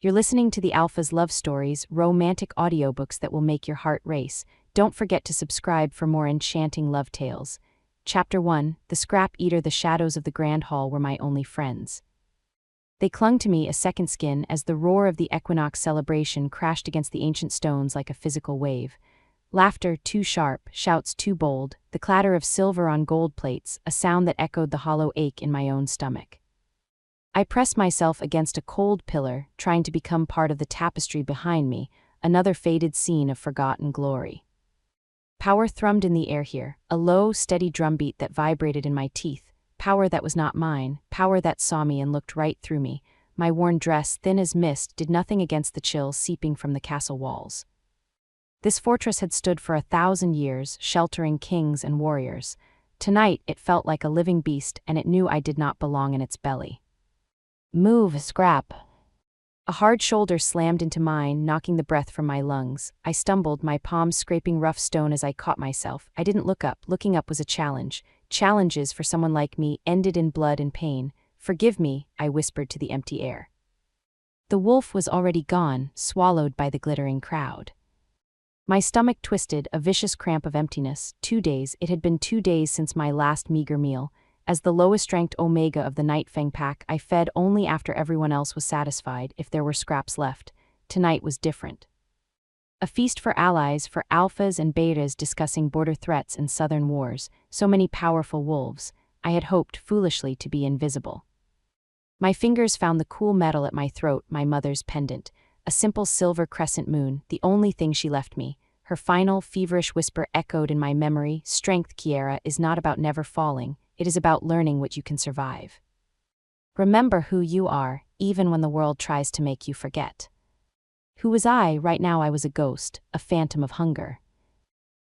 You're listening to the Alpha's Love Stories, romantic audiobooks that will make your heart race. Don't forget to subscribe for more enchanting love tales. Chapter 1, The Scrap Eater. The shadows of the Grand Hall were my only friends. They clung to me a second skin as the roar of the equinox celebration crashed against the ancient stones like a physical wave. Laughter too sharp, shouts too bold, the clatter of silver on gold plates, a sound that echoed the hollow ache in my own stomach. I pressed myself against a cold pillar, trying to become part of the tapestry behind me, another faded scene of forgotten glory. Power thrummed in the air here, a low, steady drumbeat that vibrated in my teeth, power that was not mine, power that saw me and looked right through me. My worn dress, thin as mist, did nothing against the chill seeping from the castle walls. This fortress had stood for 1,000 years, sheltering kings and warriors. Tonight it felt like a living beast, and it knew I did not belong in its belly. "Move, Scrap." A hard shoulder slammed into mine, knocking the breath from my lungs. I stumbled, my palms scraping rough stone as I caught myself. I didn't look up. Looking up was a challenge. Challenges, for someone like me, ended in blood and pain. "Forgive me," I whispered to the empty air. The wolf was already gone, swallowed by the glittering crowd. My stomach twisted, a vicious cramp of emptiness. 2 days, it had been 2 days since my last meager meal. As the lowest-ranked Omega of the Night Fang pack, I fed only after everyone else was satisfied, if there were scraps left. Tonight was different. A feast for allies, for alphas and betas discussing border threats and southern wars, so many powerful wolves. I had hoped, foolishly, to be invisible. My fingers found the cool metal at my throat, my mother's pendant. A simple silver crescent moon, the only thing she left me. Her final, feverish whisper echoed in my memory. "Strength, Kiera, is not about never falling. It is about learning what you can survive. Remember who you are, even when the world tries to make you forget." Who was I? Right now I was a ghost, a phantom of hunger.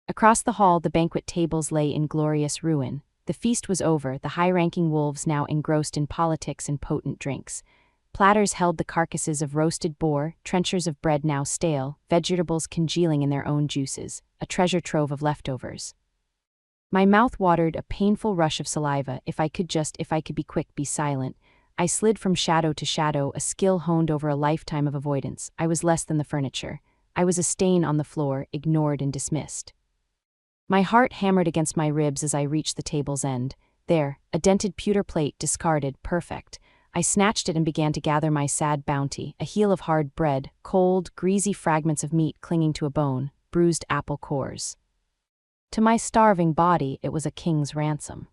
Across the hall, the banquet tables lay in glorious ruin. The feast was over, the high-ranking wolves now engrossed in politics and potent drinks. Platters held the carcasses of roasted boar, trenchers of bread now stale, vegetables congealing in their own juices, a treasure trove of leftovers. My mouth watered, a painful rush of saliva. If I could be quick, be silent. I slid from shadow to shadow, a skill honed over a lifetime of avoidance. I was less than the furniture. I was a stain on the floor, ignored and dismissed. My heart hammered against my ribs as I reached the table's end. There, a dented pewter plate, discarded, perfect. I snatched it and began to gather my sad bounty, a heel of hard bread, cold, greasy fragments of meat clinging to a bone, bruised apple cores. To my starving body, it was a king's ransom.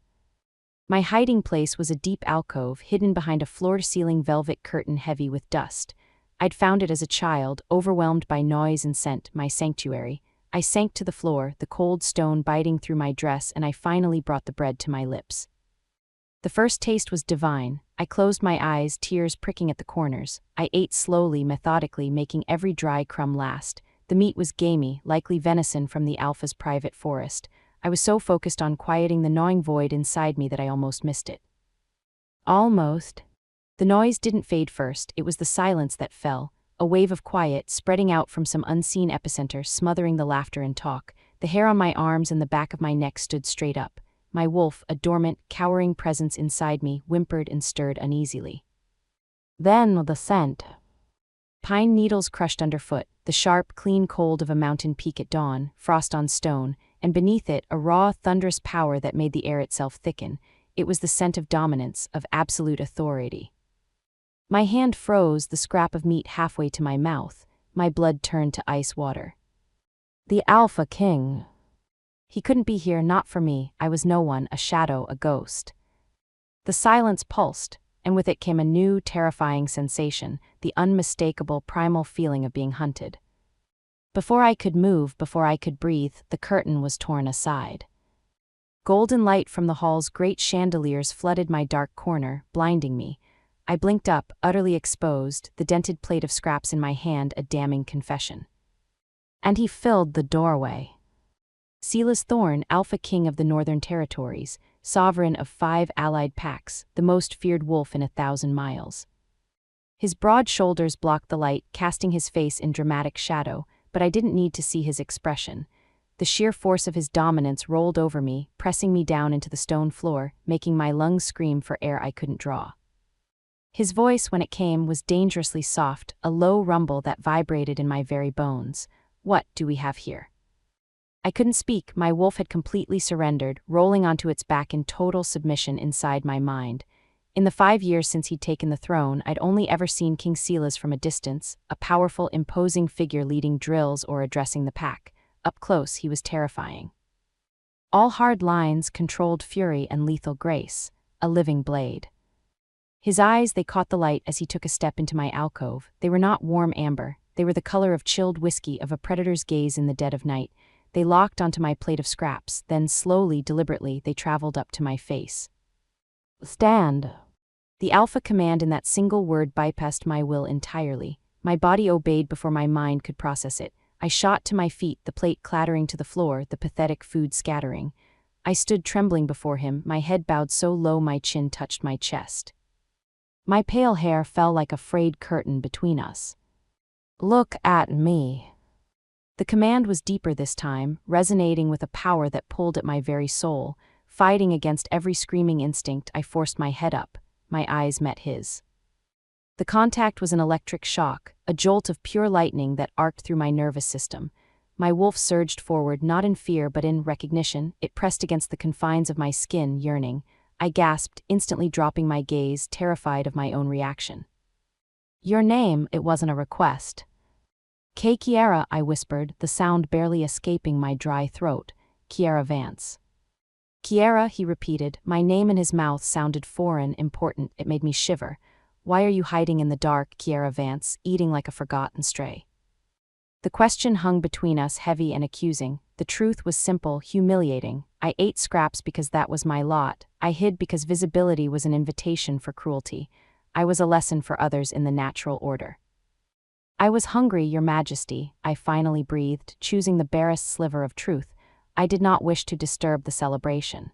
My hiding place was a deep alcove, hidden behind a floor-to-ceiling velvet curtain heavy with dust. I'd found it as a child, overwhelmed by noise and scent, my sanctuary. I sank to the floor, the cold stone biting through my dress, and I finally brought the bread to my lips. The first taste was divine. I closed my eyes, tears pricking at the corners. I ate slowly, methodically, making every dry crumb last. The meat was gamey, likely venison from the Alpha's private forest. I was so focused on quieting the gnawing void inside me that I almost missed it. Almost. The noise didn't fade first, it was the silence that fell, a wave of quiet spreading out from some unseen epicenter, smothering the laughter and talk. The hair on my arms and the back of my neck stood straight up. My wolf, a dormant, cowering presence inside me, whimpered and stirred uneasily. Then the scent. Pine needles crushed underfoot, the sharp, clean cold of a mountain peak at dawn, frost on stone, and beneath it a raw, thunderous power that made the air itself thicken. It was the scent of dominance, of absolute authority. My hand froze, the scrap of meat halfway to my mouth. My blood turned to ice water. The Alpha King. He couldn't be here, not for me. I was no one, a shadow, a ghost. The silence pulsed, and with it came a new, terrifying sensation, the unmistakable, primal feeling of being hunted. Before I could move, before I could breathe, the curtain was torn aside. Golden light from the hall's great chandeliers flooded my dark corner, blinding me. I blinked up, utterly exposed, the dented plate of scraps in my hand, a damning confession. And he filled the doorway. Silas Thorn, Alpha King of the Northern Territories, sovereign of 5 allied packs, the most feared wolf in 1,000 miles. His broad shoulders blocked the light, casting his face in dramatic shadow, but I didn't need to see his expression. The sheer force of his dominance rolled over me, pressing me down into the stone floor, making my lungs scream for air I couldn't draw. His voice, when it came, was dangerously soft, a low rumble that vibrated in my very bones. What do we have here? I couldn't speak. My wolf had completely surrendered, rolling onto its back in total submission inside my mind. In the 5 years since he'd taken the throne, I'd only ever seen King Silas from a distance, a powerful, imposing figure leading drills or addressing the pack. Up close, he was terrifying. All hard lines, controlled fury, and lethal grace. A living blade. His eyes, they caught the light as he took a step into my alcove. They were not warm amber. They were the color of chilled whiskey, of a predator's gaze in the dead of night. They locked onto my plate of scraps, then slowly, deliberately, they traveled up to my face. Stand. The alpha command in that single word bypassed my will entirely. My body obeyed before my mind could process it. I shot to my feet, the plate clattering to the floor, the pathetic food scattering. I stood trembling before him, my head bowed so low my chin touched my chest. My pale hair fell like a frayed curtain between us. Look at me. The command was deeper this time, resonating with a power that pulled at my very soul. Fighting against every screaming instinct, I forced my head up. My eyes met his. The contact was an electric shock, a jolt of pure lightning that arced through my nervous system. My wolf surged forward, not in fear but in recognition. It pressed against the confines of my skin, yearning. I gasped, instantly dropping my gaze, terrified of my own reaction. Your name, it wasn't a request. Kiera, I whispered, the sound barely escaping my dry throat. Kiera Vance. Kiera, he repeated. My name in his mouth sounded foreign, important. It made me shiver. Why are you hiding in the dark, Kiera Vance, eating like a forgotten stray? The question hung between us, heavy and accusing. The truth was simple, humiliating. I ate scraps because that was my lot. I hid because visibility was an invitation for cruelty. I was a lesson for others in the natural order. I was hungry, Your Majesty, I finally breathed, choosing the barest sliver of truth. I did not wish to disturb the celebration.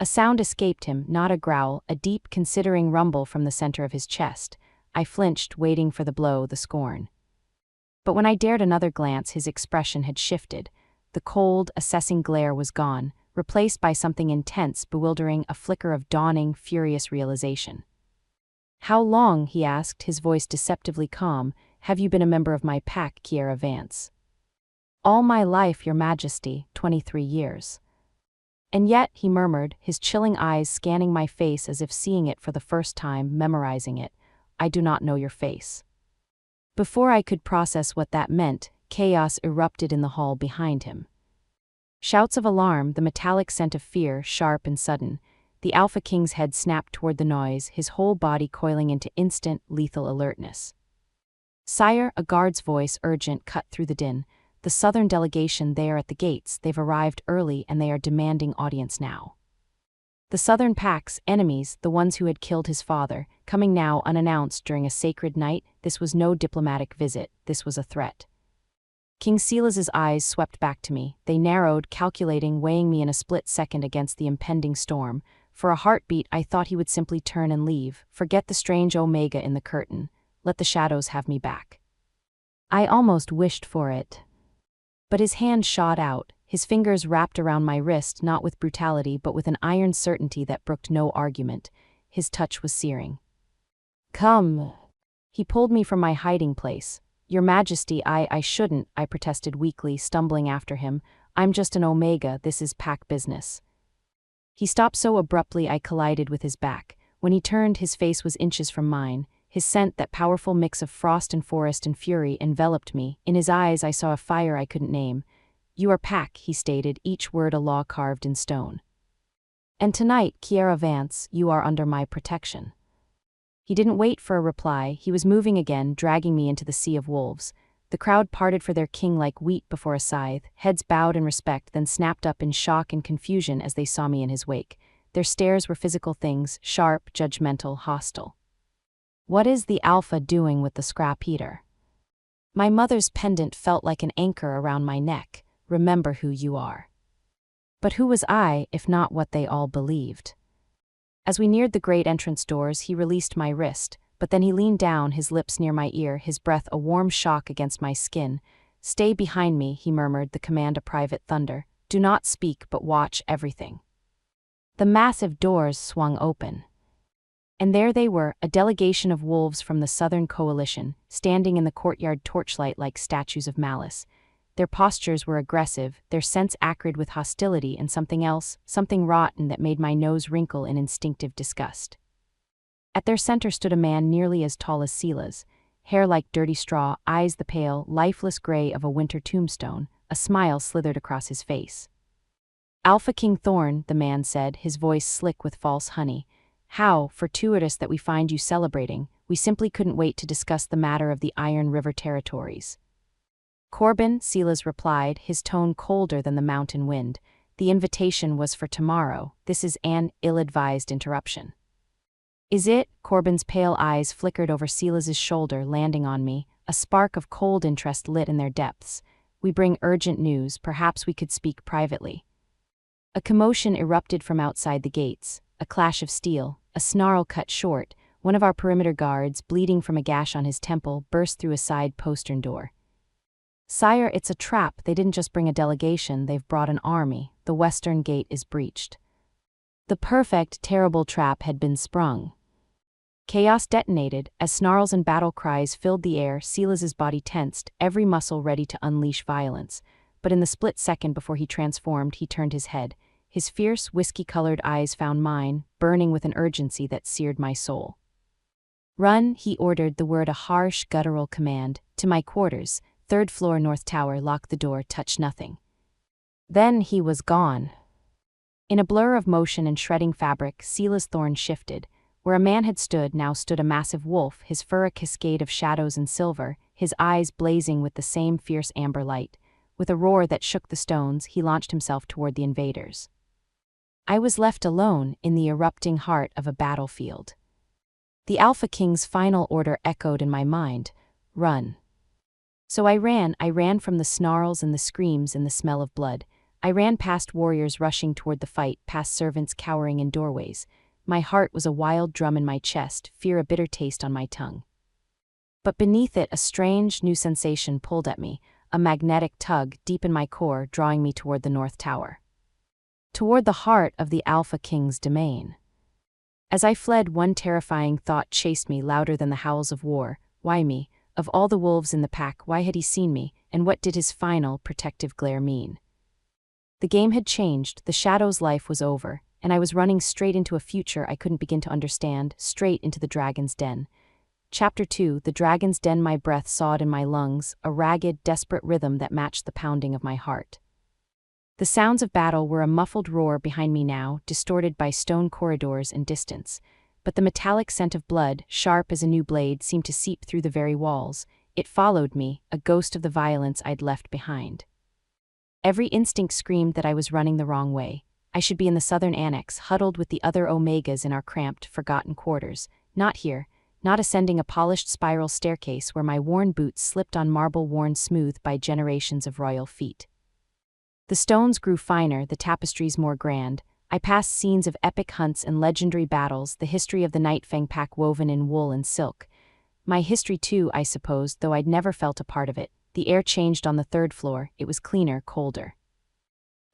A sound escaped him, not a growl, a deep, considering rumble from the center of his chest. I flinched, waiting for the blow, the scorn. But when I dared another glance, his expression had shifted. The cold, assessing glare was gone, replaced by something intense, bewildering, a flicker of dawning, furious realization. How long, he asked, his voice deceptively calm, have you been a member of my pack, Kiera Vance? All my life, Your Majesty, 23 years. And yet, he murmured, his chilling eyes scanning my face as if seeing it for the first time, memorizing it, I do not know your face. Before I could process what that meant, chaos erupted in the hall behind him. Shouts of alarm, the metallic scent of fear, sharp and sudden. The Alpha King's head snapped toward the noise, his whole body coiling into instant, lethal alertness. Sire, a guard's voice, urgent, cut through the din. The southern delegation, they are at the gates, they've arrived early and they are demanding audience now. The southern pack's enemies, the ones who had killed his father, coming now unannounced during a sacred night, this was no diplomatic visit, this was a threat. King Silas's eyes swept back to me, they narrowed, calculating, weighing me in a split second against the impending storm. For a heartbeat I thought he would simply turn and leave, forget the strange omega in the curtain, let the shadows have me back. I almost wished for it. But his hand shot out, his fingers wrapped around my wrist, not with brutality but with an iron certainty that brooked no argument. His touch was searing. Come. He pulled me from my hiding place. Your Majesty, I shouldn't, I protested weakly, stumbling after him. I'm just an omega, this is pack business. He stopped so abruptly I collided with his back. When he turned, his face was inches from mine. His scent, that powerful mix of frost and forest and fury, enveloped me. In his eyes I saw a fire I couldn't name. You are pack, he stated, each word a law carved in stone. And tonight, Kiera Vance, you are under my protection. He didn't wait for a reply, he was moving again, dragging me into the sea of wolves. The crowd parted for their king like wheat before a scythe, heads bowed in respect, then snapped up in shock and confusion as they saw me in his wake. Their stares were physical things, sharp, judgmental, hostile. What is the Alpha doing with the scrap eater? My mother's pendant felt like an anchor around my neck. Remember who you are. But who was I, if not what they all believed? As we neared the great entrance doors, he released my wrist, but then he leaned down, his lips near my ear, his breath a warm shock against my skin. Stay behind me, he murmured, the command a private thunder. Do not speak, but watch everything. The massive doors swung open. And there they were, a delegation of wolves from the Southern Coalition, standing in the courtyard torchlight like statues of malice. Their postures were aggressive, their scents acrid with hostility and something else, something rotten that made my nose wrinkle in instinctive disgust. At their center stood a man nearly as tall as Sila's, hair like dirty straw, eyes the pale, lifeless gray of a winter tombstone, a smile slithered across his face. "Alpha King Thorn," the man said, his voice slick with false honey. "How fortuitous that we find you celebrating. We simply couldn't wait to discuss the matter of the Iron River territories." "Corbin," Silas replied, his tone colder than the mountain wind. "The invitation was for tomorrow. This is an ill-advised interruption." "Is it?" Corbin's pale eyes flickered over Silas's shoulder, landing on me, a spark of cold interest lit in their depths. "We bring urgent news. Perhaps we could speak privately." A commotion erupted from outside the gates, a clash of steel, a snarl cut short. One of our perimeter guards, bleeding from a gash on his temple, burst through a side postern door. "Sire, it's a trap. They didn't just bring a delegation, they've brought an army. The western gate is breached." The perfect, terrible trap had been sprung. Chaos detonated. As snarls and battle cries filled the air, Silas's body tensed, every muscle ready to unleash violence. But in the split second before he transformed, he turned his head. His fierce, whiskey-colored eyes found mine, burning with an urgency that seared my soul. "Run," he ordered, the word a harsh, guttural command. "To my quarters, 3rd floor North Tower, lock the door, touch nothing." Then he was gone. In a blur of motion and shredding fabric, Silas Thorn shifted. Where a man had stood, now stood a massive wolf, his fur a cascade of shadows and silver, his eyes blazing with the same fierce amber light. With a roar that shook the stones, he launched himself toward the invaders. I was left alone in the erupting heart of a battlefield. The Alpha King's final order echoed in my mind: "Run." So I ran from the snarls and the screams and the smell of blood. I ran past warriors rushing toward the fight, past servants cowering in doorways. My heart was a wild drum in my chest, fear a bitter taste on my tongue. But beneath it, a strange, new sensation pulled at me, a magnetic tug deep in my core, drawing me toward the North Tower. Toward the heart of the Alpha King's domain. As I fled, one terrifying thought chased me louder than the howls of war. Why me? Of all the wolves in the pack, why had he seen me, and what did his final, protective glare mean? The game had changed, the Shadow's life was over, and I was running straight into a future I couldn't begin to understand, straight into the Dragon's Den. Chapter 2, The Dragon's Den. My breath sawed in my lungs, a ragged, desperate rhythm that matched the pounding of my heart. The sounds of battle were a muffled roar behind me now, distorted by stone corridors and distance. But the metallic scent of blood, sharp as a new blade, seemed to seep through the very walls. It followed me, a ghost of the violence I'd left behind. Every instinct screamed that I was running the wrong way. I should be in the southern annex, huddled with the other Omegas in our cramped, forgotten quarters. Not here, not ascending a polished spiral staircase where my worn boots slipped on marble worn smooth by generations of royal feet. The stones grew finer, the tapestries more grand. I passed scenes of epic hunts and legendary battles, the history of the Nightfang pack woven in wool and silk. My history too, I supposed, though I'd never felt a part of it. The air changed on the 3rd floor, it was cleaner, colder.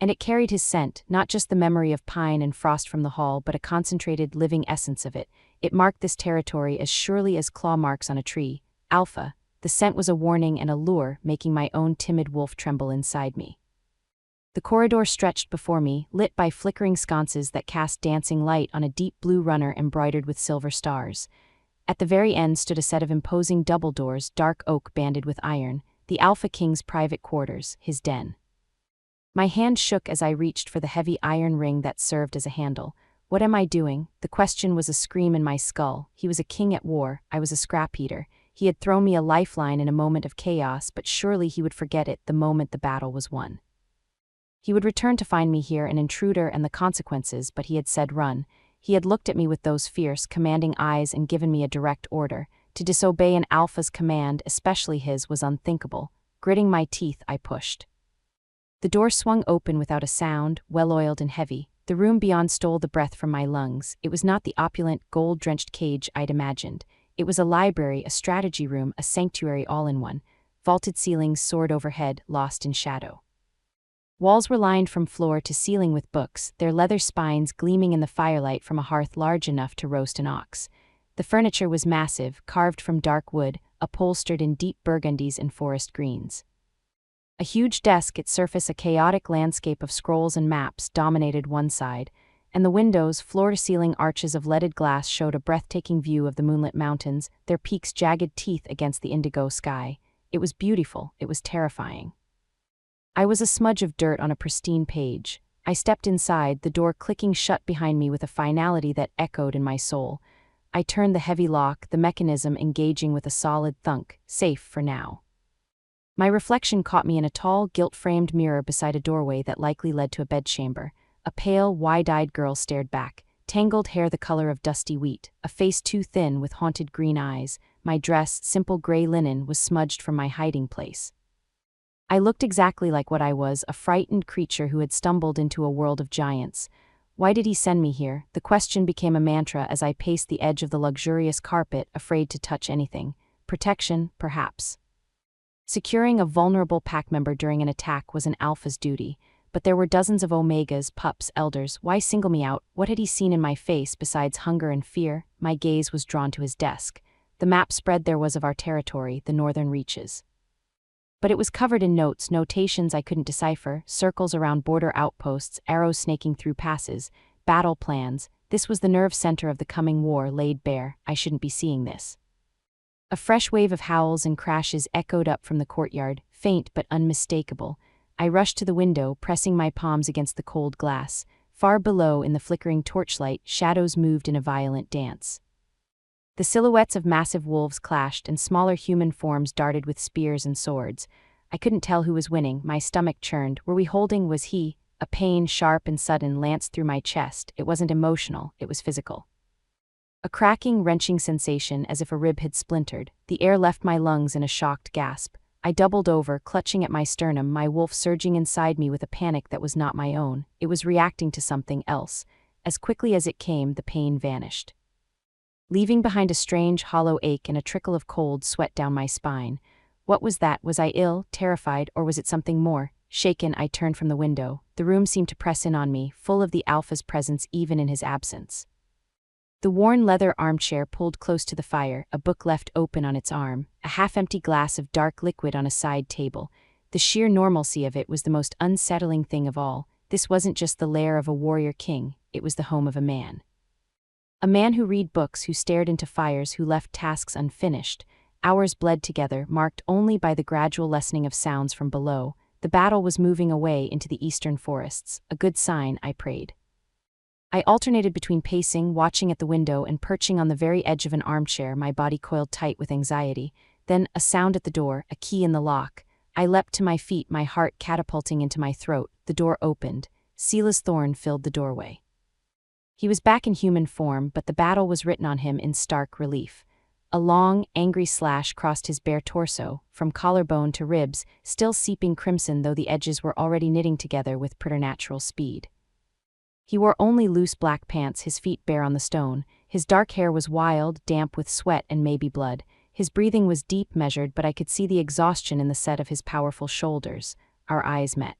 And it carried his scent, not just the memory of pine and frost from the hall, but a concentrated, living essence of it. It marked this territory as surely as claw marks on a tree. Alpha. The scent was a warning and a lure, making my own timid wolf tremble inside me. The corridor stretched before me, lit by flickering sconces that cast dancing light on a deep blue runner embroidered with silver stars. At the very end stood a set of imposing double doors, dark oak banded with iron, the Alpha King's private quarters, his den. My hand shook as I reached for the heavy iron ring that served as a handle. What am I doing? The question was a scream in my skull. He was a king at war, I was a scrap eater. He had thrown me a lifeline in a moment of chaos, but surely he would forget it the moment the battle was won. He would return to find me here, an intruder and the consequences, but he had said run. He had looked at me with those fierce, commanding eyes and given me a direct order. To disobey an Alpha's command, especially his, was unthinkable. Gritting my teeth, I pushed. The door swung open without a sound, well-oiled and heavy. The room beyond stole the breath from my lungs. It was not the opulent, gold-drenched cage I'd imagined. It was a library, a strategy room, a sanctuary all in one. Vaulted ceilings soared overhead, lost in shadow. Walls were lined from floor to ceiling with books, their leather spines gleaming in the firelight from a hearth large enough to roast an ox. The furniture was massive, carved from dark wood, upholstered in deep burgundies and forest greens. A huge desk, its surface a chaotic landscape of scrolls and maps, dominated one side, and the windows, floor-to-ceiling arches of leaded glass, showed a breathtaking view of the moonlit mountains, their peaks jagged teeth against the indigo sky. It was beautiful, it was terrifying. I was a smudge of dirt on a pristine page. I stepped inside, the door clicking shut behind me with a finality that echoed in my soul. I turned the heavy lock, the mechanism engaging with a solid thunk, safe for now. My reflection caught me in a tall, gilt-framed mirror beside a doorway that likely led to a bedchamber. A pale, wide-eyed girl stared back, tangled hair the color of dusty wheat, a face too thin with haunted green eyes. My dress, simple gray linen, was smudged from my hiding place. I looked exactly like what I was, a frightened creature who had stumbled into a world of giants. Why did he send me here? The question became a mantra as I paced the edge of the luxurious carpet, afraid to touch anything. Protection, perhaps. Securing a vulnerable pack member during an attack was an alpha's duty, but there were dozens of omegas, pups, elders. Why single me out? What had he seen in my face besides hunger and fear? My gaze was drawn to his desk. The map spread there was of our territory, the northern reaches. But it was covered in notes, notations I couldn't decipher, circles around border outposts, arrows snaking through passes, battle plans. This was the nerve center of the coming war laid bare. I shouldn't be seeing this. A fresh wave of howls and crashes echoed up from the courtyard, faint but unmistakable. I rushed to the window, pressing my palms against the cold glass. Far below, in the flickering torchlight, shadows moved in a violent dance. The silhouettes of massive wolves clashed, and smaller human forms darted with spears and swords. I couldn't tell who was winning. My stomach churned. Were we holding? Was he? A pain, sharp and sudden, lanced through my chest. It wasn't emotional, it was physical. A cracking, wrenching sensation, as if a rib had splintered. The air left my lungs in a shocked gasp. I doubled over, clutching at my sternum, my wolf surging inside me with a panic that was not my own. It was reacting to something else. As quickly as it came, the pain vanished, leaving behind a strange, hollow ache and a trickle of cold sweat down my spine. What was that? Was I ill, terrified, or was it something more? Shaken, I turned from the window. The room seemed to press in on me, full of the alpha's presence even in his absence. The worn leather armchair pulled close to the fire, a book left open on its arm, a half-empty glass of dark liquid on a side table. The sheer normalcy of it was the most unsettling thing of all. This wasn't just the lair of a warrior king, it was the home of a man. A man who read books, who stared into fires, who left tasks unfinished. Hours bled together, marked only by the gradual lessening of sounds from below. The battle was moving away into the eastern forests. A good sign, I prayed. I alternated between pacing, watching at the window, and perching on the very edge of an armchair, my body coiled tight with anxiety. Then, a sound at the door, a key in the lock. I leapt to my feet, my heart catapulting into my throat. The door opened. Silas Thorne filled the doorway. He was back in human form, but the battle was written on him in stark relief. A long, angry slash crossed his bare torso, from collarbone to ribs, still seeping crimson though the edges were already knitting together with preternatural speed. He wore only loose black pants, his feet bare on the stone. His dark hair was wild, damp with sweat and maybe blood. His breathing was deep, measured, but I could see the exhaustion in the set of his powerful shoulders. Our eyes met.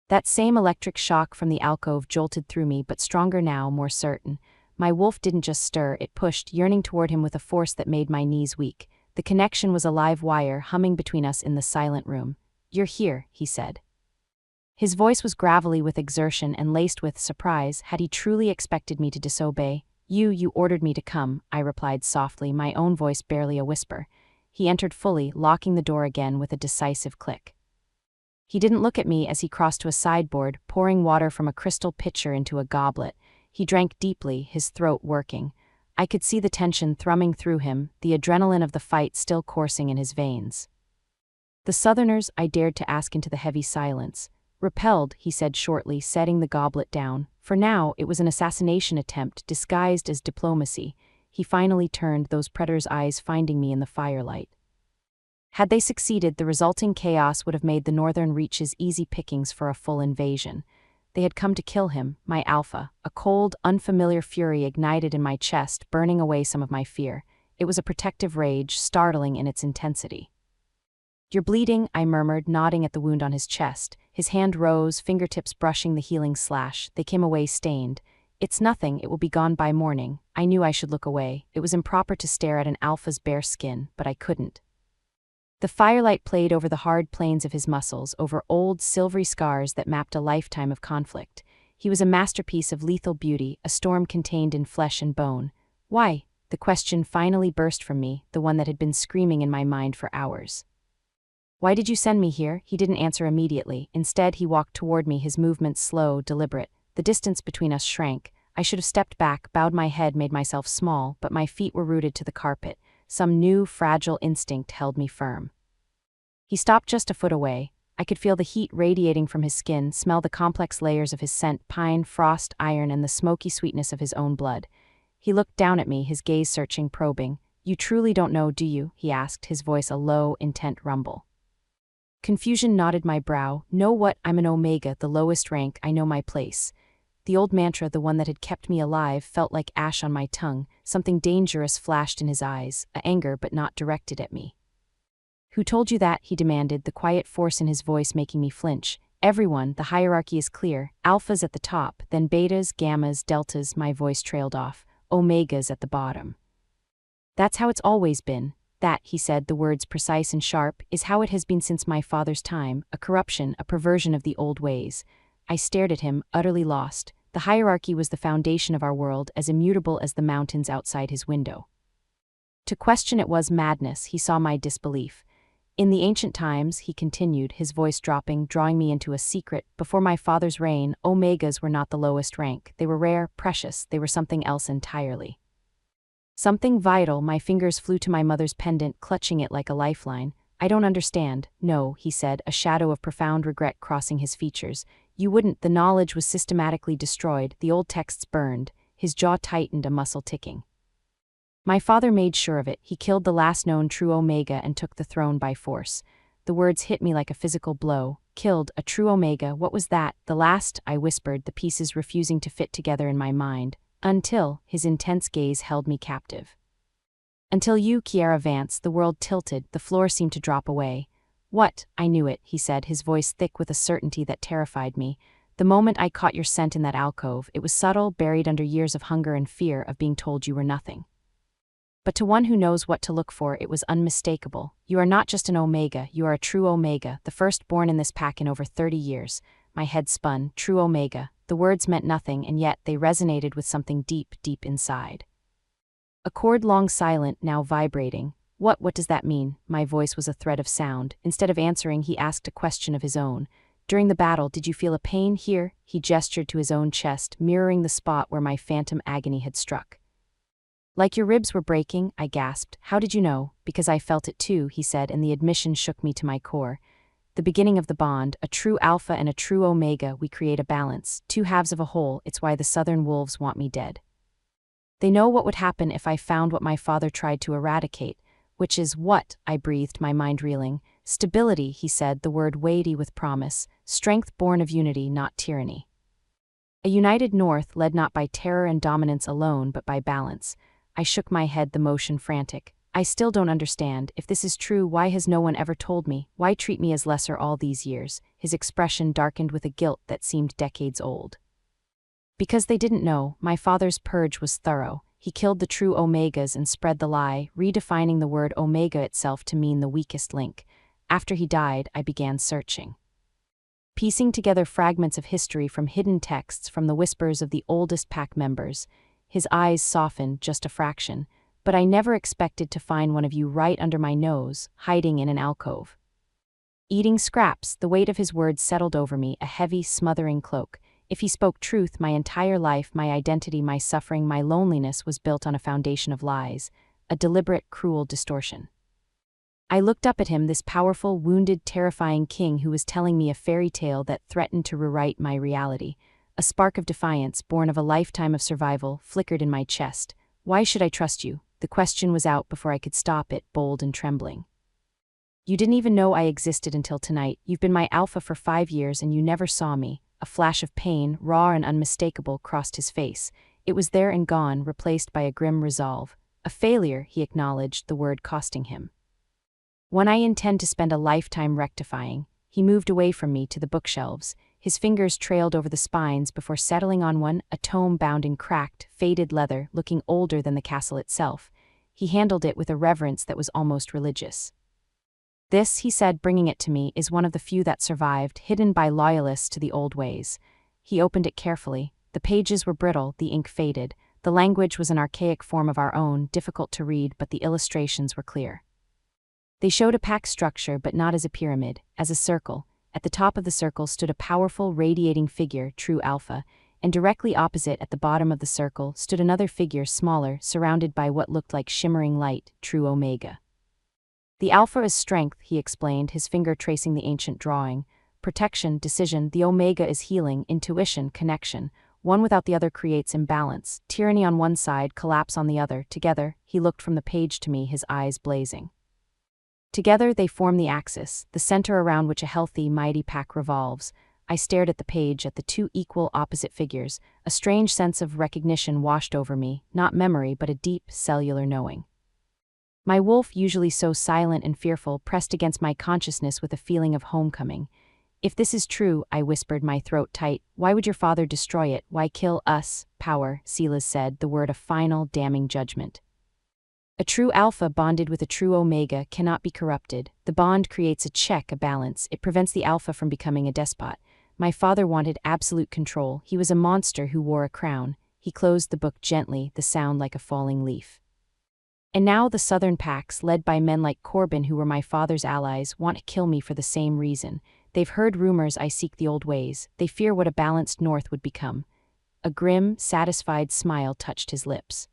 That same electric shock from the alcove jolted through me, but stronger now, more certain. My wolf didn't just stir, it pushed, yearning toward him with a force that made my knees weak. The connection was a live wire humming between us in the silent room. "You're here," he said. His voice was gravelly with exertion and laced with surprise. Had he truly expected me to disobey? You ordered me to come," I replied softly, my own voice barely a whisper. He entered fully, locking the door again with a decisive click. He didn't look at me as he crossed to a sideboard, pouring water from a crystal pitcher into a goblet. He drank deeply, his throat working. I could see the tension thrumming through him, the adrenaline of the fight still coursing in his veins. "The Southerners," I dared to ask into the heavy silence. "Repelled," he said shortly, setting the goblet down. For now, it was an assassination attempt disguised as diplomacy. He finally turned, those predator's eyes finding me in the firelight. Had they succeeded, the resulting chaos would have made the northern reaches easy pickings for a full invasion. They had come to kill him, my alpha. A cold, unfamiliar fury ignited in my chest, burning away some of my fear. It was a protective rage, startling in its intensity. "You're bleeding," I murmured, nodding at the wound on his chest. His hand rose, fingertips brushing the healing slash. They came away stained. It's nothing, it will be gone by morning. I knew I should look away. It was improper to stare at an alpha's bare skin, but I couldn't. The firelight played over the hard planes of his muscles, over old, silvery scars that mapped a lifetime of conflict. He was a masterpiece of lethal beauty, a storm contained in flesh and bone. Why? The question finally burst from me, the one that had been screaming in my mind for hours. Why did you send me here? He didn't answer immediately. Instead, he walked toward me, his movements slow, deliberate. The distance between us shrank. I should have stepped back, bowed my head, made myself small, but my feet were rooted to the carpet. Some new, fragile instinct held me firm. He stopped just a foot away. I could feel the heat radiating from his skin, smell the complex layers of his scent, pine, frost, iron, and the smoky sweetness of his own blood. He looked down at me, his gaze searching, probing. You truly don't know, do you? He asked, his voice a low, intent rumble. Confusion knotted my brow. Know what? I'm an Omega, the lowest rank. I know my place. The old mantra, the one that had kept me alive, felt like ash on my tongue. Something dangerous flashed in his eyes, anger but not directed at me. Who told you that? He demanded, the quiet force in his voice making me flinch. Everyone, the hierarchy is clear. Alphas at the top, then betas, gammas, deltas. My voice trailed off. Omegas at the bottom. That's how it's always been. That, he said, the words precise and sharp, is how it has been since my father's time, a corruption, a perversion of the old ways. I stared at him, utterly lost. The hierarchy was the foundation of our world, as immutable as the mountains outside his window. To question it was madness. He saw my disbelief. In the ancient times, he continued, his voice dropping, drawing me into a secret, before my father's reign, Omegas were not the lowest rank. They were rare, precious, they were something else entirely. Something vital. My fingers flew to my mother's pendant, clutching it like a lifeline. I don't understand. No, he said, a shadow of profound regret crossing his features. You wouldn't. The knowledge was systematically destroyed, the old texts burned. His jaw tightened, a muscle ticking. My father made sure of it. He killed the last known true Omega and took the throne by force. The words hit me like a physical blow. Killed, a true Omega, what was that? The last, I whispered, the pieces refusing to fit together in my mind. Until, his intense gaze held me captive. Until you, Kiara Vance. The world tilted, the floor seemed to drop away. What? I knew it, he said, his voice thick with a certainty that terrified me. The moment I caught your scent in that alcove, it was subtle, buried under years of hunger and fear of being told you were nothing. But to one who knows what to look for, it was unmistakable. You are not just an Omega, you are a true Omega, the first born in this pack in over 30 years. My head spun. True Omega. The words meant nothing, and yet they resonated with something deep, deep inside. A chord long silent, now vibrating. What does that mean? My voice was a thread of sound. Instead of answering, he asked a question of his own. During the battle, did you feel a pain here? He gestured to his own chest, mirroring the spot where my phantom agony had struck. Like your ribs were breaking, I gasped. How did you know? Because I felt it too, he said, and the admission shook me to my core. The beginning of the bond, a true alpha and a true omega, we create a balance, two halves of a whole. It's why the southern wolves want me dead. They know what would happen if I found what my father tried to eradicate, which is what? I breathed, my mind reeling. Stability, he said, the word weighty with promise, strength born of unity, not tyranny. A united North led not by terror and dominance alone, but by balance. I shook my head, the motion frantic. I still don't understand. If this is true, why has no one ever told me? Why treat me as lesser all these years? His expression darkened with a guilt that seemed decades old. Because they didn't know. My father's purge was thorough. He killed the true omegas and spread the lie, redefining the word omega itself to mean the weakest link. After he died, I began searching. Piecing together fragments of history from hidden texts, from the whispers of the oldest pack members. His eyes softened just a fraction. But I never expected to find one of you right under my nose, hiding in an alcove. Eating scraps, the weight of his words settled over me, a heavy, smothering cloak. If he spoke truth, my entire life, my identity, my suffering, my loneliness was built on a foundation of lies, a deliberate, cruel distortion. I looked up at him, this powerful, wounded, terrifying king who was telling me a fairy tale that threatened to rewrite my reality. A spark of defiance, born of a lifetime of survival, flickered in my chest. Why should I trust you? The question was out before I could stop it, bold and trembling. You didn't even know I existed until tonight. You've been my alpha for 5 years and you never saw me. A flash of pain, raw and unmistakable, crossed his face. It was there and gone, replaced by a grim resolve. A failure, he acknowledged, the word costing him. One I intend to spend a lifetime rectifying. He moved away from me to the bookshelves. His fingers trailed over the spines before settling on one, a tome bound in cracked, faded leather, looking older than the castle itself. He handled it with a reverence that was almost religious. "This," he said, bringing it to me, "is one of the few that survived, hidden by loyalists to the old ways." He opened it carefully. The pages were brittle, the ink faded. The language was an archaic form of our own, difficult to read, but the illustrations were clear. They showed a pack structure, but not as a pyramid, as a circle. At the top of the circle stood a powerful, radiating figure, true Alpha, and directly opposite, at the bottom of the circle, stood another figure, smaller, surrounded by what looked like shimmering light, true Omega. "The Alpha is strength," he explained, his finger tracing the ancient drawing. "Protection, decision. The Omega is healing, intuition, connection. One without the other creates imbalance. Tyranny on one side, collapse on the other. Together," he looked from the page to me, his eyes blazing. "Together they form the axis, the center around which a healthy, mighty pack revolves." I stared at the page, at the two equal, opposite figures. A strange sense of recognition washed over me, not memory, but a deep, cellular knowing. My wolf, usually so silent and fearful, pressed against my consciousness with a feeling of homecoming. "If this is true," I whispered, my throat tight, "why would your father destroy it? Why kill us?" "Power," Silas said, the word of final, damning judgment. "A true Alpha bonded with a true Omega cannot be corrupted. The bond creates a check, a balance. It prevents the Alpha from becoming a despot. My father wanted absolute control. He was a monster who wore a crown." He closed the book gently, the sound like a falling leaf. "And now the southern packs, led by men like Corbin, who were my father's allies, want to kill me for the same reason. They've heard rumors I seek the old ways. They fear what a balanced North would become." A grim, satisfied smile touched his lips.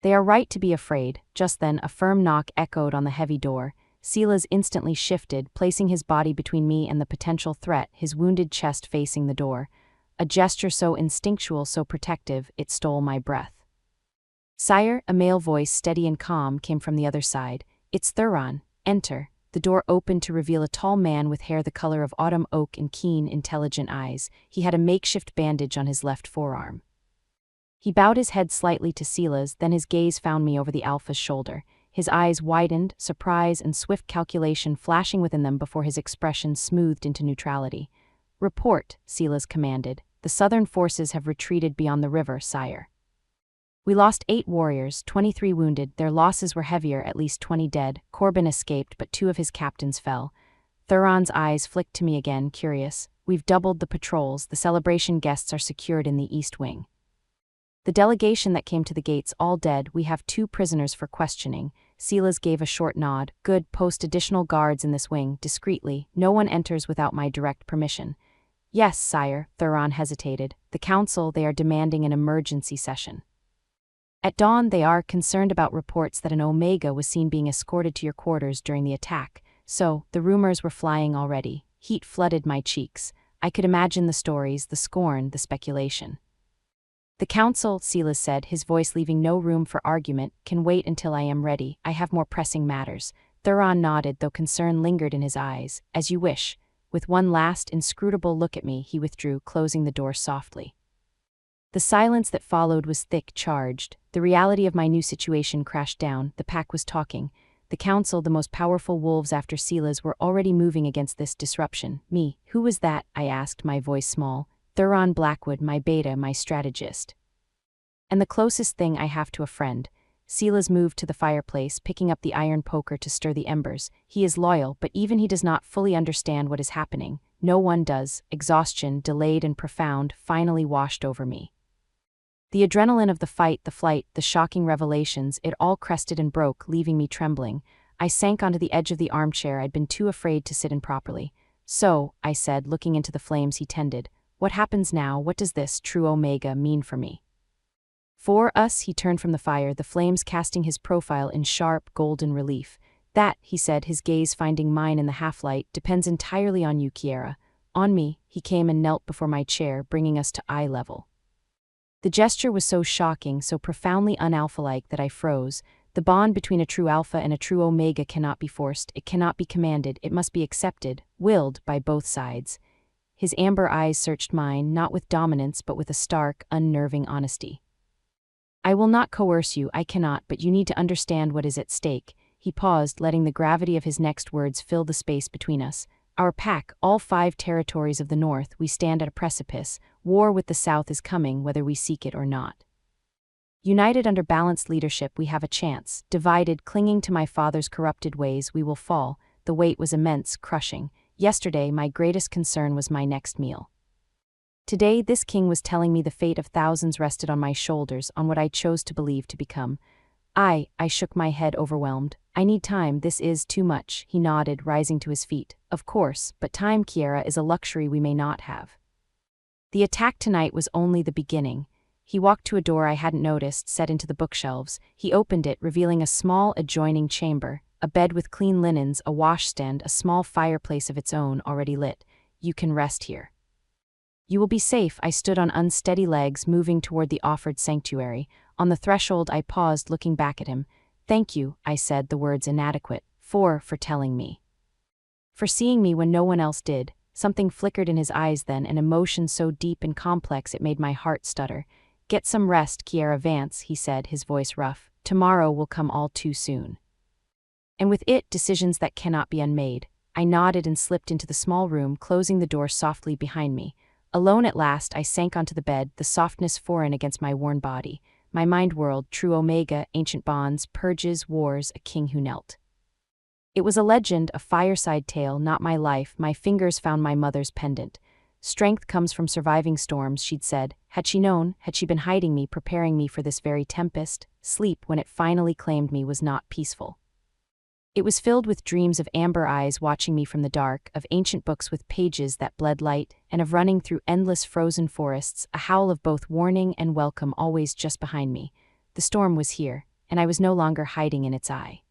"They are right to be afraid." Just then, a firm knock echoed on the heavy door. Silas instantly shifted, placing his body between me and the potential threat, his wounded chest facing the door. A gesture so instinctual, so protective, it stole my breath. "Sire," a male voice, steady and calm, came from the other side. "It's Thuron. Enter." The door opened to reveal a tall man with hair the color of autumn oak and keen, intelligent eyes. He had a makeshift bandage on his left forearm. He bowed his head slightly to Silas, then his gaze found me over the Alpha's shoulder. His eyes widened, surprise and swift calculation flashing within them before his expression smoothed into neutrality. "Report," Silas commanded. "The southern forces have retreated beyond the river, sire. We lost 8 warriors, 23 wounded. Their losses were heavier, at least 20 dead. Corbin escaped, but 2 of his captains fell." Thuron's eyes flicked to me again, curious. "We've doubled the patrols. The celebration guests are secured in the east wing. The delegation that came to the gates all dead. We have 2 prisoners for questioning." Silas gave a short nod. "Good, post additional guards in this wing, discreetly. No one enters without my direct permission." "Yes, sire." Thuron hesitated. "The council, they are demanding an emergency session. At dawn, they are concerned about reports that an Omega was seen being escorted to your quarters during the attack. So, the rumors were flying already. Heat flooded my cheeks. I could imagine the stories, the scorn, the speculation. "The council," Silas said, his voice leaving no room for argument, "can wait until I am ready. I have more pressing matters." Thuron nodded, though concern lingered in his eyes. "As you wish." With one last, inscrutable look at me, he withdrew, closing the door softly. The silence that followed was thick, charged. The reality of my new situation crashed down. The pack was talking. The council, the most powerful wolves after Silas, were already moving against this disruption. Me. "Who was that?" I asked, my voice small. "Thuron Blackwood, my beta, my strategist. And the closest thing I have to a friend." Silas moved to the fireplace, picking up the iron poker to stir the embers. "He is loyal, but even he does not fully understand what is happening. No one does." Exhaustion, delayed and profound, finally washed over me. The adrenaline of the fight, the flight, the shocking revelations, it all crested and broke, leaving me trembling. I sank onto the edge of the armchair I'd been too afraid to sit in properly. "So," I said, looking into the flames he tended, "what happens now? What does this, true Omega, mean for me?" "For us," he turned from the fire, the flames casting his profile in sharp, golden relief. "That," he said, his gaze finding mine in the half-light, "depends entirely on you, Kiera." "On me." He came and knelt before my chair, bringing us to eye level. The gesture was so shocking, so profoundly un-alpha-like that I froze. The bond between a true Alpha and a true Omega cannot be forced, it cannot be commanded, it must be accepted, willed, by both sides. His amber eyes searched mine, not with dominance but with a stark, unnerving honesty. "I will not coerce you, I cannot, but you need to understand what is at stake." He paused, letting the gravity of his next words fill the space between us. Our pack, all 5 territories of the north, we stand at a precipice. War with the south is coming, whether we seek it or not. United under balanced leadership, we have a chance. Divided, clinging to my father's corrupted ways, we will fall. The weight was immense, crushing. Yesterday, my greatest concern was my next meal. Today, this king was telling me the fate of thousands rested on my shoulders, on what I chose to believe to become. I shook my head, overwhelmed. I need time, this is too much, he nodded, rising to his feet. Of course, but time, Kiera, is a luxury we may not have. The attack tonight was only the beginning. He walked to a door I hadn't noticed, set into the bookshelves. He opened it, revealing a small adjoining chamber, a bed with clean linens, a washstand, a small fireplace of its own, already lit. You can rest here. You will be safe. I stood on unsteady legs, moving toward the offered sanctuary. On the threshold, I paused, looking back at him. Thank you, I said, the words inadequate. For telling me. For seeing me when no one else did. Something flickered in his eyes then, an emotion so deep and complex it made my heart stutter. Get some rest, Kiera Vance, he said, his voice rough. Tomorrow will come all too soon. And with it, decisions that cannot be unmade. I nodded and slipped into the small room, closing the door softly behind me. Alone at last, I sank onto the bed, the softness foreign against my worn body. My mind whirled, true Omega, ancient bonds, purges, wars, a king who knelt. It was a legend, a fireside tale, not my life. My fingers found my mother's pendant. Strength comes from surviving storms, she'd said. Had she known, had she been hiding me, preparing me for this very tempest? Sleep, when it finally claimed me, was not peaceful. It was filled with dreams of amber eyes watching me from the dark, of ancient books with pages that bled light, and of running through endless frozen forests, a howl of both warning and welcome always just behind me. The storm was here, and I was no longer hiding in its eye.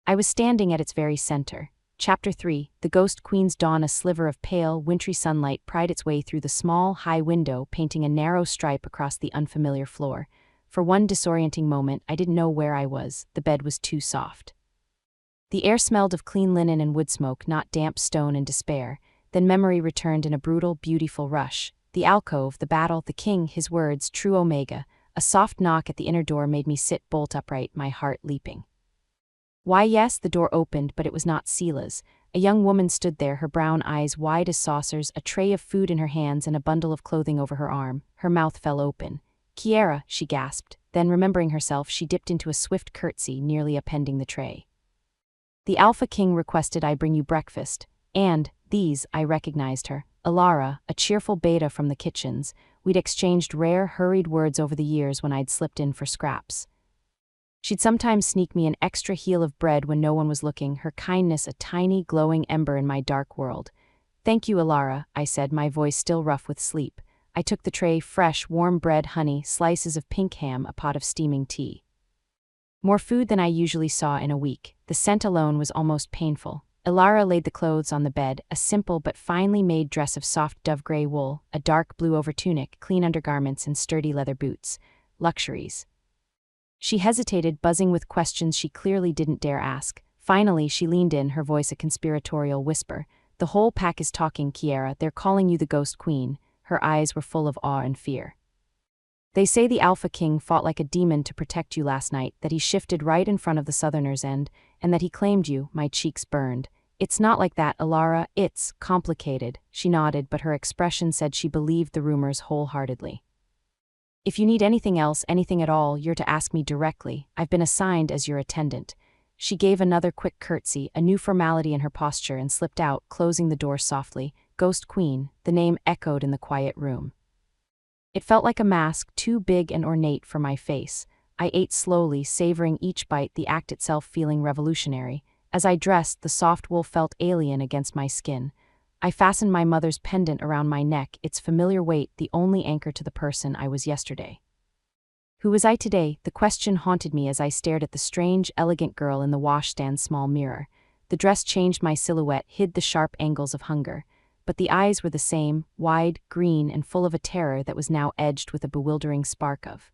I was standing at its very center. Chapter 3, The Ghost Queen's Dawn. A sliver of pale, wintry sunlight pried its way through the small, high window, painting a narrow stripe across the unfamiliar floor. For one disorienting moment, I didn't know where I was. The bed was too soft. The air smelled of clean linen and wood smoke, not damp stone and despair. Then memory returned in a brutal, beautiful rush. The alcove, the battle, the king, his words, true Omega. A soft knock at the inner door made me sit bolt upright, my heart leaping. Why, yes, the door opened, but it was not Sela's. A young woman stood there, her brown eyes wide as saucers, a tray of food in her hands and a bundle of clothing over her arm. Her mouth fell open. Kiera, she gasped. Then, remembering herself, she dipped into a swift curtsy, nearly upending the tray. The Alpha King requested I bring you breakfast. And, these, I recognized her. Alara, a cheerful beta from the kitchens. We'd exchanged rare, hurried words over the years when I'd slipped in for scraps. She'd sometimes sneak me an extra heel of bread when no one was looking, her kindness a tiny, glowing ember in my dark world. Thank you, Alara, I said, my voice still rough with sleep. I took the tray, fresh, warm bread, honey, slices of pink ham, a pot of steaming tea. More food than I usually saw in a week. The scent alone was almost painful. Alara laid the clothes on the bed, a simple but finely made dress of soft dove-gray wool, a dark blue overtunic, clean undergarments, and sturdy leather boots. Luxuries. She hesitated, buzzing with questions she clearly didn't dare ask. Finally, she leaned in, her voice a conspiratorial whisper. The whole pack is talking, Kiera. They're calling you the Ghost Queen. Her eyes were full of awe and fear. They say the Alpha King fought like a demon to protect you last night, that he shifted right in front of the Southerners' end, and that he claimed you. My cheeks burned. It's not like that, Alara. It's complicated. She nodded, but her expression said she believed the rumors wholeheartedly. If you need anything else, anything at all, you're to ask me directly. I've been assigned as your attendant. She gave another quick curtsy, a new formality in her posture, and slipped out, closing the door softly. Ghost Queen, the name echoed in the quiet room. It felt like a mask, too big and ornate for my face. I ate slowly, savoring each bite, the act itself feeling revolutionary. As I dressed, the soft wool felt alien against my skin. I fastened my mother's pendant around my neck, its familiar weight the only anchor to the person I was yesterday. Who was I today? The question haunted me as I stared at the strange, elegant girl in the washstand's small mirror. The dress changed my silhouette, hid the sharp angles of hunger. But the eyes were the same, wide, green, and full of a terror that was now edged with a bewildering spark of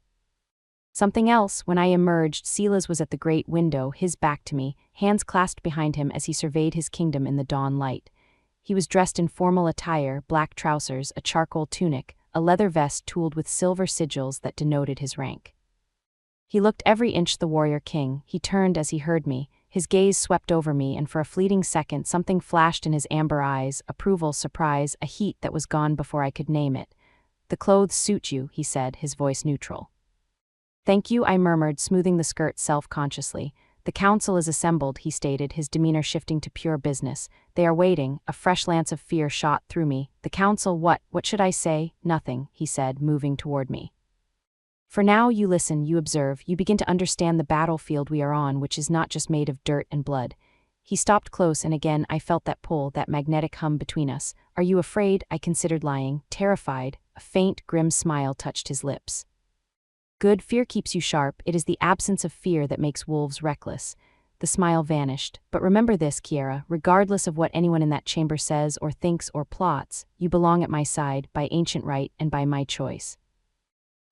something else. When I emerged, Sela's was at the great window, his back to me, hands clasped behind him as he surveyed his kingdom in the dawn light. He was dressed in formal attire, black trousers, a charcoal tunic, a leather vest tooled with silver sigils that denoted his rank. He looked every inch the warrior king. He turned as he heard me, His gaze swept over me, and for a fleeting second something flashed in his amber eyes, approval, surprise, a heat that was gone before I could name it. "The clothes suit you," he said, his voice neutral. "Thank you," I murmured, smoothing the skirt self-consciously. "The council is assembled," he stated, his demeanor shifting to pure business. "They are waiting." A fresh lance of fear shot through me. "The council, what should I say?" "Nothing," he said, moving toward me. "For now, you listen, you observe, you begin to understand the battlefield we are on, which is not just made of dirt and blood." He stopped close, and again I felt that pull, that magnetic hum between us. "Are you afraid?" I considered lying. "Terrified." A faint, grim smile touched his lips. "Good, fear keeps you sharp. It is the absence of fear that makes wolves reckless." The smile vanished. "But remember this, Kiera, regardless of what anyone in that chamber says or thinks or plots, you belong at my side, by ancient right and by my choice.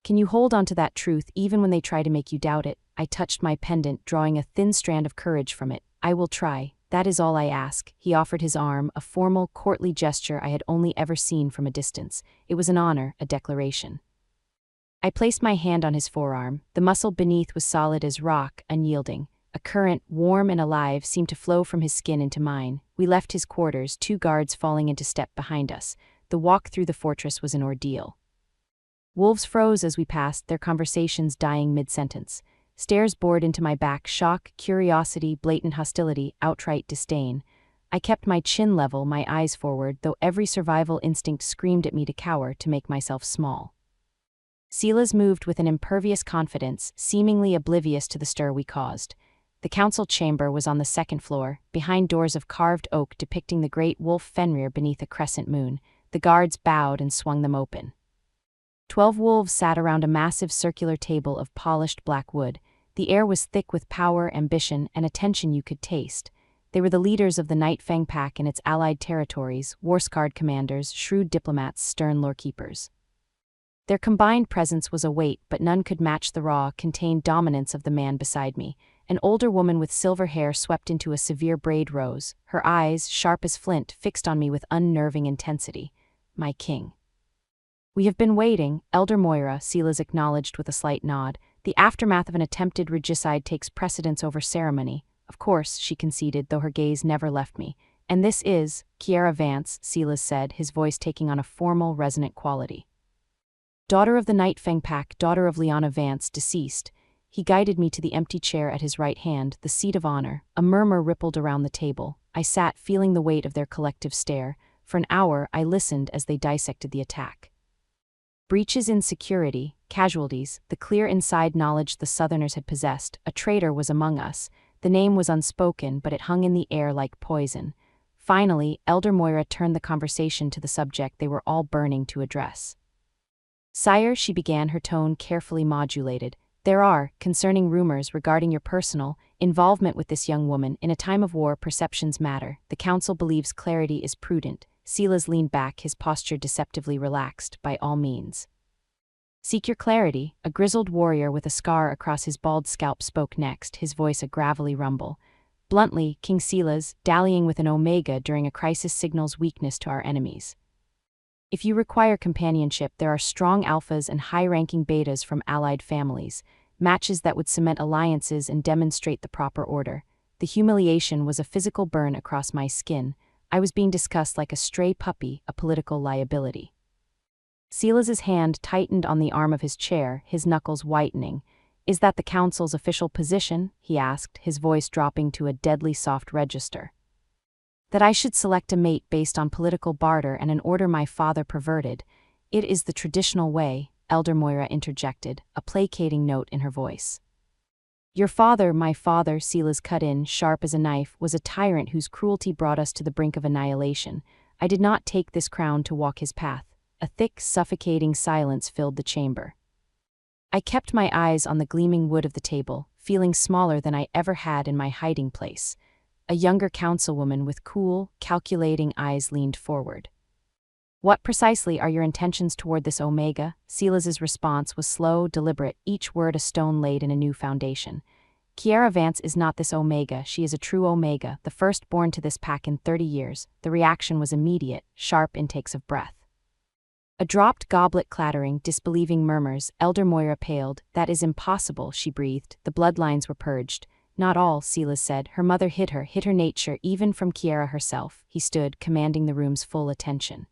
Can you hold on to that truth even when they try to make you doubt it?" I touched my pendant, drawing a thin strand of courage from it. "I will try. That is all I ask." He offered his arm, a formal, courtly gesture I had only ever seen from a distance. It was an honor, a declaration. I placed my hand on his forearm. The muscle beneath was solid as rock, unyielding. A current, warm and alive, seemed to flow from his skin into mine. We left his quarters, 2 guards falling into step behind us. The walk through the fortress was an ordeal. Wolves froze as we passed, their conversations dying mid-sentence. Stares bored into my back, shock, curiosity, blatant hostility, outright disdain. I kept my chin level, my eyes forward, though every survival instinct screamed at me to cower, to make myself small. Silas moved with an impervious confidence, seemingly oblivious to the stir we caused. The council chamber was on the 2nd floor, behind doors of carved oak depicting the great wolf Fenrir beneath a crescent moon. The guards bowed and swung them open. 12 wolves sat around a massive circular table of polished black wood. The air was thick with power, ambition, and a tension you could taste. They were the leaders of the Night Fang Pack and its allied territories, war-scarred commanders, shrewd diplomats, stern lore-keepers. Their combined presence was a weight, but none could match the raw, contained dominance of the man beside me. An older woman with silver hair swept into a severe braid rose, her eyes, sharp as flint, fixed on me with unnerving intensity. "My king." "We have been waiting," Elder Moira, Silas acknowledged with a slight nod. "The aftermath of an attempted regicide takes precedence over ceremony." "Of course," she conceded, though her gaze never left me. "And this is Kiera Vance," Silas said, his voice taking on a formal, resonant quality. "Daughter of the Night Fang Pack, daughter of Liana Vance, deceased." He guided me to the empty chair at his right hand, the seat of honor. A murmur rippled around the table. I sat, feeling the weight of their collective stare. For an hour, I listened as they dissected the attack. Breaches in security, casualties, the clear inside knowledge the Southerners had possessed. A traitor was among us. The name was unspoken, but it hung in the air like poison. Finally, Elder Moira turned the conversation to the subject they were all burning to address. "Sire," she began, her tone carefully modulated, "there are concerning rumors regarding your personal involvement with this young woman. In a time of war, perceptions matter. The council believes clarity is prudent." Silas leaned back, his posture deceptively relaxed. "By all means. Seek your clarity." A grizzled warrior with a scar across his bald scalp spoke next, his voice a gravelly rumble. "Bluntly, King Silas, dallying with an Omega during a crisis signals weakness to our enemies. If you require companionship, there are strong alphas and high-ranking betas from allied families, matches that would cement alliances and demonstrate the proper order." The humiliation was a physical burn across my skin. I was being discussed like a stray puppy, a political liability. Silas's hand tightened on the arm of his chair, his knuckles whitening. "Is that the council's official position?" he asked, his voice dropping to a deadly soft register. "That I should select a mate based on political barter and an order my father perverted? It is the traditional way," Elder Moira interjected, a placating note in her voice. "Your father, my father," Silas cut in, sharp as a knife, "was a tyrant whose cruelty brought us to the brink of annihilation. I did not take this crown to walk his path." A thick, suffocating silence filled the chamber. I kept my eyes on the gleaming wood of the table, feeling smaller than I ever had in my hiding place. A younger councilwoman with cool, calculating eyes leaned forward. "What precisely are your intentions toward this Omega?" Silas's response was slow, deliberate, each word a stone laid in a new foundation. "Kiera Vance is not this Omega, she is a true Omega, the first born to this pack in 30 years. The reaction was immediate, sharp intakes of breath. A dropped goblet clattering, disbelieving murmurs. Elder Moira paled. "That is impossible," she breathed. The bloodlines were purged. Not all, Silas said. Her mother hid her nature, even from Kiera herself. He stood, commanding the room's full attention.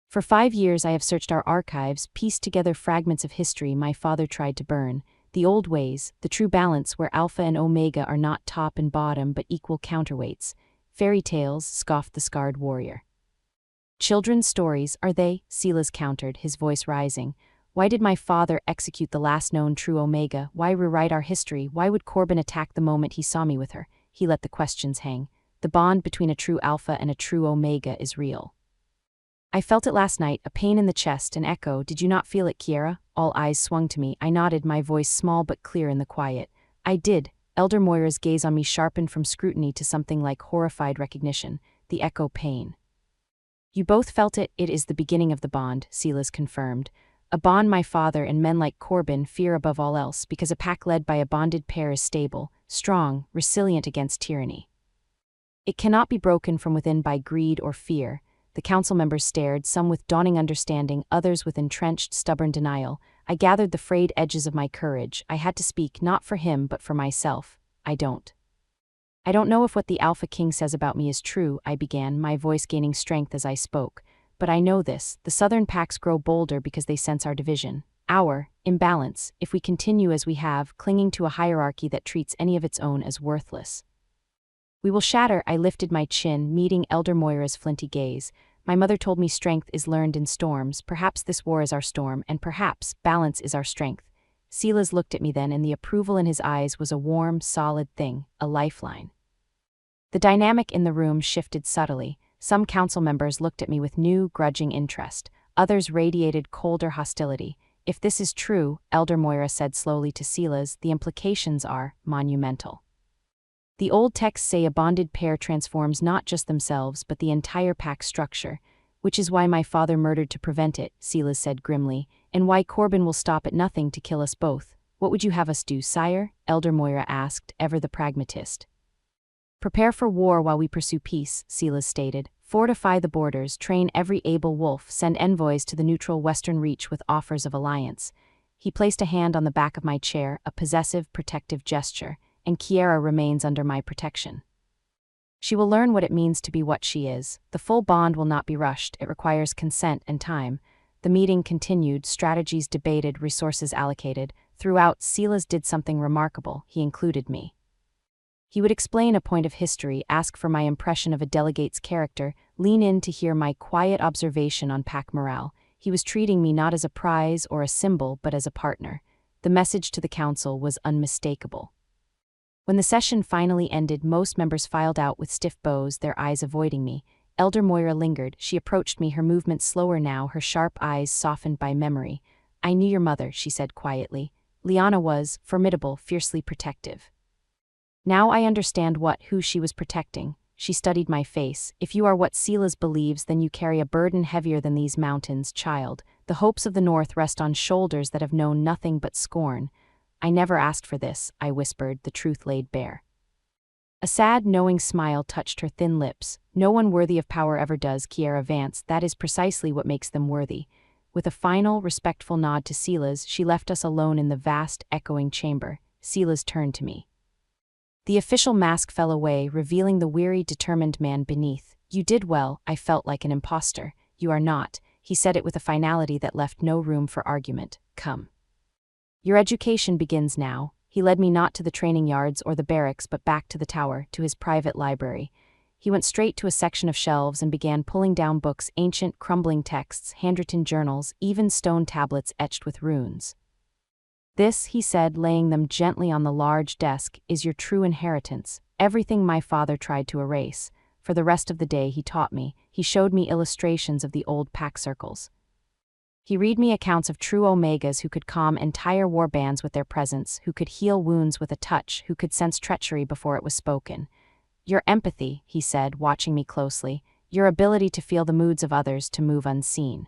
For 5 years I have searched our archives, pieced together fragments of history my father tried to burn. The old ways, the true balance where Alpha and Omega are not top and bottom but equal counterweights. Fairy tales, scoffed the scarred warrior. Children's stories, are they? Silas countered, his voice rising. Why did my father execute the last known true Omega? Why rewrite our history? Why would Corbin attack the moment he saw me with her? He let the questions hang. The bond between a true Alpha and a true Omega is real. I felt it last night, a pain in the chest, an echo. Did you not feel it, Kiera? All eyes swung to me. I nodded, my voice small but clear in the quiet. I did. Elder Moira's gaze on me sharpened from scrutiny to something like horrified recognition. The echo pain. You both felt it. It is the beginning of the bond, Silas confirmed. A bond my father and men like Corbin fear above all else, because a pack led by a bonded pair is stable, strong, resilient against tyranny. It cannot be broken from within by greed or fear. The council members stared, some with dawning understanding, others with entrenched, stubborn denial. I gathered the frayed edges of my courage. I had to speak, not for him, but for myself. I don't know if what the Alpha King says about me is true, I began, my voice gaining strength as I spoke. But I know this, the southern packs grow bolder because they sense our division. Our imbalance, if we continue as we have, clinging to a hierarchy that treats any of its own as worthless. We will shatter. I lifted my chin, meeting Elder Moira's flinty gaze. My mother told me strength is learned in storms. Perhaps this war is our storm, and perhaps balance is our strength. Silas looked at me then, and the approval in his eyes was a warm, solid thing, a lifeline. The dynamic in the room shifted subtly. Some council members looked at me with new, grudging interest. Others radiated colder hostility. If this is true, Elder Moira said slowly to Silas, the implications are monumental. The old texts say a bonded pair transforms not just themselves but the entire pack structure, which is why my father murdered to prevent it, Silas said grimly, and why Corbin will stop at nothing to kill us both. What would you have us do, sire? Elder Moira asked, ever the pragmatist. Prepare for war while we pursue peace, Silas stated. Fortify the borders, train every able wolf, send envoys to the neutral western reach with offers of alliance. He placed a hand on the back of my chair, a possessive, protective gesture, and Kiera remains under my protection. She will learn what it means to be what she is. The full bond will not be rushed. It requires consent and time. The meeting continued, strategies debated, resources allocated. Throughout, Silas did something remarkable. He included me. He would explain a point of history, ask for my impression of a delegate's character, lean in to hear my quiet observation on pack morale. He was treating me not as a prize or a symbol, but as a partner. The message to the council was unmistakable. When the session finally ended, most members filed out with stiff bows, their eyes avoiding me. Elder Moira lingered. She approached me, her movements slower now, her sharp eyes softened by memory. I knew your mother, she said quietly. Liana was formidable, fiercely protective. Now I understand who she was protecting. She studied my face. If you are what Silas believes, then you carry a burden heavier than these mountains, child. The hopes of the North rest on shoulders that have known nothing but scorn. I never asked for this, I whispered, the truth laid bare. A sad, knowing smile touched her thin lips. No one worthy of power ever does, Kiera Vance. That is precisely what makes them worthy. With a final, respectful nod to Silas, she left us alone in the vast, echoing chamber. Silas turned to me. The official mask fell away, revealing the weary, determined man beneath. You did well. I felt like an imposter. You are not. He said it with a finality that left no room for argument. Come. Your education begins now. He led me not to the training yards or the barracks, but back to the tower, to his private library. He went straight to a section of shelves and began pulling down books, ancient, crumbling texts, handwritten journals, even stone tablets etched with runes. This, he said, laying them gently on the large desk, is your true inheritance, everything my father tried to erase. For the rest of the day he taught me. He showed me illustrations of the old pack circles. He read me accounts of true Omegas who could calm entire war bands with their presence, who could heal wounds with a touch, who could sense treachery before it was spoken. Your empathy, he said, watching me closely, your ability to feel the moods of others, to move unseen.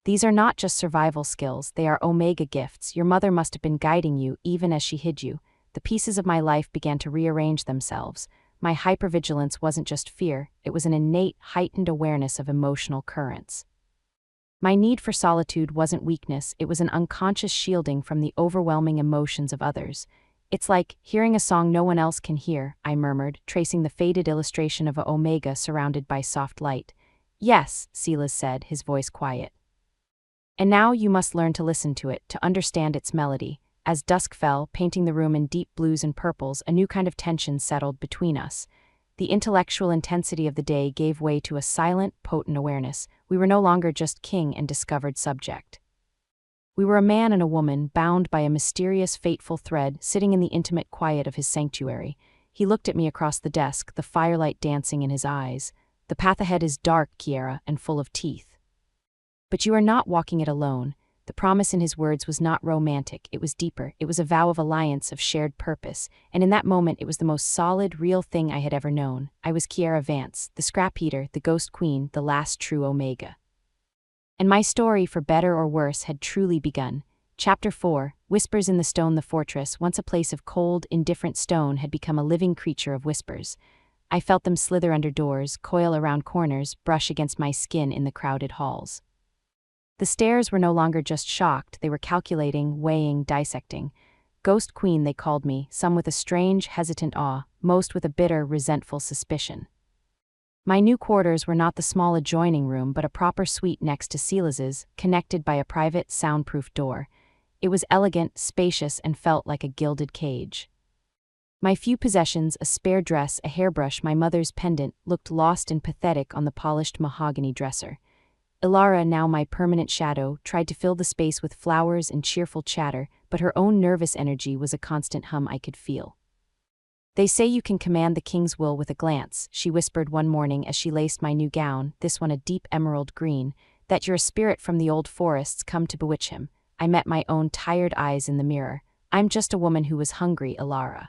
These are not just survival skills, they are Omega gifts. Your mother must have been guiding you, even as she hid you. The pieces of my life began to rearrange themselves. My hypervigilance wasn't just fear, it was an innate, heightened awareness of emotional currents. My need for solitude wasn't weakness, it was an unconscious shielding from the overwhelming emotions of others. It's like hearing a song no one else can hear, I murmured, tracing the faded illustration of a omega surrounded by soft light. Yes, Silas said, his voice quiet. And now you must learn to listen to it, to understand its melody. As dusk fell, painting the room in deep blues and purples, a new kind of tension settled between us. The intellectual intensity of the day gave way to a silent, potent awareness. We were no longer just king and discovered subject. We were a man and a woman, bound by a mysterious, fateful thread, sitting in the intimate quiet of his sanctuary. He looked at me across the desk, the firelight dancing in his eyes. The path ahead is dark, Kiera, and full of teeth. But you are not walking it alone. The promise in his words was not romantic, it was deeper. It was a vow of alliance, of shared purpose, and in that moment it was the most solid, real thing I had ever known. I was Kiera Vance, the scrap eater, the ghost queen, the last true Omega. And my story, for better or worse, had truly begun. Chapter 4, Whispers in the Stone. The fortress, once a place of cold, indifferent stone, had become a living creature of whispers. I felt them slither under doors, coil around corners, brush against my skin in the crowded halls. The stares were no longer just shocked, they were calculating, weighing, dissecting. Ghost Queen, they called me, some with a strange, hesitant awe, most with a bitter, resentful suspicion. My new quarters were not the small adjoining room but a proper suite next to Silas's, connected by a private, soundproof door. It was elegant, spacious, and felt like a gilded cage. My few possessions, a spare dress, a hairbrush, my mother's pendant, looked lost and pathetic on the polished mahogany dresser. Ilara, now my permanent shadow, tried to fill the space with flowers and cheerful chatter, but her own nervous energy was a constant hum I could feel. They say you can command the king's will with a glance, she whispered one morning as she laced my new gown, this one a deep emerald green, that you're a spirit from the old forests come to bewitch him. I met my own tired eyes in the mirror. I'm just a woman who was hungry, Ilara.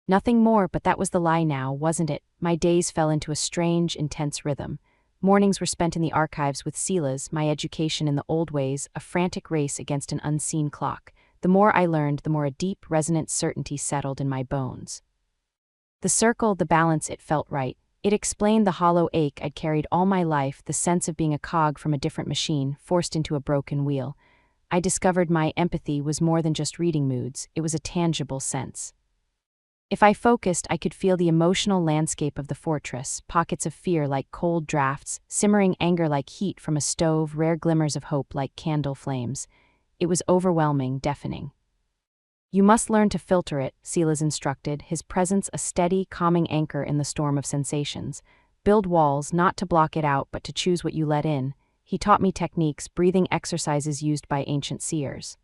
Nothing more, but that was the lie now, wasn't it? My days fell into a strange, intense rhythm. Mornings were spent in the archives with Silas, my education in the old ways, a frantic race against an unseen clock. The more I learned, the more a deep, resonant certainty settled in my bones. The circle, the balance, it felt right. It explained the hollow ache I'd carried all my life, the sense of being a cog from a different machine, forced into a broken wheel. I discovered my empathy was more than just reading moods, it was a tangible sense. If I focused, I could feel the emotional landscape of the fortress, pockets of fear like cold drafts, simmering anger like heat from a stove, rare glimmers of hope like candle flames. It was overwhelming, deafening. You must learn to filter it, Silas instructed, his presence a steady, calming anchor in the storm of sensations. Build walls, not to block it out, but to choose what you let in. He taught me techniques, breathing exercises used by ancient seers.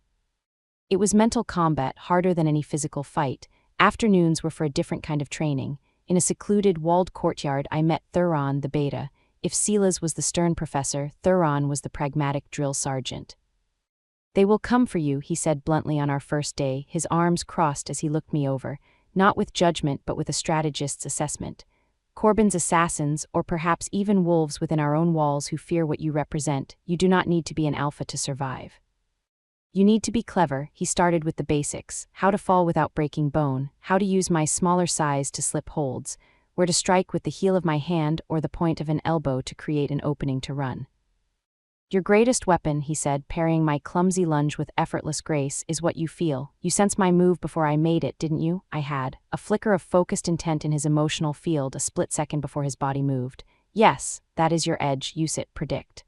It was mental combat, harder than any physical fight. Afternoons were for a different kind of training. In a secluded, walled courtyard, I met Thuron, the beta. If Silas was the stern professor, Thuron was the pragmatic drill sergeant. They will come for you, he said bluntly on our first day, his arms crossed as he looked me over, not with judgment but with a strategist's assessment. Corbin's assassins, or perhaps even wolves within our own walls who fear what you represent, you do not need to be an alpha to survive. You need to be clever. He started with the basics, how to fall without breaking bone, how to use my smaller size to slip holds, where to strike with the heel of my hand or the point of an elbow to create an opening to run. Your greatest weapon, he said, parrying my clumsy lunge with effortless grace, is what you feel. You sensed my move before I made it, didn't you? I had. A flicker of focused intent in his emotional field a split second before his body moved. Yes, that is your edge, use it, predict.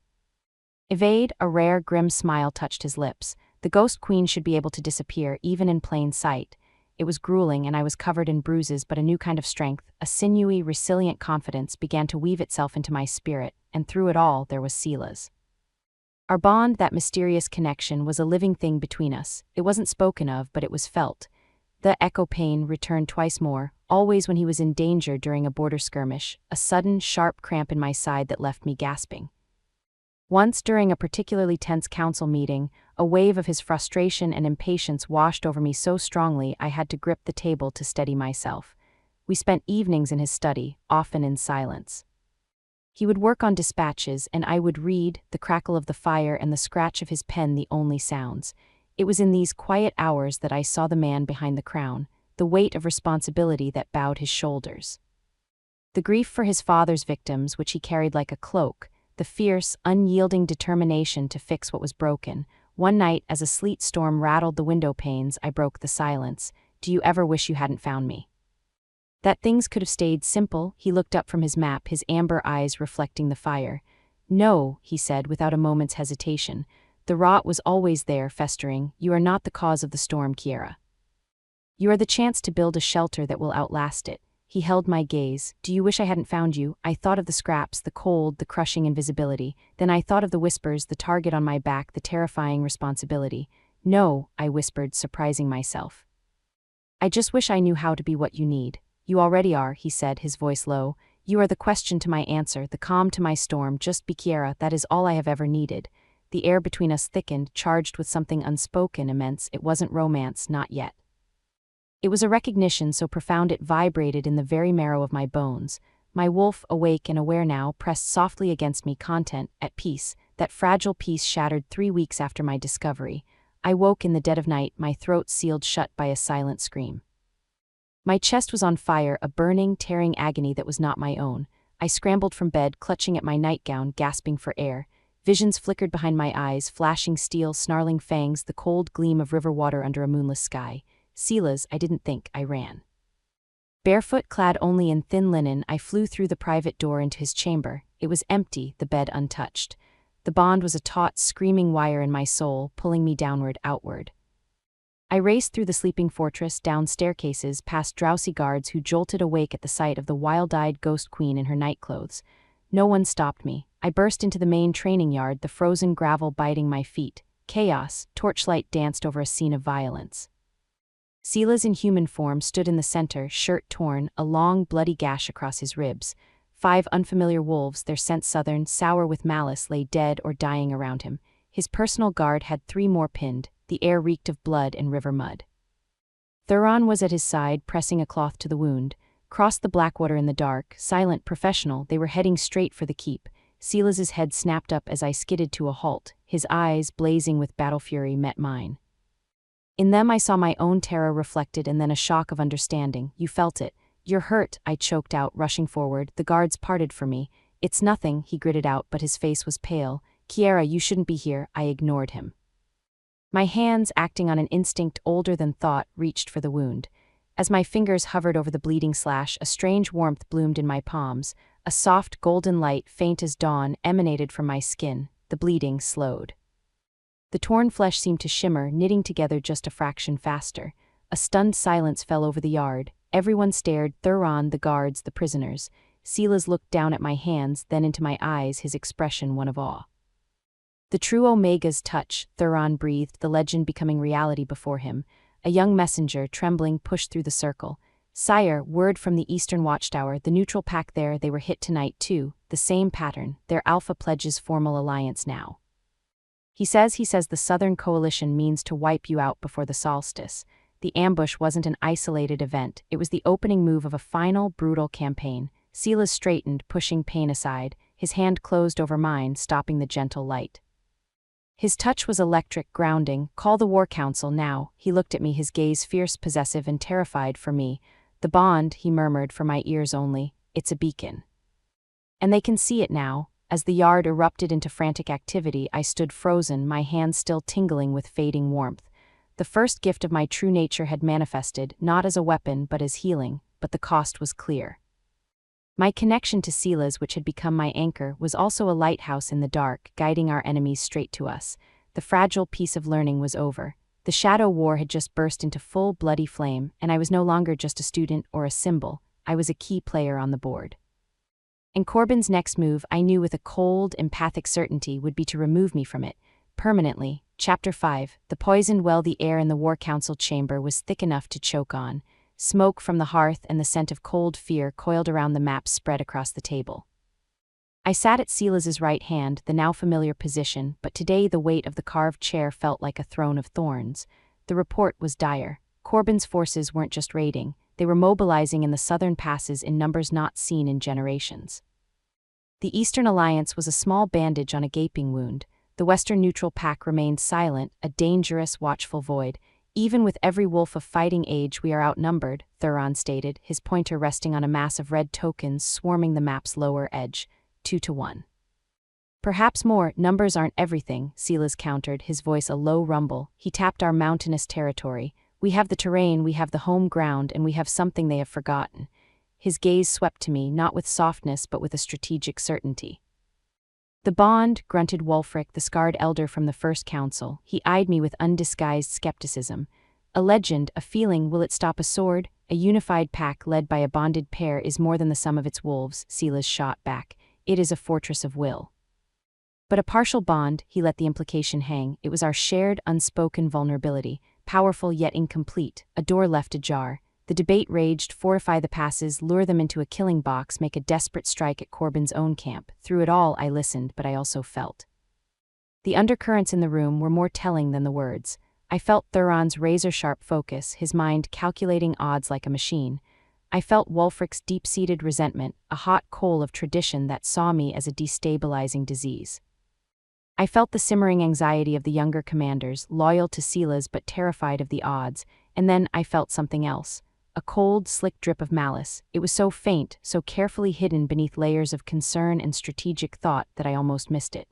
Evade, a rare, grim smile touched his lips. The ghost queen should be able to disappear, even in plain sight. It was grueling and I was covered in bruises, but a new kind of strength, a sinewy, resilient confidence began to weave itself into my spirit, and through it all there was Silas. Our bond, that mysterious connection, was a living thing between us. It wasn't spoken of, but it was felt. The echo pain returned twice more, always when he was in danger during a border skirmish, a sudden, sharp cramp in my side that left me gasping. Once, during a particularly tense council meeting, a wave of his frustration and impatience washed over me so strongly I had to grip the table to steady myself. We spent evenings in his study, often in silence. He would work on dispatches, and I would read, the crackle of the fire and the scratch of his pen the only sounds. It was in these quiet hours that I saw the man behind the crown, the weight of responsibility that bowed his shoulders. The grief for his father's victims, which he carried like a cloak, the fierce, unyielding determination to fix what was broken. One night, as a sleet storm rattled the window panes, I broke the silence. Do you ever wish you hadn't found me? That things could have stayed simple, he looked up from his map, his amber eyes reflecting the fire. No, he said without a moment's hesitation. The rot was always there, festering. You are not the cause of the storm, Kiera. You are the chance to build a shelter that will outlast it. He held my gaze. Do you wish I hadn't found you? I thought of the scraps, the cold, the crushing invisibility. Then I thought of the whispers, the target on my back, the terrifying responsibility. No, I whispered, surprising myself. I just wish I knew how to be what you need. You already are, he said, his voice low. You are the question to my answer, the calm to my storm. Just be Kiera, that is all I have ever needed. The air between us thickened, charged with something unspoken, immense. It wasn't romance, not yet. It was a recognition so profound it vibrated in the very marrow of my bones. My wolf, awake and aware now, pressed softly against me, content, at peace. That fragile peace shattered 3 weeks after my discovery. I woke in the dead of night, my throat sealed shut by a silent scream. My chest was on fire, a burning, tearing agony that was not my own. I scrambled from bed, clutching at my nightgown, gasping for air. Visions flickered behind my eyes, flashing steel, snarling fangs, the cold gleam of river water under a moonless sky. Sila's, I didn't think, I ran. Barefoot, clad only in thin linen, I flew through the private door into his chamber. It was empty, the bed untouched. The bond was a taut, screaming wire in my soul, pulling me downward, outward. I raced through the sleeping fortress, down staircases, past drowsy guards who jolted awake at the sight of the wild-eyed ghost queen in her nightclothes. No one stopped me. I burst into the main training yard, the frozen gravel biting my feet. Chaos, torchlight danced over a scene of violence. Sila's inhuman form stood in the center, shirt torn, a long, bloody gash across his ribs. 5 unfamiliar wolves, their scent southern, sour with malice, lay dead or dying around him. His personal guard had 3 more pinned. The air reeked of blood and river mud. Thuron was at his side, pressing a cloth to the wound. Crossed the Blackwater in the dark, silent, professional, they were heading straight for the keep. Silas's head snapped up as I skidded to a halt. His eyes, blazing with battle fury, met mine. In them I saw my own terror reflected and then a shock of understanding. You felt it. You're hurt, I choked out, rushing forward. The guards parted for me. It's nothing, he gritted out, but his face was pale. Kiera, you shouldn't be here. I ignored him. My hands, acting on an instinct older than thought, reached for the wound. As my fingers hovered over the bleeding slash, a strange warmth bloomed in my palms. A soft, golden light, faint as dawn, emanated from my skin. The bleeding slowed. The torn flesh seemed to shimmer, knitting together just a fraction faster. A stunned silence fell over the yard. Everyone stared, Thuron, the guards, the prisoners. Silas looked down at my hands, then into my eyes, his expression one of awe. The true Omega's touch, Thuron breathed, the legend becoming reality before him. A young messenger, trembling, pushed through the circle. Sire, word from the Eastern Watchtower, the neutral pack there, they were hit tonight too. The same pattern, their Alpha pledges formal alliance now. He says the Southern Coalition means to wipe you out before the solstice. The ambush wasn't an isolated event, it was the opening move of a final, brutal campaign. Silas straightened, pushing pain aside. His hand closed over mine, stopping the gentle light. His touch was electric, grounding. Call the War Council now. He looked at me, his gaze fierce, possessive, and terrified for me. The bond, he murmured, for my ears only. It's a beacon. And they can see it now. As the yard erupted into frantic activity, I stood frozen, my hands still tingling with fading warmth. The first gift of my true nature had manifested, not as a weapon but as healing, but the cost was clear. My connection to Sila's, which had become my anchor, was also a lighthouse in the dark, guiding our enemies straight to us. The fragile piece of learning was over. The Shadow War had just burst into full bloody flame, and I was no longer just a student or a symbol. I was a key player on the board. And Corbin's next move, I knew with a cold, empathic certainty, would be to remove me from it, permanently. Chapter 5. The poisoned well. The air in the War Council chamber was thick enough to choke on. Smoke from the hearth and the scent of cold fear coiled around the maps spread across the table. I sat at Silas's right hand, the now familiar position, but today the weight of the carved chair felt like a throne of thorns. The report was dire. Corbin's forces weren't just raiding, they were mobilizing in the southern passes in numbers not seen in generations. The Eastern Alliance was a small bandage on a gaping wound. The Western neutral pack remained silent, a dangerous, watchful void. Even with every wolf of fighting age we are outnumbered, Thuron stated, his pointer resting on a mass of red tokens swarming the map's lower edge, 2-1. Perhaps more, numbers aren't everything, Silas countered, his voice a low rumble. He tapped our mountainous territory. We have the terrain, we have the home ground, and we have something they have forgotten. His gaze swept to me, not with softness but with a strategic certainty. The bond, grunted Wulfric, the scarred elder from the first council. He eyed me with undisguised skepticism. A legend, a feeling, will it stop a sword? A unified pack led by a bonded pair is more than the sum of its wolves, Silas shot back. It is a fortress of will. But a partial bond, he let the implication hang. It was our shared, unspoken vulnerability, powerful yet incomplete, a door left ajar. The debate raged, fortify the passes, lure them into a killing box, make a desperate strike at Corbin's own camp. Through it all, I listened, but I also felt. The undercurrents in the room were more telling than the words. I felt Thuron's razor-sharp focus, his mind calculating odds like a machine. I felt Wulfric's deep-seated resentment, a hot coal of tradition that saw me as a destabilizing disease. I felt the simmering anxiety of the younger commanders, loyal to Silas but terrified of the odds, and then I felt something else. A cold, slick drip of malice. It was so faint, so carefully hidden beneath layers of concern and strategic thought that I almost missed it.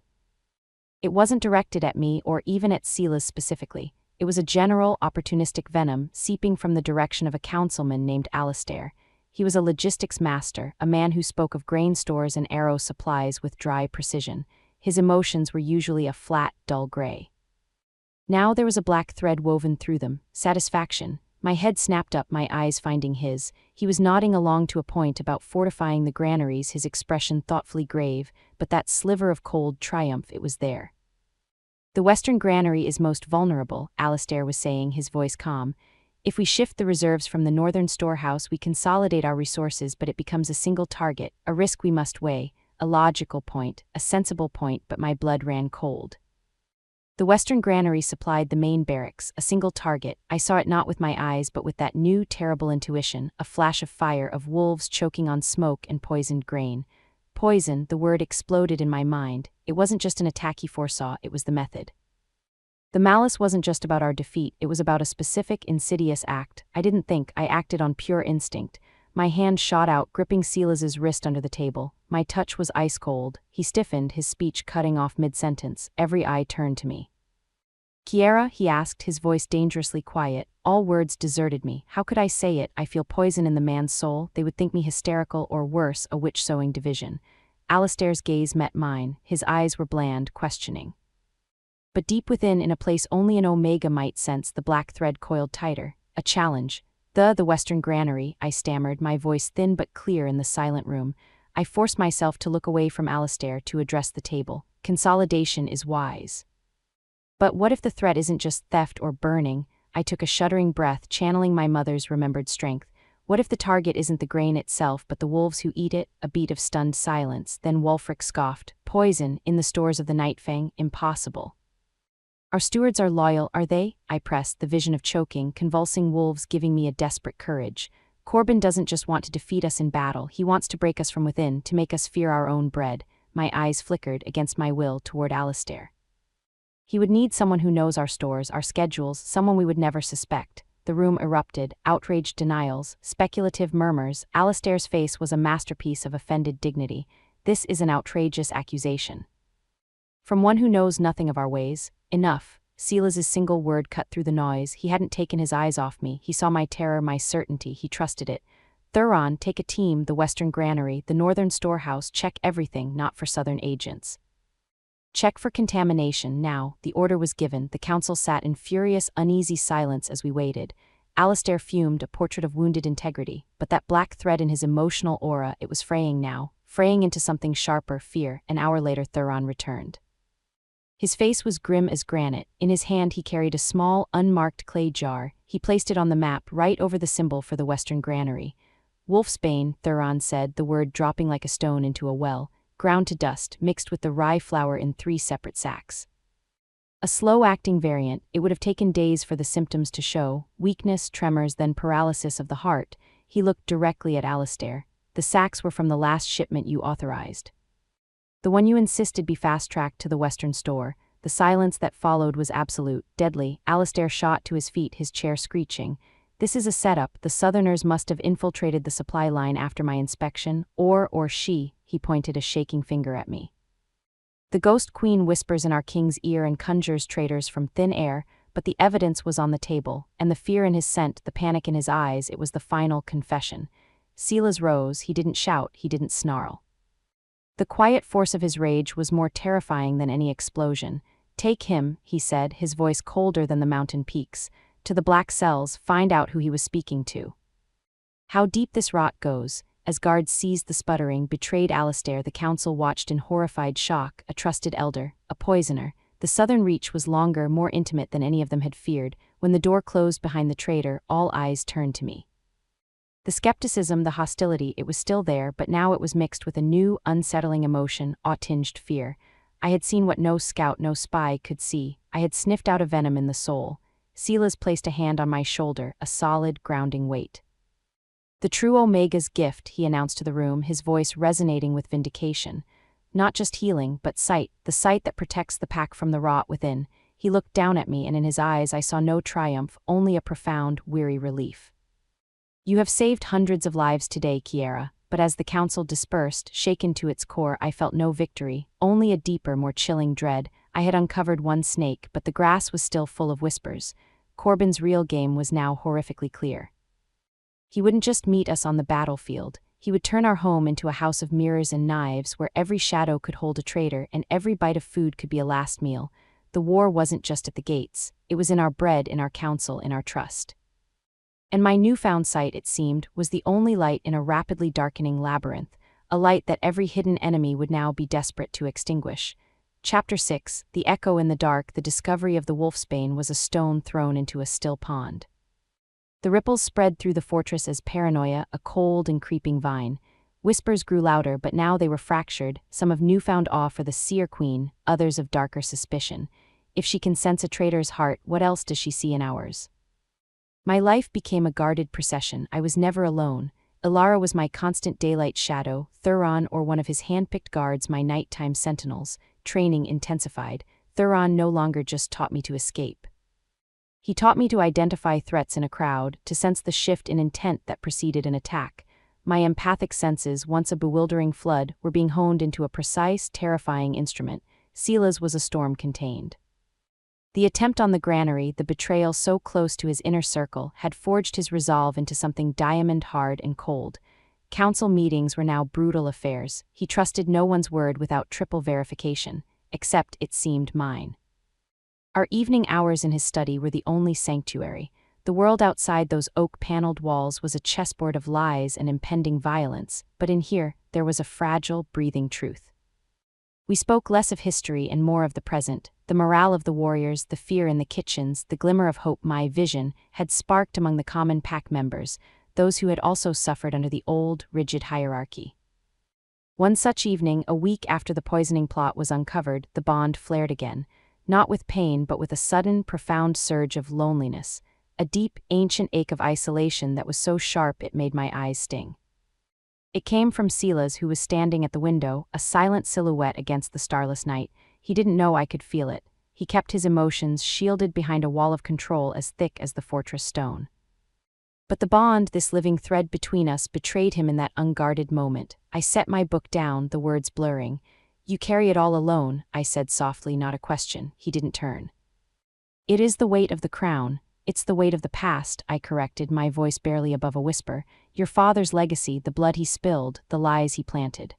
It wasn't directed at me or even at Silas specifically. It was a general, opportunistic venom seeping from the direction of a councilman named Alistair. He was a logistics master, a man who spoke of grain stores and arrow supplies with dry precision. His emotions were usually a flat, dull gray. Now there was a black thread woven through them, satisfaction. My head snapped up, my eyes finding his. He was nodding along to a point about fortifying the granaries, his expression thoughtfully grave, but that sliver of cold triumph, it was there. The western granary is most vulnerable, Alistair was saying, his voice calm. If we shift the reserves from the northern storehouse, we consolidate our resources, but it becomes a single target, a risk we must weigh, a logical point, a sensible point, but my blood ran cold. The western granary supplied the main barracks, a single target. I saw it not with my eyes but with that new, terrible intuition, a flash of fire, of wolves choking on smoke and poisoned grain. Poison, the word exploded in my mind. It wasn't just an attack he foresaw, it was the method. The malice wasn't just about our defeat, it was about a specific, insidious act. I didn't think, I acted on pure instinct. My hand shot out, gripping Silas's wrist under the table. My touch was ice cold. He stiffened, his speech cutting off mid-sentence. Every eye turned to me. Kiera, he asked, his voice dangerously quiet. All words deserted me. How could I say it? I feel poison in the man's soul. They would think me hysterical or worse, a witch sowing division. Alistair's gaze met mine. His eyes were bland, questioning. But deep within, in a place only an Omega might sense, the black thread coiled tighter. A challenge. The western granary, I stammered, my voice thin but clear in the silent room. I forced myself to look away from Alistair to address the table. Consolidation is wise. But what if the threat isn't just theft or burning? I took a shuddering breath, channeling my mother's remembered strength. What if the target isn't the grain itself, but the wolves who eat it? A beat of stunned silence. Then Wulfric scoffed. Poison, in the stores of the Nightfang? Impossible. Our stewards are loyal, are they? I pressed, the vision of choking, convulsing wolves giving me a desperate courage. Corbin doesn't just want to defeat us in battle, he wants to break us from within, to make us fear our own bread. My eyes flickered, against my will, toward Alistair. He would need someone who knows our stores, our schedules, someone we would never suspect. The room erupted, outraged denials, speculative murmurs. Alistair's face was a masterpiece of offended dignity. This is an outrageous accusation. From one who knows nothing of our ways. Enough. Silas's single word cut through the noise. He hadn't taken his eyes off me. He saw my terror, my certainty. He trusted it. Thuron, take a team, the western granary, the northern storehouse, check everything, not for southern agents. Check for contamination, now. The order was given. The council sat in furious, uneasy silence as we waited. Alistair fumed, a portrait of wounded integrity. But that black thread in his emotional aura, it was fraying now. Fraying into something sharper, fear. An hour later Thuron returned. His face was grim as granite. In his hand he carried a small, unmarked clay jar. He placed it on the map, right over the symbol for the western granary. Wolfsbane, Thuron said, the word dropping like a stone into a well, ground to dust, mixed with the rye flour in 3 separate sacks. A slow-acting variant, it would have taken days for the symptoms to show, weakness, tremors, then paralysis of the heart. He looked directly at Alistair. The sacks were from the last shipment you authorized. The one you insisted be fast-tracked to the western store. The silence that followed was absolute, deadly. Alistair shot to his feet, his chair screeching. This is a setup. The Southerners must have infiltrated the supply line after my inspection. Or she, he pointed a shaking finger at me. The Ghost Queen whispers in our king's ear and conjures traitors from thin air, but the evidence was on the table, and the fear in his scent, the panic in his eyes, it was the final confession. Silas rose, he didn't shout, he didn't snarl. The quiet force of his rage was more terrifying than any explosion. "Take him," he said, his voice colder than the mountain peaks. "To the black cells, find out who he was speaking to." How deep this rot goes. As guards seized the sputtering, betrayed Alistair, the council watched in horrified shock, a trusted elder, a poisoner. The southern reach was longer, more intimate than any of them had feared. When the door closed behind the traitor, all eyes turned to me. The skepticism, the hostility, it was still there, but now it was mixed with a new, unsettling emotion, awe-tinged fear. I had seen what no scout, no spy could see. I had sniffed out a venom in the soul. Silas placed a hand on my shoulder, a solid, grounding weight. "The true Omega's gift," he announced to the room, his voice resonating with vindication. "Not just healing, but sight, the sight that protects the pack from the rot within." He looked down at me, and in his eyes I saw no triumph, only a profound, weary relief. "You have saved hundreds of lives today, Kiera," but as the council dispersed, shaken to its core, I felt no victory, only a deeper, more chilling dread. I had uncovered one snake, but the grass was still full of whispers. Corbin's real game was now horrifically clear. He wouldn't just meet us on the battlefield. He would turn our home into a house of mirrors and knives where every shadow could hold a traitor and every bite of food could be a last meal. The war wasn't just at the gates. It was in our bread, in our counsel, in our trust. And my newfound sight, it seemed, was the only light in a rapidly darkening labyrinth, a light that every hidden enemy would now be desperate to extinguish. Chapter 6, The Echo in the Dark. The discovery of the wolfsbane was a stone thrown into a still pond. The ripples spread through the fortress as paranoia, a cold and creeping vine. Whispers grew louder, but now they were fractured, some of newfound awe for the seer queen, others of darker suspicion. If she can sense a traitor's heart, what else does she see in ours? My life became a guarded procession. I was never alone. Ilara was my constant daylight shadow, Thuron or one of his hand-picked guards my nighttime sentinels. Training intensified. Thuron no longer just taught me to escape. He taught me to identify threats in a crowd, to sense the shift in intent that preceded an attack. My empathic senses, once a bewildering flood, were being honed into a precise, terrifying instrument. Silas was a storm contained. The attempt on the granary, the betrayal so close to his inner circle, had forged his resolve into something diamond-hard and cold. Council meetings were now brutal affairs. He trusted no one's word without triple verification, except, it seemed, mine. Our evening hours in his study were the only sanctuary. The world outside those oak-paneled walls was a chessboard of lies and impending violence, but in here, there was a fragile, breathing truth. We spoke less of history and more of the present, the morale of the warriors, the fear in the kitchens, the glimmer of hope my vision had sparked among the common pack members, those who had also suffered under the old, rigid hierarchy. One such evening, a week after the poisoning plot was uncovered, the bond flared again. Not with pain, but with a sudden, profound surge of loneliness, a deep, ancient ache of isolation that was so sharp it made my eyes sting. It came from Silas, who was standing at the window, a silent silhouette against the starless night. He didn't know I could feel it. He kept his emotions shielded behind a wall of control as thick as the fortress stone. But the bond, this living thread between us, betrayed him in that unguarded moment. I set my book down, the words blurring. "You carry it all alone," I said softly, not a question. He didn't turn. "It is the weight of the crown. It's the weight of the past," I corrected, my voice barely above a whisper. "Your father's legacy, the blood he spilled, the lies he planted.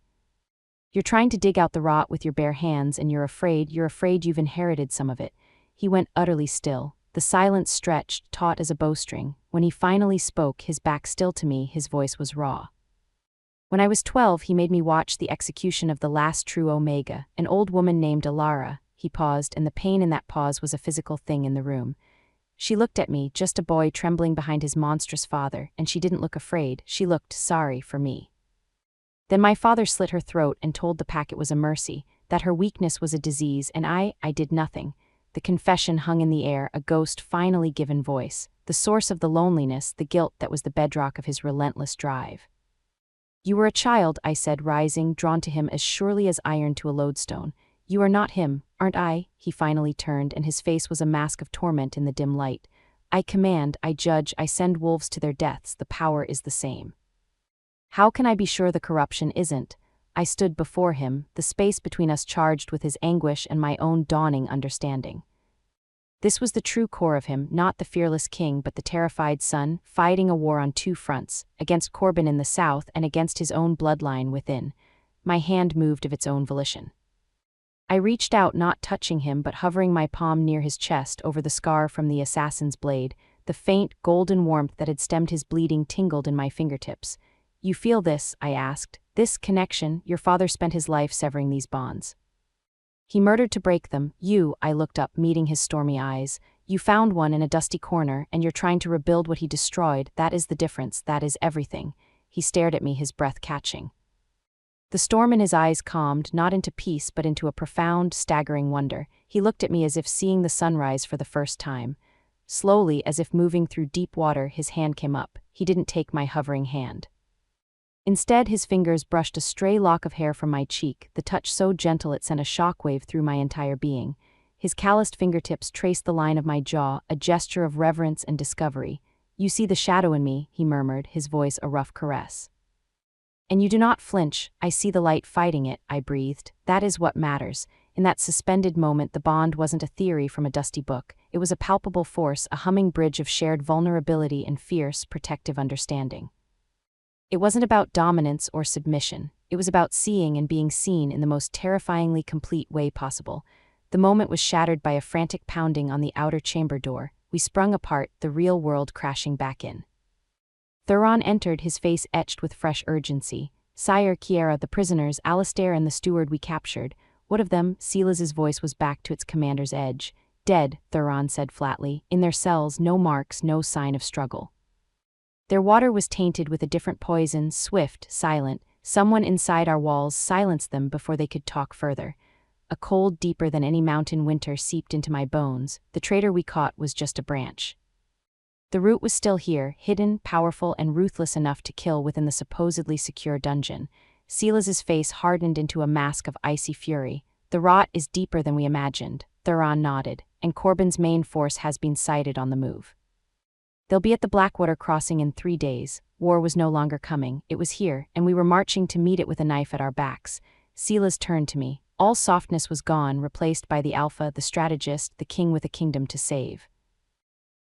You're trying to dig out the rot with your bare hands, and you're afraid you've inherited some of it." He went utterly still. The silence stretched, taut as a bowstring. When he finally spoke, his back still to me, his voice was raw. "When I was 12, he made me watch the execution of the last true Omega, an old woman named Ilara." He paused, and the pain in that pause was a physical thing in the room. "She looked at me, just a boy trembling behind his monstrous father, and she didn't look afraid, she looked sorry for me. Then my father slit her throat and told the pack it was a mercy, that her weakness was a disease, and I did nothing." The confession hung in the air, a ghost finally given voice, the source of the loneliness, the guilt that was the bedrock of his relentless drive. "You were a child," I said, rising, drawn to him as surely as iron to a lodestone. "You are not him, aren't I?" He finally turned, and his face was a mask of torment in the dim light. "I command, I judge, I send wolves to their deaths. The power is the same. How can I be sure the corruption isn't?" I stood before him, the space between us charged with his anguish and my own dawning understanding. This was the true core of him, not the fearless king but the terrified son, fighting a war on two fronts, against Corbin in the south and against his own bloodline within. My hand moved of its own volition. I reached out, not touching him but hovering my palm near his chest over the scar from the assassin's blade. The faint, golden warmth that had stemmed his bleeding tingled in my fingertips. "You feel this?" I asked. "This connection? Your father spent his life severing these bonds. He murdered to break them. You," I looked up, meeting his stormy eyes. "You found one in a dusty corner, and you're trying to rebuild what he destroyed. That is the difference. That is everything." He stared at me, his breath catching. The storm in his eyes calmed, not into peace but into a profound, staggering wonder. He looked at me as if seeing the sunrise for the first time. Slowly, as if moving through deep water, his hand came up. He didn't take my hovering hand. Instead, his fingers brushed a stray lock of hair from my cheek, the touch so gentle it sent a shockwave through my entire being. His calloused fingertips traced the line of my jaw, a gesture of reverence and discovery. "You see the shadow in me," he murmured, his voice a rough caress. "And you do not flinch." "I see the light fighting it," I breathed. "That is what matters." In that suspended moment, the bond wasn't a theory from a dusty book. It was a palpable force, a humming bridge of shared vulnerability and fierce, protective understanding. It wasn't about dominance or submission. It was about seeing and being seen in the most terrifyingly complete way possible. The moment was shattered by a frantic pounding on the outer chamber door. We sprung apart, the real world crashing back in. Thuron entered, his face etched with fresh urgency. "Sire, Kiera, the prisoners, Alistair and the steward we captured. What of them?" Silas's voice was back to its commander's edge. "Dead," Thuron said flatly. "In their cells, no marks, no sign of struggle. Their water was tainted with a different poison, swift, silent. Someone inside our walls silenced them before they could talk further." A cold deeper than any mountain winter seeped into my bones. The traitor we caught was just a branch. The root was still here, hidden, powerful, and ruthless enough to kill within the supposedly secure dungeon. Silas's face hardened into a mask of icy fury. "The rot is deeper than we imagined," Thuron nodded, "and Corbin's main force has been sighted on the move. They'll be at the Blackwater crossing in 3 days." War was no longer coming. It was here, and we were marching to meet it with a knife at our backs. Silas turned to me. All softness was gone, replaced by the alpha, the strategist, the king with a kingdom to save.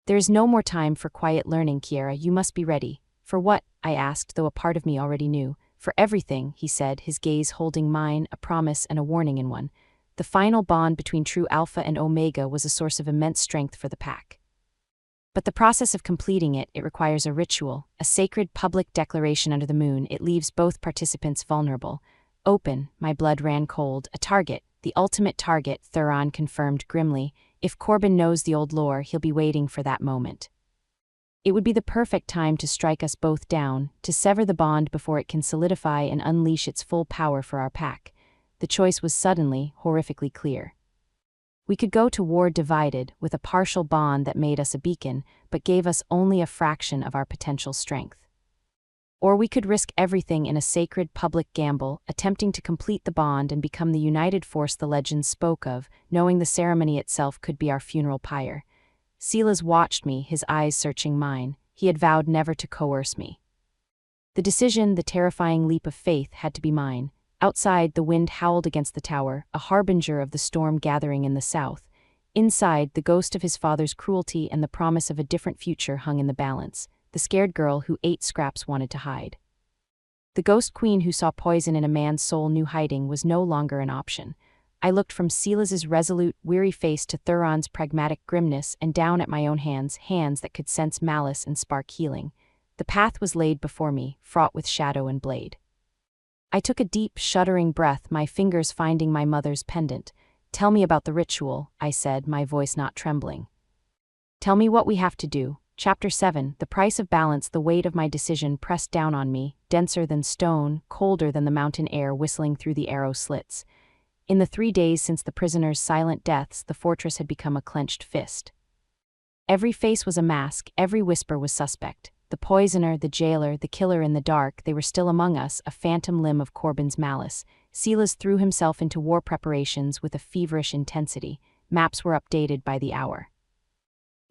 "There is no more time for quiet learning, Kiera. You must be ready." "For what?" I asked, though a part of me already knew. "For everything," he said, his gaze holding mine, a promise and a warning in one. The final bond between true Alpha and Omega was a source of immense strength for the pack. But the process of completing it requires a ritual, a sacred public declaration under the moon. It leaves both participants vulnerable. "Open," my blood ran cold. "A target, the ultimate target," Thuron confirmed grimly. "If Corbin knows the old lore, he'll be waiting for that moment. It would be the perfect time to strike us both down, to sever the bond before it can solidify and unleash its full power for our pack." The choice was suddenly, horrifically clear. We could go to war divided, with a partial bond that made us a beacon, but gave us only a fraction of our potential strength. Or we could risk everything in a sacred public gamble, attempting to complete the bond and become the united force the legends spoke of, knowing the ceremony itself could be our funeral pyre. Silas watched me, his eyes searching mine. He had vowed never to coerce me. The decision, the terrifying leap of faith, had to be mine. Outside, the wind howled against the tower, a harbinger of the storm gathering in the south. Inside, the ghost of his father's cruelty and the promise of a different future hung in the balance. The scared girl who ate scraps wanted to hide. The ghost queen who saw poison in a man's soul knew hiding was no longer an option. I looked from Silas's resolute, weary face to Thuron's pragmatic grimness and down at my own hands that could sense malice and spark healing. The path was laid before me, fraught with shadow and blade. I took a deep, shuddering breath, my fingers finding my mother's pendant. "Tell me about the ritual," I said, my voice not trembling. "Tell me what we have to do." Chapter 7, the price of balance. The weight of my decision pressed down on me, denser than stone, colder than the mountain air whistling through the arrow slits. In the 3 days since the prisoners' silent deaths, the fortress had become a clenched fist. Every face was a mask, every whisper was suspect. The poisoner, the jailer, the killer in the dark, they were still among us, a phantom limb of Corbin's malice. Silas threw himself into war preparations with a feverish intensity. Maps were updated by the hour.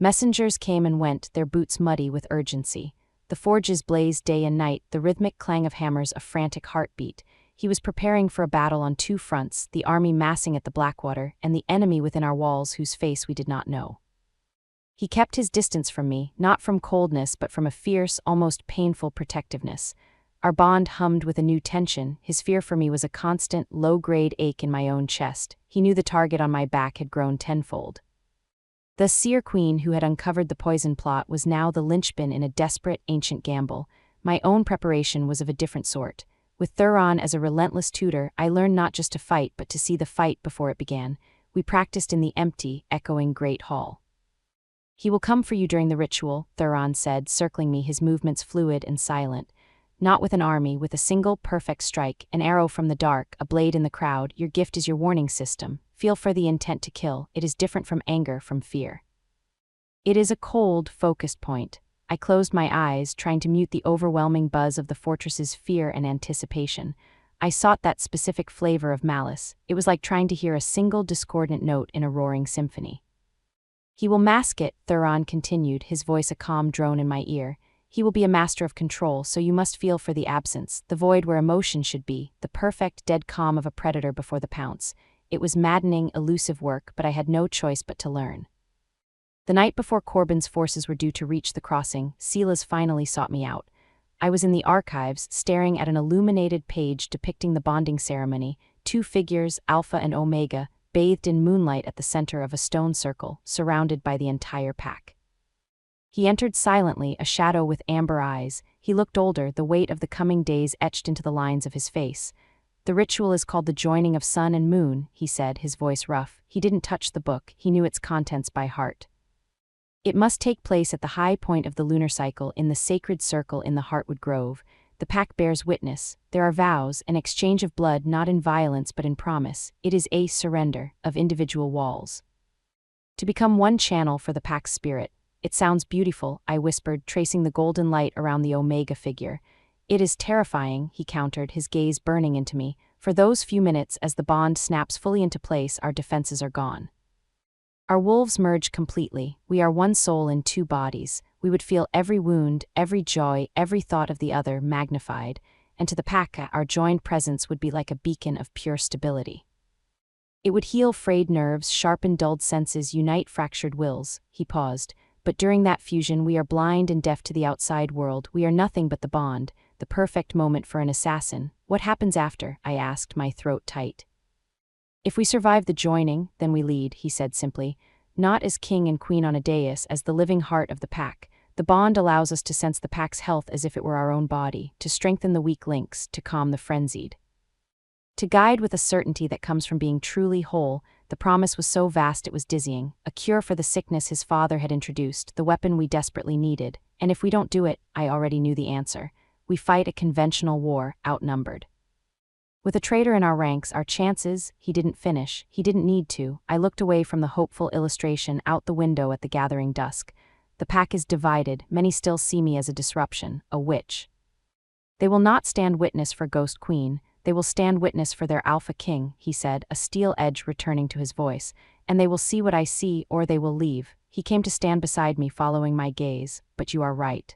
Messengers came and went, their boots muddy with urgency. The forges blazed day and night, the rhythmic clang of hammers a frantic heartbeat. He was preparing for a battle on 2 fronts, the army massing at the Blackwater, and the enemy within our walls whose face we did not know. He kept his distance from me, not from coldness but from a fierce, almost painful protectiveness. Our bond hummed with a new tension. His fear for me was a constant, low-grade ache in my own chest. He knew the target on my back had grown tenfold. The seer queen who had uncovered the poison plot was now the linchpin in a desperate, ancient gamble. My own preparation was of a different sort. With Thuron as a relentless tutor, I learned not just to fight but to see the fight before it began. We practiced in the empty, echoing great hall. "He will come for you during the ritual," Thuron said, circling me, his movements fluid and silent. "Not with an army, with a single, perfect strike, an arrow from the dark, a blade in the crowd. Your gift is your warning system. Feel for the intent to kill. It is different from anger, from fear. It is a cold, focused point." I closed my eyes, trying to mute the overwhelming buzz of the fortress's fear and anticipation. I sought that specific flavor of malice. It was like trying to hear a single discordant note in a roaring symphony. "He will mask it," Thuron continued, his voice a calm drone in my ear. "He will be a master of control, so you must feel for the absence, the void where emotion should be, the perfect, dead calm of a predator before the pounce." It was maddening, elusive work, but I had no choice but to learn. The night before Corbin's forces were due to reach the crossing, Silas finally sought me out. I was in the archives, staring at an illuminated page depicting the bonding ceremony, two figures, Alpha and Omega, bathed in moonlight at the center of a stone circle, surrounded by the entire pack. He entered silently, a shadow with amber eyes. He looked older, the weight of the coming days etched into the lines of his face. "The ritual is called the joining of sun and moon," he said, his voice rough. He didn't touch the book, he knew its contents by heart. "It must take place at the high point of the lunar cycle, in the sacred circle in the Heartwood Grove. The pack bears witness. There are vows, an exchange of blood, not in violence but in promise. It is a surrender of individual walls. To become one channel for the pack's spirit." "It sounds beautiful," I whispered, tracing the golden light around the Omega figure. "It is terrifying," he countered, his gaze burning into me. "For those few minutes, as the bond snaps fully into place, our defenses are gone. Our wolves merge completely. We are one soul in two bodies. We would feel every wound, every joy, every thought of the other magnified, and to the pack, our joined presence would be like a beacon of pure stability. It would heal frayed nerves, sharpen dulled senses, unite fractured wills." He paused. "But during that fusion, we are blind and deaf to the outside world. We are nothing but the bond, the perfect moment for an assassin." "What happens after?" I asked, my throat tight. "If we survive the joining, then we lead," he said simply. "Not as king and queen on a dais, as the living heart of the pack. The bond allows us to sense the pack's health as if it were our own body, to strengthen the weak links, to calm the frenzied. To guide with a certainty that comes from being truly whole." The promise was so vast it was dizzying. A cure for the sickness his father had introduced, the weapon we desperately needed. And if we don't do it, I already knew the answer. We fight a conventional war, outnumbered. With a traitor in our ranks, our chances— He didn't finish. He didn't need to. I looked away from the hopeful illustration out the window at the gathering dusk. "The pack is divided. Many still see me as a disruption, a witch. They will not stand witness for Ghost Queen. They will stand witness for their Alpha King," he said, a steel edge returning to his voice. "And they will see what I see, or they will leave." He came to stand beside me, following my gaze. "But you are right.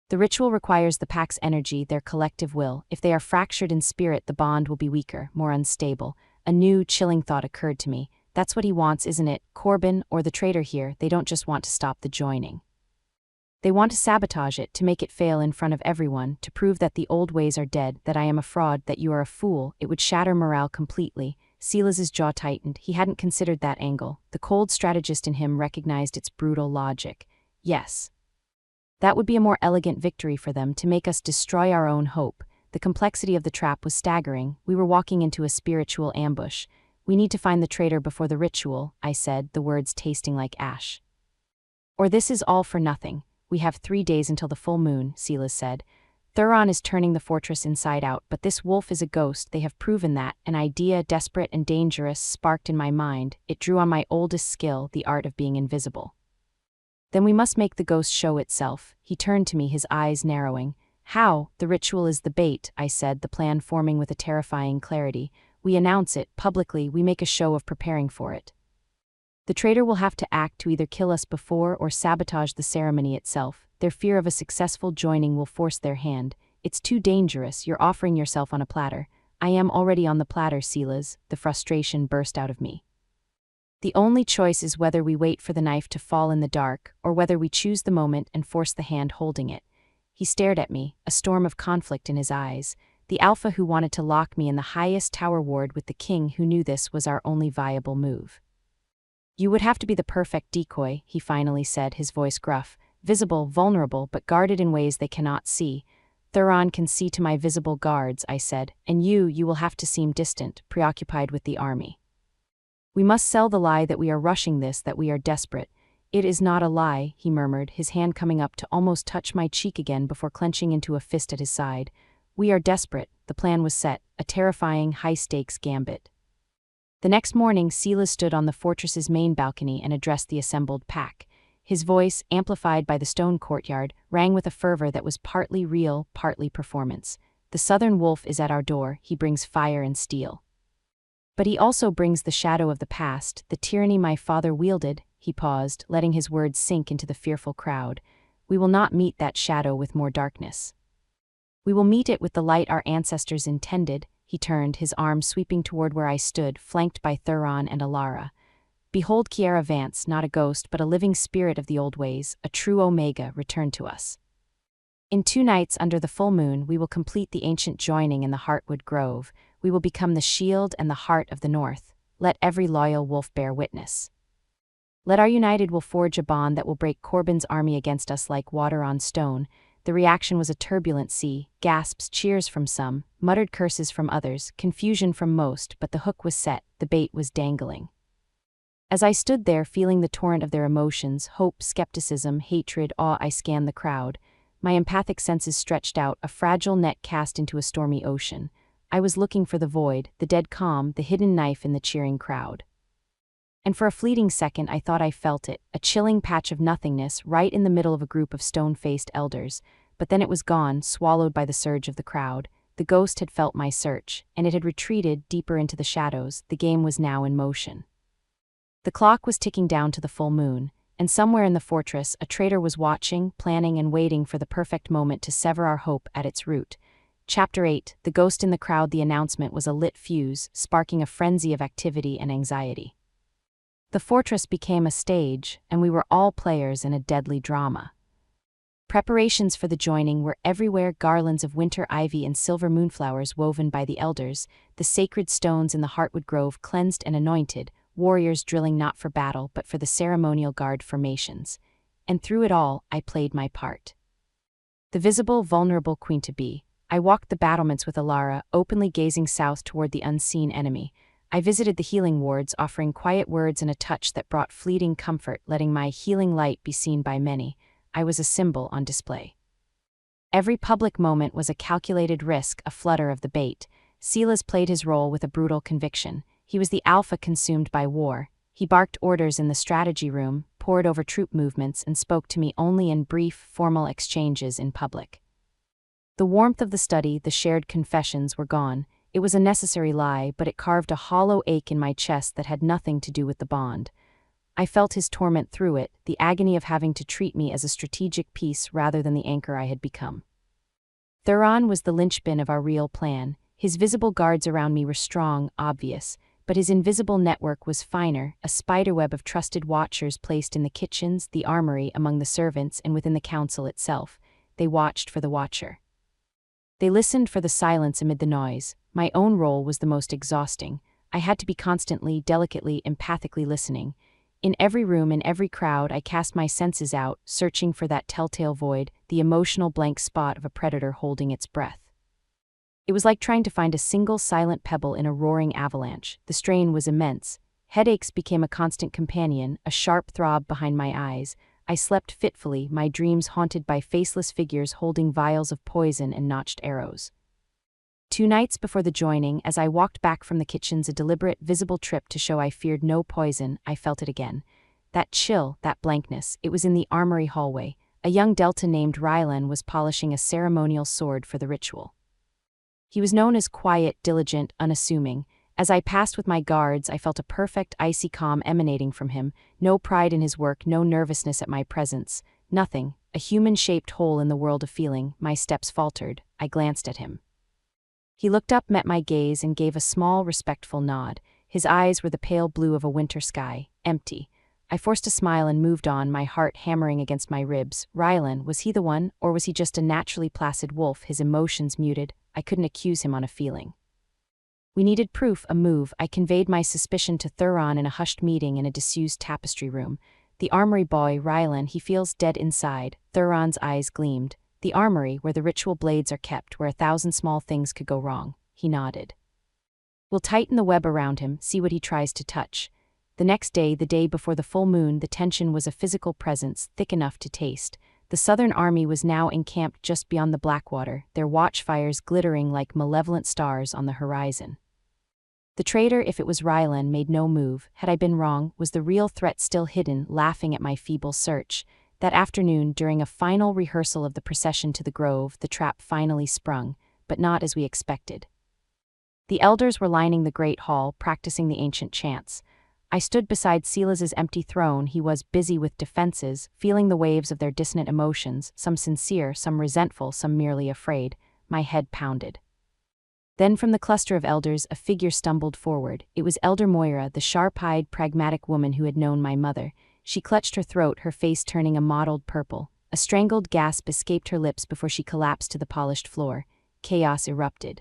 The ritual requires the pack's energy, their collective will. If they are fractured in spirit, the bond will be weaker, more unstable." A new, chilling thought occurred to me. That's what he wants, isn't it? Corbin, or the traitor here, they don't just want to stop the joining. They want to sabotage it, to make it fail in front of everyone, to prove that the old ways are dead, that I am a fraud, that you are a fool. It would shatter morale completely. Silas's jaw tightened. He hadn't considered that angle. The cold strategist in him recognized its brutal logic. Yes. That would be a more elegant victory for them, to make us destroy our own hope. The complexity of the trap was staggering. We were walking into a spiritual ambush. "We need to find the traitor before the ritual," I said, the words tasting like ash. "Or this is all for nothing." "We have 3 days until the full moon," Silas said. "Thuron is turning the fortress inside out, but this wolf is a ghost. They have proven that." An idea, desperate and dangerous, sparked in my mind. It drew on my oldest skill, the art of being invisible. "Then we must make the ghost show itself." He turned to me, his eyes narrowing. "How?" "The ritual is the bait," I said, the plan forming with a terrifying clarity. "We announce it, publicly, we make a show of preparing for it. The traitor will have to act to either kill us before or sabotage the ceremony itself. Their fear of a successful joining will force their hand. It's too dangerous. You're offering yourself on a platter." "I am already on the platter, Silas." The frustration burst out of me. The only choice is whether we wait for the knife to fall in the dark, or whether we choose the moment and force the hand holding it. He stared at me, a storm of conflict in his eyes, the alpha who wanted to lock me in the highest tower ward with the king who knew this was our only viable move. You would have to be the perfect decoy, he finally said, his voice gruff, visible, vulnerable, but guarded in ways they cannot see. Thuron can see to my visible guards, I said, and you will have to seem distant, preoccupied with the army. We must sell the lie that we are rushing this, that we are desperate. It is not a lie, he murmured, his hand coming up to almost touch my cheek again before clenching into a fist at his side. We are desperate, the plan was set, a terrifying, high-stakes gambit. The next morning, Silas stood on the fortress's main balcony and addressed the assembled pack. His voice, amplified by the stone courtyard, rang with a fervor that was partly real, partly performance. The southern wolf is at our door, he brings fire and steel. But he also brings the shadow of the past, the tyranny my father wielded. He paused, letting his words sink into the fearful crowd. We will not meet that shadow with more darkness. We will meet it with the light our ancestors intended. He turned, his arm sweeping toward where I stood, flanked by Thuron and Alara. Behold Kiera Vance, not a ghost but a living spirit of the old ways, a true Omega, returned to us. In 2 nights under the full moon we will complete the ancient joining in the Heartwood Grove. We will become the shield and the heart of the North. Let every loyal wolf bear witness. Let our united will forge a bond that will break Corbin's army against us like water on stone. The reaction was a turbulent sea, gasps, cheers from some, muttered curses from others, confusion from most, but the hook was set, the bait was dangling. As I stood there feeling the torrent of their emotions, hope, skepticism, hatred, awe, I scanned the crowd. My empathic senses stretched out, a fragile net cast into a stormy ocean. I was looking for the void, the dead calm, the hidden knife in the cheering crowd. And for a fleeting second I thought I felt it, a chilling patch of nothingness right in the middle of a group of stone-faced elders, but then it was gone, swallowed by the surge of the crowd. The ghost had felt my search, and it had retreated deeper into the shadows. The game was now in motion. The clock was ticking down to the full moon, and somewhere in the fortress a traitor was watching, planning, and waiting for the perfect moment to sever our hope at its root. Chapter 8, The Ghost in the Crowd. The announcement was a lit fuse, sparking a frenzy of activity and anxiety. The fortress became a stage, and we were all players in a deadly drama. Preparations for the joining were everywhere, garlands of winter ivy and silver moonflowers woven by the elders, the sacred stones in the Heartwood Grove cleansed and anointed, warriors drilling not for battle but for the ceremonial guard formations. And through it all, I played my part. The visible, vulnerable queen-to-be. I walked the battlements with Alara, openly gazing south toward the unseen enemy. I visited the healing wards, offering quiet words and a touch that brought fleeting comfort, letting my healing light be seen by many. I was a symbol on display. Every public moment was a calculated risk, a flutter of the bait. Silas played his role with a brutal conviction. He was the alpha consumed by war. He barked orders in the strategy room, pored over troop movements, and spoke to me only in brief, formal exchanges in public. The warmth of the study, the shared confessions, were gone. It was a necessary lie, but it carved a hollow ache in my chest that had nothing to do with the bond. I felt his torment through it, the agony of having to treat me as a strategic piece rather than the anchor I had become. Thuron was the linchpin of our real plan. His visible guards around me were strong, obvious, but his invisible network was finer, a spiderweb of trusted watchers placed in the kitchens, the armory, among the servants, and within the council itself. They watched for the watcher. They listened for the silence amid the noise. My own role was the most exhausting. I had to be constantly, delicately, empathically listening. In every room, in every crowd, I cast my senses out, searching for that telltale void, the emotional blank spot of a predator holding its breath. It was like trying to find a single silent pebble in a roaring avalanche. The strain was immense. Headaches became a constant companion, a sharp throb behind my eyes. I slept fitfully, my dreams haunted by faceless figures holding vials of poison and notched arrows. 2 nights before the joining, as I walked back from the kitchens, a deliberate, visible trip to show I feared no poison, I felt it again. That chill, that blankness, it was in the armory hallway. A young Delta named Rylan was polishing a ceremonial sword for the ritual. He was known as quiet, diligent, unassuming. As I passed with my guards, I felt a perfect, icy calm emanating from him, no pride in his work, no nervousness at my presence, nothing, a human-shaped hole in the world of feeling. My steps faltered. I glanced at him. He looked up, met my gaze, and gave a small, respectful nod. His eyes were the pale blue of a winter sky, empty. I forced a smile and moved on, my heart hammering against my ribs. Rylan, was he the one, or was he just a naturally placid wolf, his emotions muted? I couldn't accuse him on a feeling. We needed proof, a move. I conveyed my suspicion to Thuron in a hushed meeting in a disused tapestry room. The armory boy, Rylan, he feels dead inside. Thuron's eyes gleamed. The armory, where the ritual blades are kept, where 1,000 small things could go wrong. He nodded. We'll tighten the web around him, see what he tries to touch. The next day, the day before the full moon, the tension was a physical presence, thick enough to taste. The Southern Army was now encamped just beyond the Blackwater, their watchfires glittering like malevolent stars on the horizon. The traitor, if it was Rylan, made no move. Had I been wrong? Was the real threat still hidden, laughing at my feeble search? That afternoon, during a final rehearsal of the procession to the grove, the trap finally sprung, but not as we expected. The elders were lining the great hall, practicing the ancient chants. I stood beside Silas's empty throne. He was busy with defenses, feeling the waves of their dissonant emotions, some sincere, some resentful, some merely afraid. My head pounded. Then from the cluster of elders, a figure stumbled forward. It was Elder Moira, the sharp-eyed, pragmatic woman who had known my mother. She clutched her throat, her face turning a mottled purple. A strangled gasp escaped her lips before she collapsed to the polished floor. Chaos erupted.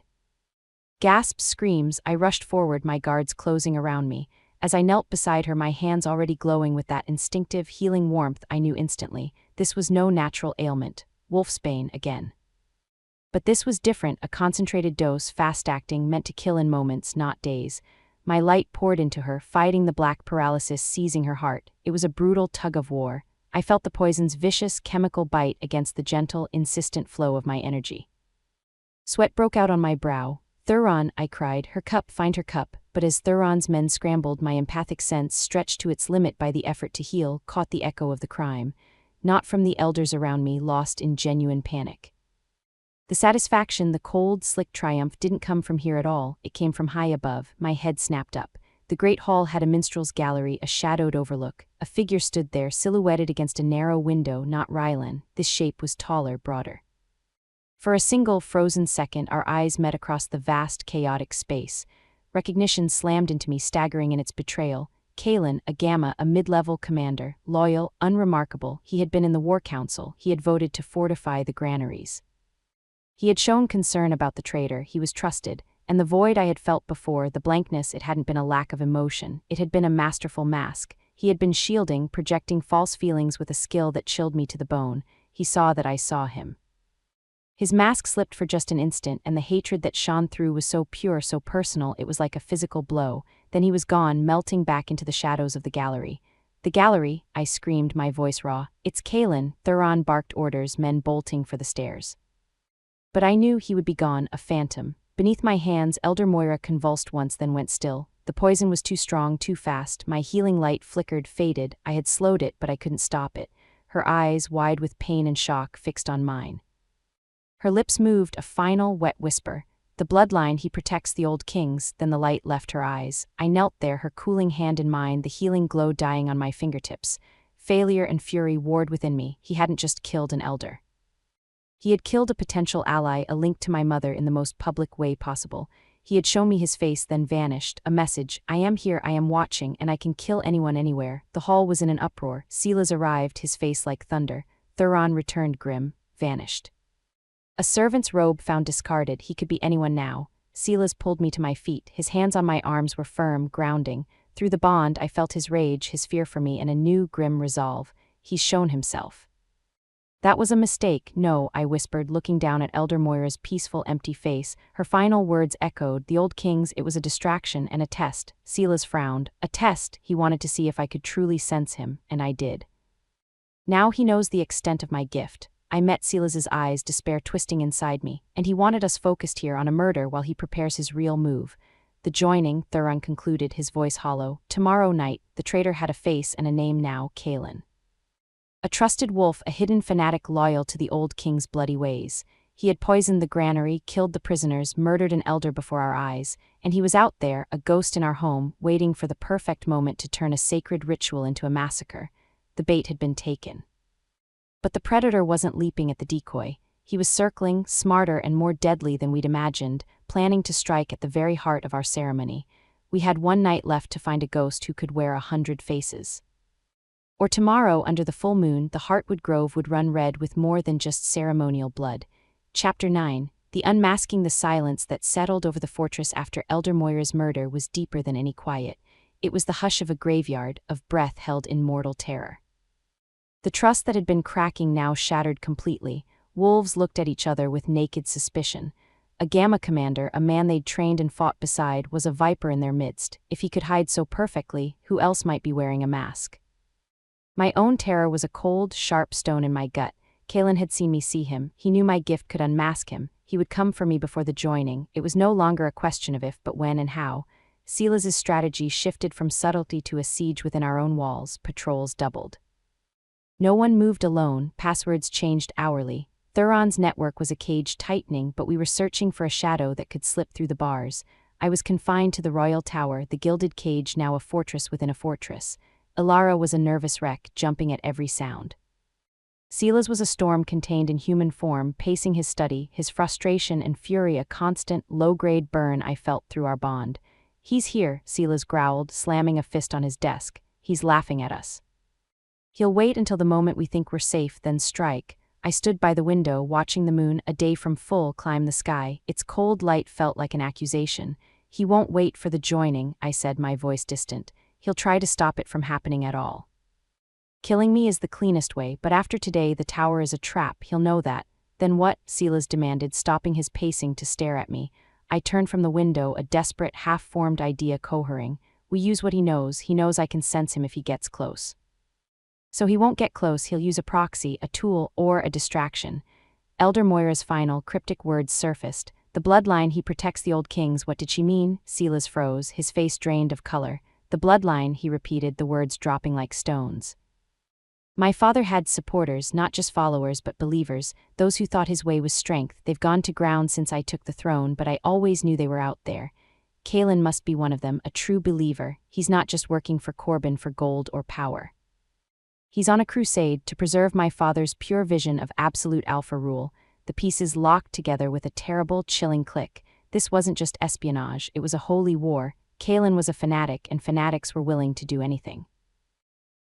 Gasps, screams, I rushed forward, my guards closing around me. As I knelt beside her, my hands already glowing with that instinctive, healing warmth, I knew instantly. This was no natural ailment. Wolfsbane again. But this was different, a concentrated dose, fast-acting, meant to kill in moments, not days. My light poured into her, fighting the black paralysis seizing her heart. It was a brutal tug-of-war. I felt the poison's vicious, chemical bite against the gentle, insistent flow of my energy. Sweat broke out on my brow. Thuron, I cried, her cup, find her cup. But as Thuron's men scrambled, my empathic sense, stretched to its limit by the effort to heal, caught the echo of the crime. Not from the elders around me, lost in genuine panic. The satisfaction, the cold, slick triumph didn't come from here at all. It came from high above. My head snapped up. The great hall had a minstrel's gallery, a shadowed overlook. A figure stood there, silhouetted against a narrow window, not Rylan. This shape was taller, broader. For a single, frozen second, our eyes met across the vast, chaotic space. Recognition slammed into me, staggering in its betrayal. Kalen, a Gamma, a mid-level commander, loyal, unremarkable. He had been in the War Council. He had voted to fortify the granaries. He had shown concern about the traitor. He was trusted. And the void I had felt before, the blankness, it hadn't been a lack of emotion. It had been a masterful mask. He had been shielding, projecting false feelings with a skill that chilled me to the bone. He saw that I saw him. His mask slipped for just an instant, and the hatred that shone through was so pure, so personal, it was like a physical blow. Then he was gone, melting back into the shadows of the gallery. The gallery, I screamed, my voice raw. It's Kalen, Thuron barked orders, men bolting for the stairs. But I knew he would be gone, a phantom. Beneath my hands, Elder Moira convulsed once, then went still. The poison was too strong, too fast. My healing light flickered, faded. I had slowed it, but I couldn't stop it. Her eyes, wide with pain and shock, fixed on mine. Her lips moved, a final, wet whisper. The bloodline, he protects the old kings. Then the light left her eyes. I knelt there, her cooling hand in mine, the healing glow dying on my fingertips. Failure and fury warred within me. He hadn't just killed an elder. He had killed a potential ally, a link to my mother in the most public way possible. He had shown me his face, then vanished. A message, I am here, I am watching, and I can kill anyone anywhere. The hall was in an uproar. Silas arrived, his face like thunder. Thuron returned grim, vanished. A servant's robe found discarded. He could be anyone now. Silas pulled me to my feet. His hands on my arms were firm, grounding. Through the bond, I felt his rage, his fear for me, and a new, grim resolve. He's shown himself. That was a mistake. No, I whispered, looking down at Elder Moira's peaceful, empty face. Her final words echoed. The old kings, it was a distraction and a test. Silas frowned. A test. He wanted to see if I could truly sense him, and I did. Now he knows the extent of my gift. I met Silas's eyes, despair twisting inside me, and he wanted us focused here on a murder while he prepares his real move. The joining, Thuron concluded, his voice hollow. Tomorrow night, the traitor had a face and a name now, Kalen. A trusted wolf, a hidden fanatic loyal to the old king's bloody ways. He had poisoned the granary, killed the prisoners, murdered an elder before our eyes, and he was out there, a ghost in our home, waiting for the perfect moment to turn a sacred ritual into a massacre. The bait had been taken. But the predator wasn't leaping at the decoy. He was circling, smarter and more deadly than we'd imagined, planning to strike at the very heart of our ceremony. We had one night left to find a ghost who could wear 100 faces. Or tomorrow, under the full moon, the Heartwood Grove would run red with more than just ceremonial blood. Chapter 9. The unmasking. The silence that settled over the fortress after Elder Moira's murder was deeper than any quiet. It was the hush of a graveyard, of breath held in mortal terror. The trust that had been cracking now shattered completely. Wolves looked at each other with naked suspicion. A Gamma commander, a man they'd trained and fought beside, was a viper in their midst. If he could hide so perfectly, who else might be wearing a mask? My own terror was a cold, sharp stone in my gut. Kalen had seen me see him. He knew my gift could unmask him. He would come for me before the joining. It was no longer a question of if, but when and how. Silas's strategy shifted from subtlety to a siege within our own walls. Patrols doubled. No one moved alone. Passwords changed hourly. Thuron's network was a cage tightening, but we were searching for a shadow that could slip through the bars. I was confined to the royal tower, the gilded cage now a fortress within a fortress. Ilara was a nervous wreck, jumping at every sound. Silas was a storm contained in human form, pacing his study, his frustration and fury a constant, low-grade burn I felt through our bond. "He's here," Silas growled, slamming a fist on his desk. "He's laughing at us. He'll wait until the moment we think we're safe, then strike." I stood by the window, watching the moon, a day from full, climb the sky. Its cold light felt like an accusation. "He won't wait for the joining," I said, my voice distant. "He'll try to stop it from happening at all. Killing me is the cleanest way, but after today the tower is a trap, he'll know that." "Then what?" Silas demanded, stopping his pacing to stare at me. I turned from the window, a desperate, half-formed idea cohering. "We use what he knows. He knows I can sense him if he gets close. So he won't get close, he'll use a proxy, a tool, or a distraction." Elder Moira's final, cryptic words surfaced. "The bloodline, he protects the old kings." What did she mean? Silas froze, his face drained of color. "The bloodline," he repeated, the words dropping like stones. "My father had supporters, not just followers but believers, those who thought his way was strength. They've gone to ground since I took the throne, but I always knew they were out there. Kalen must be one of them, a true believer. He's not just working for Corbin for gold or power. He's on a crusade to preserve my father's pure vision of absolute alpha rule." The pieces locked together with a terrible, chilling click. This wasn't just espionage, it was a holy war. Kalen was a fanatic, and fanatics were willing to do anything.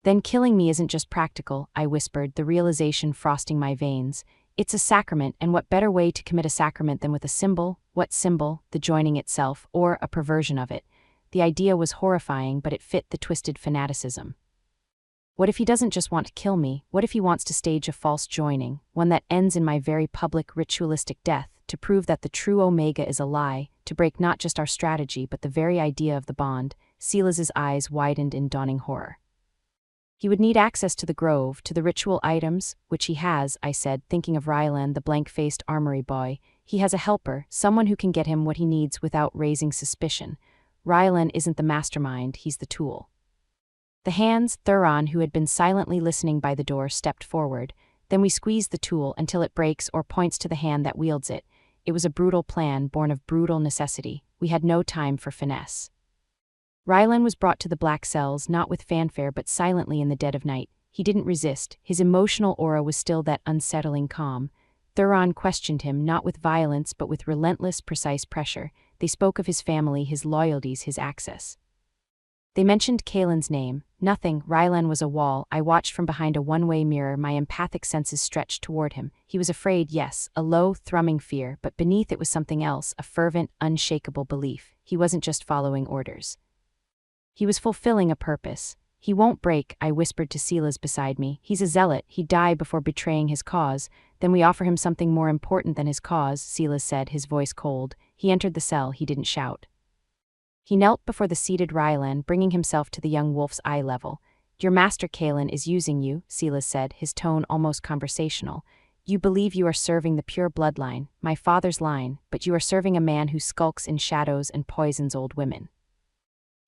"Then killing me isn't just practical," I whispered, the realization frosting my veins. "It's a sacrament, and what better way to commit a sacrament than with a symbol?" "What symbol?" "The joining itself, or a perversion of it." The idea was horrifying, but it fit the twisted fanaticism. What if he doesn't just want to kill me? What if he wants to stage a false joining, one that ends in my very public, ritualistic death, to prove that the true Omega is a lie, to break not just our strategy but the very idea of the bond? Silas's eyes widened in dawning horror. "He would need access to the grove, to the ritual items," "which he has," I said, thinking of Rylan, the blank-faced armory boy. "He has a helper, someone who can get him what he needs without raising suspicion. Rylan isn't the mastermind, he's the tool." The hands, Thuron, who had been silently listening by the door, stepped forward. "Then we squeeze the tool until it breaks or points to the hand that wields it." It was a brutal plan, born of brutal necessity. We had no time for finesse. Rylan was brought to the black cells, not with fanfare but silently in the dead of night. He didn't resist. His emotional aura was still that unsettling calm. Thuron questioned him, not with violence but with relentless, precise pressure. They spoke of his family, his loyalties, his access. They mentioned Kalen's name. Nothing. Rylan was a wall. I watched from behind a one-way mirror, my empathic senses stretched toward him. He was afraid, yes, a low, thrumming fear, but beneath it was something else, a fervent, unshakable belief. He wasn't just following orders. He was fulfilling a purpose. "He won't break," I whispered to Silas beside me. "He's a zealot. He'd die before betraying his cause." "Then we offer him something more important than his cause," Silas said, his voice cold. He entered the cell. He didn't shout. He knelt before the seated Rylan, bringing himself to the young wolf's eye level. "Your master Kalen is using you," Silas said, his tone almost conversational. "You believe you are serving the pure bloodline, my father's line, but you are serving a man who skulks in shadows and poisons old women.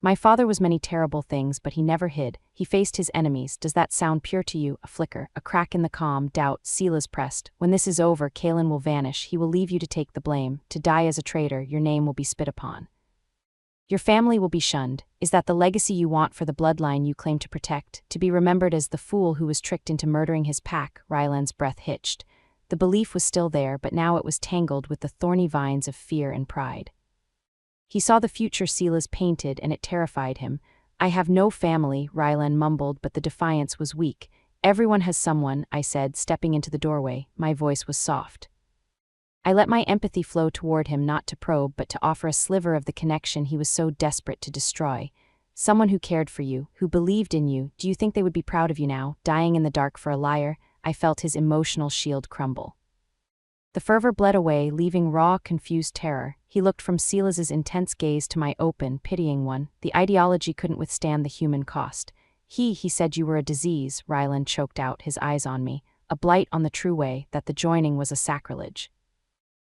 My father was many terrible things, but he never hid. He faced his enemies. Does that sound pure to you?" A flicker, a crack in the calm, doubt. Silas pressed. "When this is over, Kalen will vanish. He will leave you to take the blame, to die as a traitor. Your name will be spit upon. Your family will be shunned. Is that the legacy you want for the bloodline you claim to protect? To be remembered as the fool who was tricked into murdering his pack?" Rylan's breath hitched. The belief was still there, but now it was tangled with the thorny vines of fear and pride. He saw the future Silas painted and it terrified him. I have no family, Rylan mumbled, but the defiance was weak. Everyone has someone, I said, stepping into the doorway. My voice was soft. I let my empathy flow toward him, not to probe, but to offer a sliver of the connection he was so desperate to destroy. Someone who cared for you, who believed in you. Do you think they would be proud of you now, dying in the dark for a liar? I felt his emotional shield crumble. The fervor bled away, leaving raw, confused terror. He looked from Silas's intense gaze to my open, pitying one. The ideology couldn't withstand the human cost. He said you were a disease, Rylan choked out, his eyes on me. A blight on the true way, that the joining was a sacrilege.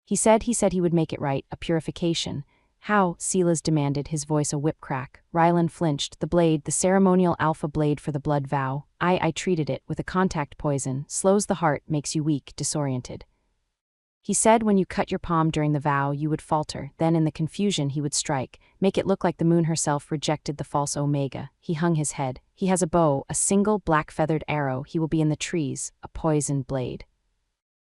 He said he would make it right, a purification. How? Silas demanded, his voice a whip crack. Rylan flinched. The blade, the ceremonial alpha blade for the blood vow. I treated it with a contact poison. Slows the heart, makes you weak, disoriented. He said when you cut your palm during the vow, you would falter. Then in the confusion he would strike, make it look like the moon herself rejected the false Omega. He hung his head. He has a bow, a single black-feathered arrow. He will be in the trees, a poisoned blade.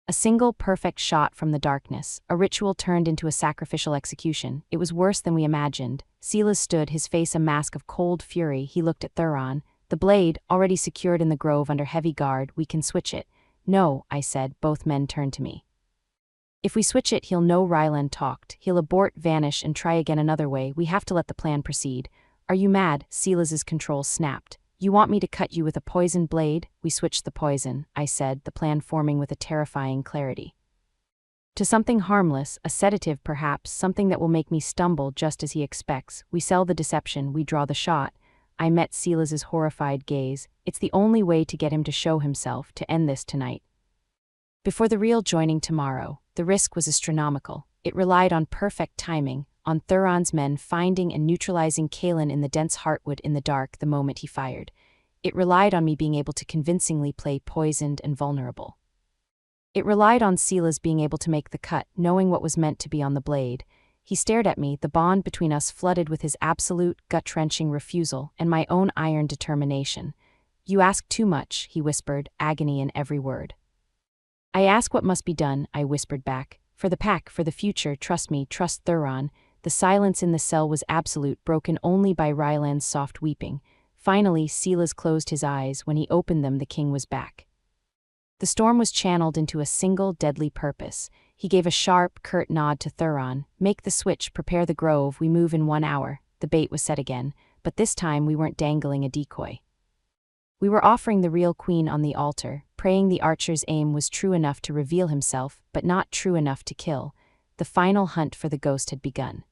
A single perfect shot from the darkness, a ritual turned into a sacrificial execution. It was worse than we imagined. Silas stood, his face a mask of cold fury. He looked at Thuron. The blade, already secured in the grove under heavy guard, we can switch it. No, I said. Both men turned to me. If we switch it, he'll know. Rylan talked. He'll abort, vanish, and try again another way. We have to let the plan proceed. Are you mad? Silas's control snapped. You want me to cut you with a poisoned blade? We switched the poison, I said, the plan forming with a terrifying clarity. To something harmless, a sedative perhaps, something that will make me stumble just as he expects. We sell the deception, we draw the shot. I met Silas's horrified gaze. It's the only way to get him to show himself, to end this tonight. Before the real joining tomorrow, the risk was astronomical. It relied on perfect timing, on Thuron's men finding and neutralizing Kalen in the dense heartwood in the dark the moment he fired. It relied on me being able to convincingly play poisoned and vulnerable. It relied on Silas being able to make the cut, knowing what was meant to be on the blade. He stared at me, the bond between us flooded with his absolute, gut-wrenching refusal and my own iron determination. You ask too much, he whispered, agony in every word. I ask what must be done, I whispered back. For the pack, for the future, trust me, trust Thuron. The silence in the cell was absolute, broken only by Rylan's soft weeping. Finally, Silas closed his eyes. When he opened them, the king was back. The storm was channeled into a single deadly purpose. He gave a sharp, curt nod to Thuron. Make the switch, prepare the grove, we move in 1 hour. The bait was set again, but this time we weren't dangling a decoy. We were offering the real queen on the altar, praying the archer's aim was true enough to reveal himself, but not true enough to kill. The final hunt for the ghost had begun.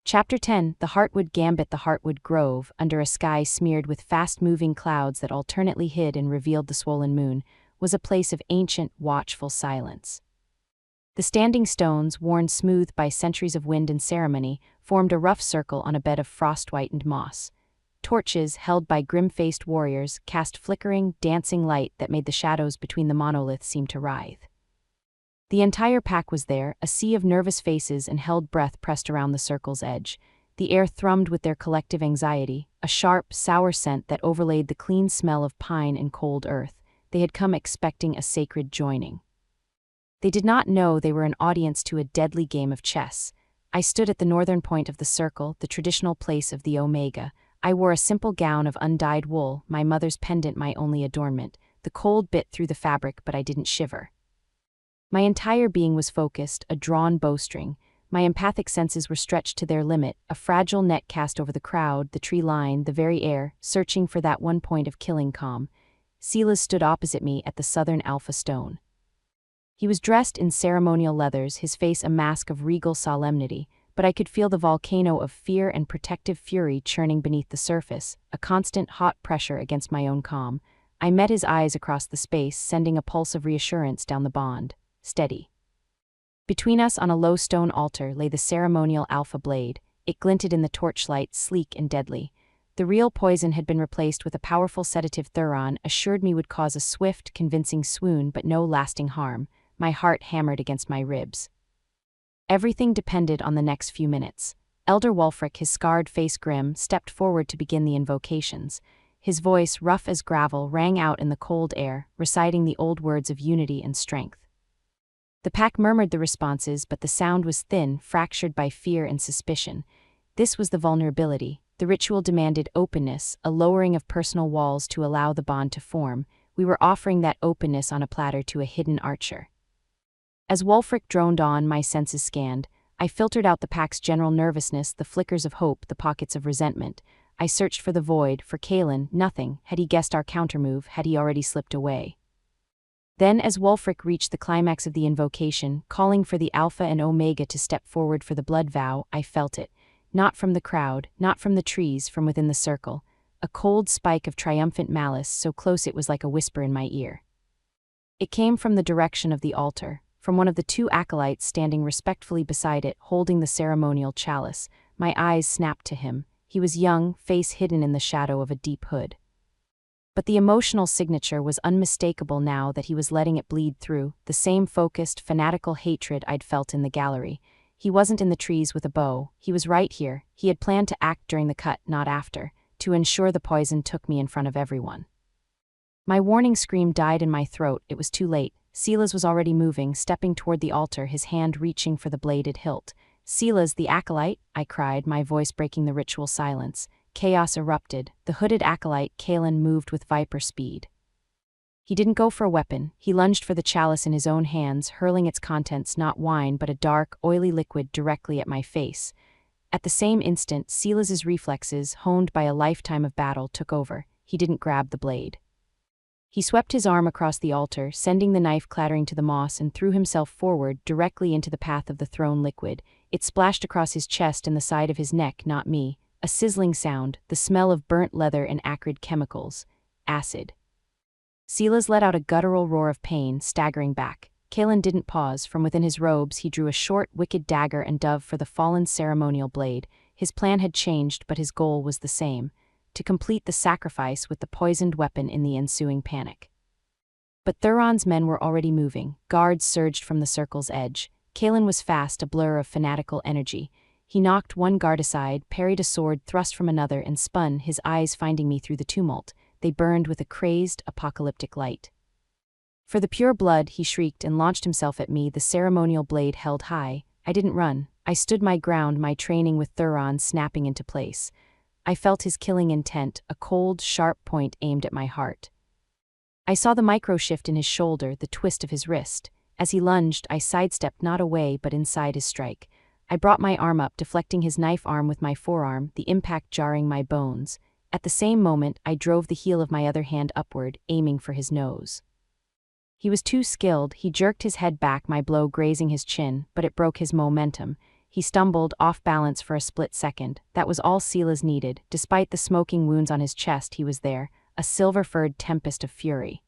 Chapter 10, The Heartwood Gambit. The Heartwood Grove, under a sky smeared with fast-moving clouds that alternately hid and revealed the swollen moon, was a place of ancient, watchful silence. The standing stones, worn smooth by centuries of wind and ceremony, formed a rough circle on a bed of frost-whitened moss. Torches, held by grim-faced warriors, cast flickering, dancing light that made the shadows between the monoliths seem to writhe. The entire pack was there, a sea of nervous faces and held breath pressed around the circle's edge. The air thrummed with their collective anxiety, a sharp, sour scent that overlaid the clean smell of pine and cold earth. They had come expecting a sacred joining. They did not know they were an audience to a deadly game of chess. I stood at the northern point of the circle, the traditional place of the Omega. I wore a simple gown of undyed wool, my mother's pendant my only adornment. The cold bit through the fabric, but I didn't shiver. My entire being was focused, a drawn bowstring. My empathic senses were stretched to their limit, a fragile net cast over the crowd, the tree line, the very air, searching for that one point of killing calm. Silas stood opposite me at the southern alpha stone. He was dressed in ceremonial leathers, his face a mask of regal solemnity, but I could feel the volcano of fear and protective fury churning beneath the surface, a constant hot pressure against my own calm. I met his eyes across the space, sending a pulse of reassurance down the bond. Steady. Between us on a low stone altar lay the ceremonial alpha blade. It glinted in the torchlight, sleek and deadly. The real poison had been replaced with a powerful sedative Thuron assured me would cause a swift, convincing swoon but no lasting harm. My heart hammered against my ribs. Everything depended on the next few minutes. Elder Wulfric, his scarred face grim, stepped forward to begin the invocations. His voice, rough as gravel, rang out in the cold air, reciting the old words of unity and strength. The pack murmured the responses, but the sound was thin, fractured by fear and suspicion. This was the vulnerability. The ritual demanded openness, a lowering of personal walls to allow the bond to form. We were offering that openness on a platter to a hidden archer. As Wulfric droned on, my senses scanned. I filtered out the pack's general nervousness, the flickers of hope, the pockets of resentment. I searched for the void, for Kalen, nothing. Had he guessed our countermove? Had he already slipped away? Then, as Wulfric reached the climax of the invocation, calling for the Alpha and Omega to step forward for the blood vow, I felt it. Not from the crowd, not from the trees, from within the circle. A cold spike of triumphant malice, so close it was like a whisper in my ear. It came from the direction of the altar, from one of the two acolytes standing respectfully beside it, holding the ceremonial chalice. My eyes snapped to him. He was young, face hidden in the shadow of a deep hood. But the emotional signature was unmistakable now that he was letting it bleed through, the same focused, fanatical hatred I'd felt in the gallery. He wasn't in the trees with a bow. He was right here. He had planned to act during the cut, not after, to ensure the poison took me in front of everyone. My warning scream died in my throat. It was too late. Silas was already moving, stepping toward the altar, his hand reaching for the bladed hilt. "Silas, the acolyte," I cried, my voice breaking the ritual silence. Chaos erupted. The hooded acolyte, Kalen, moved with viper speed. He didn't go for a weapon. He lunged for the chalice in his own hands, hurling its contents, not wine but a dark, oily liquid, directly at my face. At the same instant, Silas's reflexes, honed by a lifetime of battle, took over. He didn't grab the blade. He swept his arm across the altar, sending the knife clattering to the moss, and threw himself forward, directly into the path of the thrown liquid. It splashed across his chest and the side of his neck, not me. A sizzling sound, the smell of burnt leather and acrid chemicals. Acid. Silas let out a guttural roar of pain, staggering back. Kalen didn't pause. From within his robes, he drew a short, wicked dagger and dove for the fallen ceremonial blade. His plan had changed, but his goal was the same: to complete the sacrifice with the poisoned weapon in the ensuing panic. But Thuron's men were already moving. Guards surged from the circle's edge. Kalen was fast, a blur of fanatical energy. He knocked one guard aside, parried a sword thrust from another, and spun, his eyes finding me through the tumult. They burned with a crazed, apocalyptic light. "For the pure blood," he shrieked and launched himself at me, the ceremonial blade held high. I didn't run. I stood my ground, my training with Thuron snapping into place. I felt his killing intent, a cold, sharp point aimed at my heart. I saw the micro-shift in his shoulder, the twist of his wrist. As he lunged, I sidestepped, not away but inside his strike. I brought my arm up, deflecting his knife arm with my forearm, the impact jarring my bones. At the same moment, I drove the heel of my other hand upward, aiming for his nose. He was too skilled. He jerked his head back, my blow grazing his chin, but it broke his momentum. He stumbled, off balance for a split second. That was all Silas needed. Despite the smoking wounds on his chest, he was there, a silver-furred tempest of fury.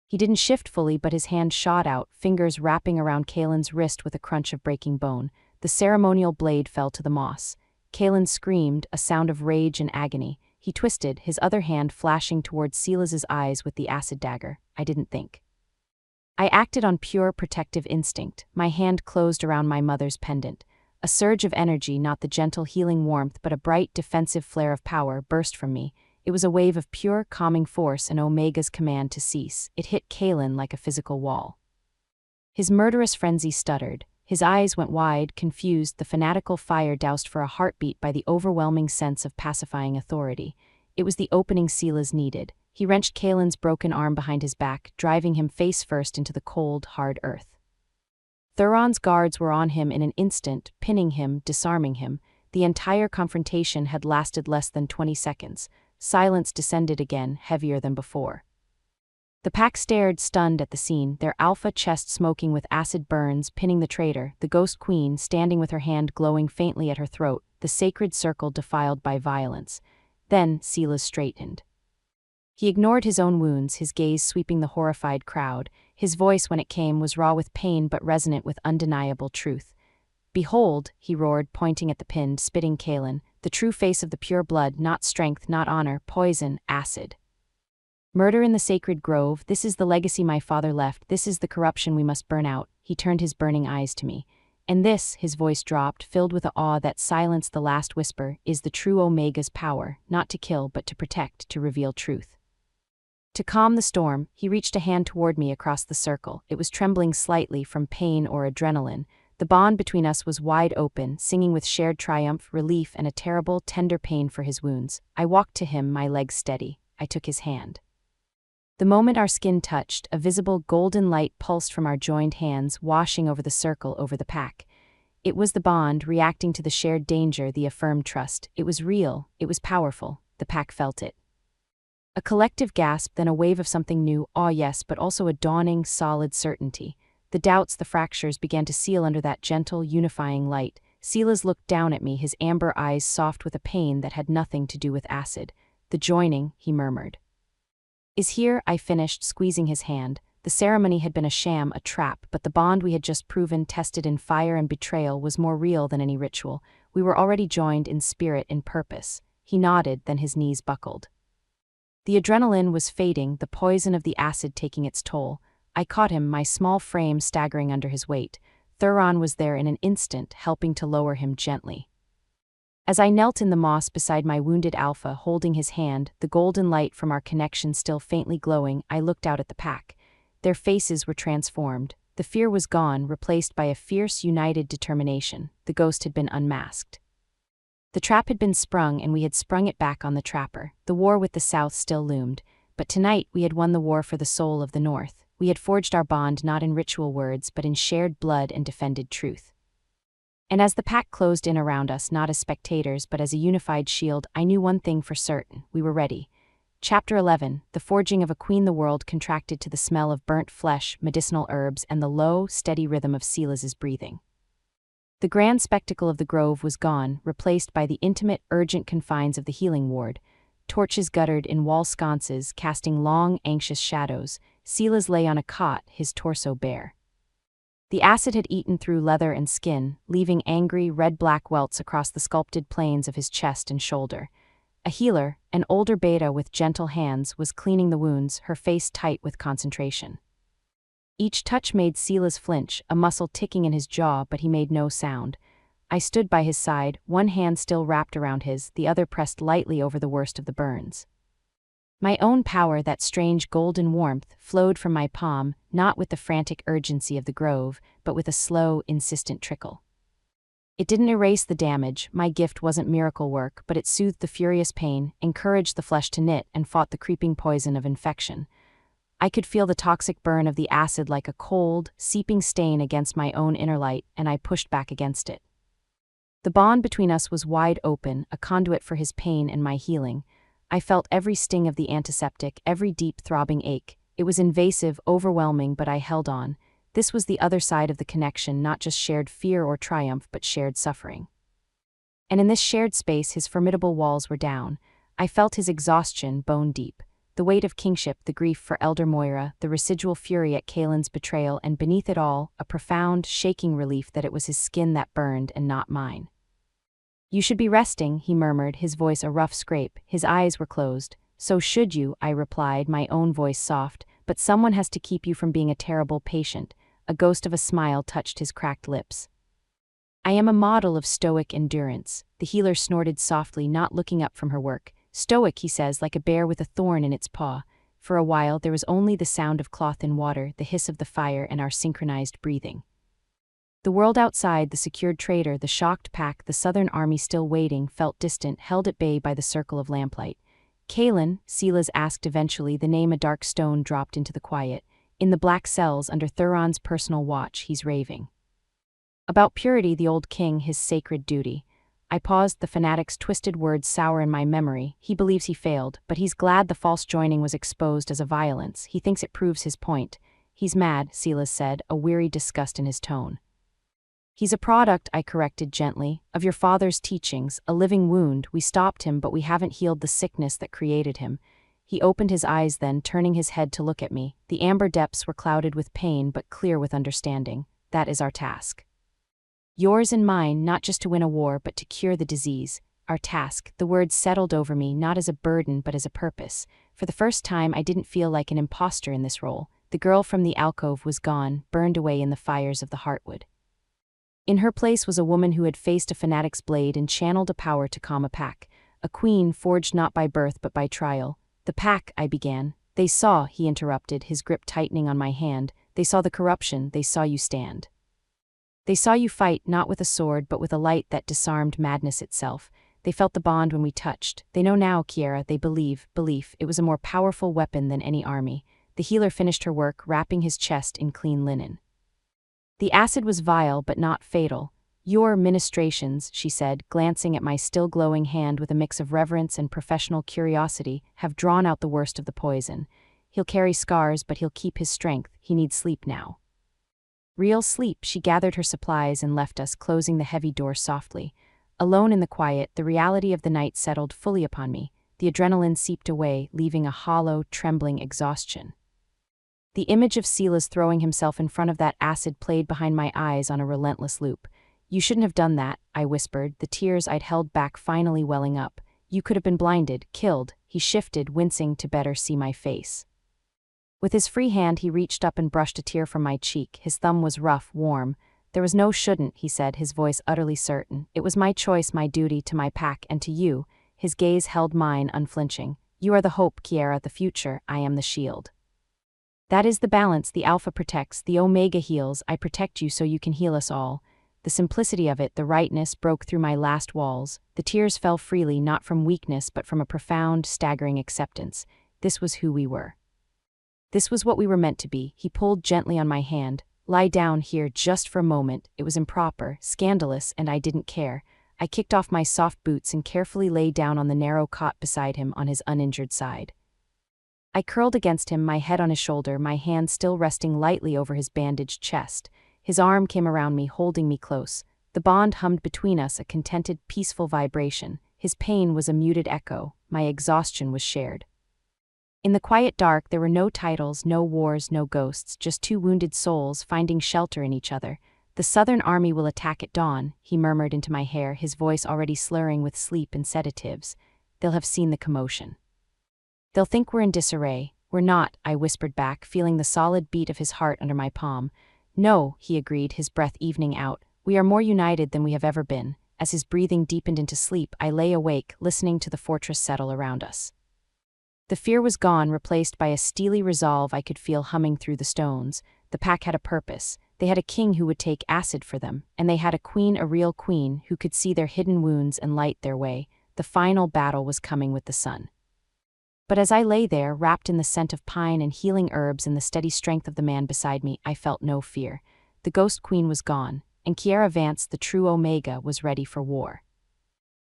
He didn't shift fully, but his hand shot out, fingers wrapping around Kalen's wrist with a crunch of breaking bone. The ceremonial blade fell to the moss. Kalen screamed, a sound of rage and agony. He twisted, his other hand flashing towards Silas's eyes with the acid dagger. I didn't think. I acted on pure protective instinct. My hand closed around my mother's pendant. A surge of energy, not the gentle healing warmth but a bright defensive flare of power, burst from me. It was a wave of pure, calming force, and Omega's command to cease. It hit Kalen like a physical wall. His murderous frenzy stuttered. His eyes went wide, confused, the fanatical fire doused for a heartbeat by the overwhelming sense of pacifying authority. It was the opening Silas needed. He wrenched Kalen's broken arm behind his back, driving him face first into the cold, hard earth. Thuron's guards were on him in an instant, pinning him, disarming him. The entire confrontation had lasted less than 20 seconds. Silence descended again, heavier than before. The pack stared, stunned, at the scene, their alpha chest smoking with acid burns, pinning the traitor, the ghost queen standing with her hand glowing faintly at her throat, the sacred circle defiled by violence. Then Silas straightened. He ignored his own wounds, his gaze sweeping the horrified crowd. His voice, when it came, was raw with pain but resonant with undeniable truth. "Behold," he roared, pointing at the pinned, spitting Kalen, "the true face of the pure blood, not strength, not honor, poison, acid. Murder in the sacred grove, this is the legacy my father left, this is the corruption we must burn out." He turned his burning eyes to me. "And this," his voice dropped, filled with awe that silenced the last whisper, "is the true Omega's power, not to kill but to protect, to reveal truth." To calm the storm, he reached a hand toward me across the circle. It was trembling slightly from pain or adrenaline. The bond between us was wide open, singing with shared triumph, relief, and a terrible, tender pain for his wounds. I walked to him, my legs steady. I took his hand. The moment our skin touched, a visible golden light pulsed from our joined hands, washing over the circle, over the pack. It was the bond, reacting to the shared danger, the affirmed trust. It was real. It was powerful. The pack felt it. A collective gasp, then a wave of something new, awe yes, but also a dawning, solid certainty. The doubts, the fractures began to seal under that gentle, unifying light. Silas looked down at me, his amber eyes soft with a pain that had nothing to do with acid. The joining, he murmured, is here, I finished, squeezing his hand. The ceremony had been a sham, a trap, but the bond we had just proven, tested in fire and betrayal, was more real than any ritual. We were already joined in spirit, in purpose. He nodded, then his knees buckled. The adrenaline was fading, the poison of the acid taking its toll. I caught him, my small frame staggering under his weight. Thuron was there in an instant, helping to lower him gently. As I knelt in the moss beside my wounded alpha, holding his hand, the golden light from our connection still faintly glowing, I looked out at the pack. Their faces were transformed. The fear was gone, replaced by a fierce, united determination. The ghost had been unmasked. The trap had been sprung, and we had sprung it back on the trapper. The war with the South still loomed. But tonight we had won the war for the soul of the North. We had forged our bond not in ritual words, but in shared blood and defended truth. And as the pack closed in around us, not as spectators, but as a unified shield, I knew one thing for certain: we were ready. Chapter 11, the forging of a queen. The world contracted to the smell of burnt flesh, medicinal herbs, and the low, steady rhythm of Silas's breathing. The grand spectacle of the grove was gone, replaced by the intimate, urgent confines of the healing ward. Torches guttered in wall sconces, casting long, anxious shadows. Silas lay on a cot, his torso bare. The acid had eaten through leather and skin, leaving angry, red-black welts across the sculpted planes of his chest and shoulder. A healer, an older beta with gentle hands, was cleaning the wounds, her face tight with concentration. Each touch made Silas flinch, a muscle ticking in his jaw, but he made no sound. I stood by his side, one hand still wrapped around his, the other pressed lightly over the worst of the burns. My own power, that strange golden warmth, flowed from my palm, not with the frantic urgency of the grove, but with a slow, insistent trickle. It didn't erase the damage. My gift wasn't miracle work, but it soothed the furious pain, encouraged the flesh to knit, and fought the creeping poison of infection. I could feel the toxic burn of the acid like a cold, seeping stain against my own inner light, and I pushed back against it. The bond between us was wide open, a conduit for his pain and my healing. I felt every sting of the antiseptic, every deep throbbing ache. It was invasive, overwhelming, but I held on. This was the other side of the connection, not just shared fear or triumph, but shared suffering. And in this shared space, his formidable walls were down. I felt his exhaustion, bone deep. The weight of kingship, the grief for Elder Moira, the residual fury at Kaelin's betrayal, and beneath it all, a profound, shaking relief that it was his skin that burned and not mine. "You should be resting," he murmured, his voice a rough scrape. His eyes were closed. "So should you," I replied, my own voice soft, "but someone has to keep you from being a terrible patient." A ghost of a smile touched his cracked lips. "I am a model of stoic endurance," the healer snorted softly, not looking up from her work. "Stoic," he says, "like a bear with a thorn in its paw." For a while there was only the sound of cloth in water, the hiss of the fire, and our synchronized breathing. The world outside, the secured trader, the shocked pack, the southern army still waiting, felt distant, held at bay by the circle of lamplight. "Kaelin," Silas asked eventually, the name a dark stone dropped into the quiet. "In the black cells, under Thuron's personal watch, he's raving about purity, the old king, his sacred duty." I paused, the fanatic's twisted words sour in my memory. "He believes he failed, but he's glad the false joining was exposed as a violence. He thinks it proves his point." "He's mad," Silas said, a weary disgust in his tone. "He's a product," I corrected gently, "of your father's teachings, a living wound. We stopped him, but we haven't healed the sickness that created him." He opened his eyes then, turning his head to look at me. The amber depths were clouded with pain, but clear with understanding. "That is our task. Yours and mine, not just to win a war, but to cure the disease. Our task." The words settled over me, not as a burden, but as a purpose. For the first time, I didn't feel like an imposter in this role. The girl from the alcove was gone, burned away in the fires of the heartwood. In her place was a woman who had faced a fanatic's blade and channeled a power to calm a pack. A queen forged not by birth but by trial. "The pack," I began. They saw, he interrupted, his grip tightening on my hand. They saw the corruption, they saw you stand. They saw you fight, not with a sword, but with a light that disarmed madness itself. They felt the bond when we touched. They know now, Kiera, they believe. It was a more powerful weapon than any army. The healer finished her work, wrapping his chest in clean linen. The acid was vile, but not fatal. Your ministrations, she said, glancing at my still glowing hand with a mix of reverence and professional curiosity, have drawn out the worst of the poison. He'll carry scars, but he'll keep his strength. He needs sleep now. Real sleep. She gathered her supplies and left us, closing the heavy door softly. Alone in the quiet, the reality of the night settled fully upon me. The adrenaline seeped away, leaving a hollow, trembling exhaustion. The image of Silas throwing himself in front of that acid played behind my eyes on a relentless loop. You shouldn't have done that, I whispered, the tears I'd held back finally welling up. You could have been blinded, killed. He shifted, wincing to better see my face. With his free hand he reached up and brushed a tear from my cheek. His thumb was rough, warm. There was no shouldn't, he said, his voice utterly certain. It was my choice, my duty, to my pack and to you. His gaze held mine, unflinching. You are the hope, Kiera, the future. I am the shield. That is the balance. The Alpha protects, the Omega heals. I protect you so you can heal us all. The simplicity of it, the rightness, broke through my last walls. The tears fell freely, not from weakness, but from a profound, staggering acceptance. This was who we were. This was what we were meant to be. He pulled gently on my hand. Lie down here just for a moment. It was improper, scandalous, and I didn't care. I kicked off my soft boots and carefully lay down on the narrow cot beside him on his uninjured side. I curled against him, my head on his shoulder, my hand still resting lightly over his bandaged chest. His arm came around me, holding me close. The bond hummed between us, a contented, peaceful vibration. His pain was a muted echo. My exhaustion was shared. In the quiet dark, there were no titles, no wars, no ghosts, just two wounded souls finding shelter in each other. The Southern Army will attack at dawn, he murmured into my hair, his voice already slurring with sleep and sedatives. They'll have seen the commotion. They'll think we're in disarray. We're not, I whispered back, feeling the solid beat of his heart under my palm. No, he agreed, his breath evening out. We are more united than we have ever been. As his breathing deepened into sleep, I lay awake, listening to the fortress settle around us. The fear was gone, replaced by a steely resolve I could feel humming through the stones. The pack had a purpose. They had a king who would take acid for them, and they had a queen, a real queen, who could see their hidden wounds and light their way. The final battle was coming with the sun. But as I lay there, wrapped in the scent of pine and healing herbs and the steady strength of the man beside me, I felt no fear. The ghost queen was gone, and Kiera Vance, the true Omega, was ready for war.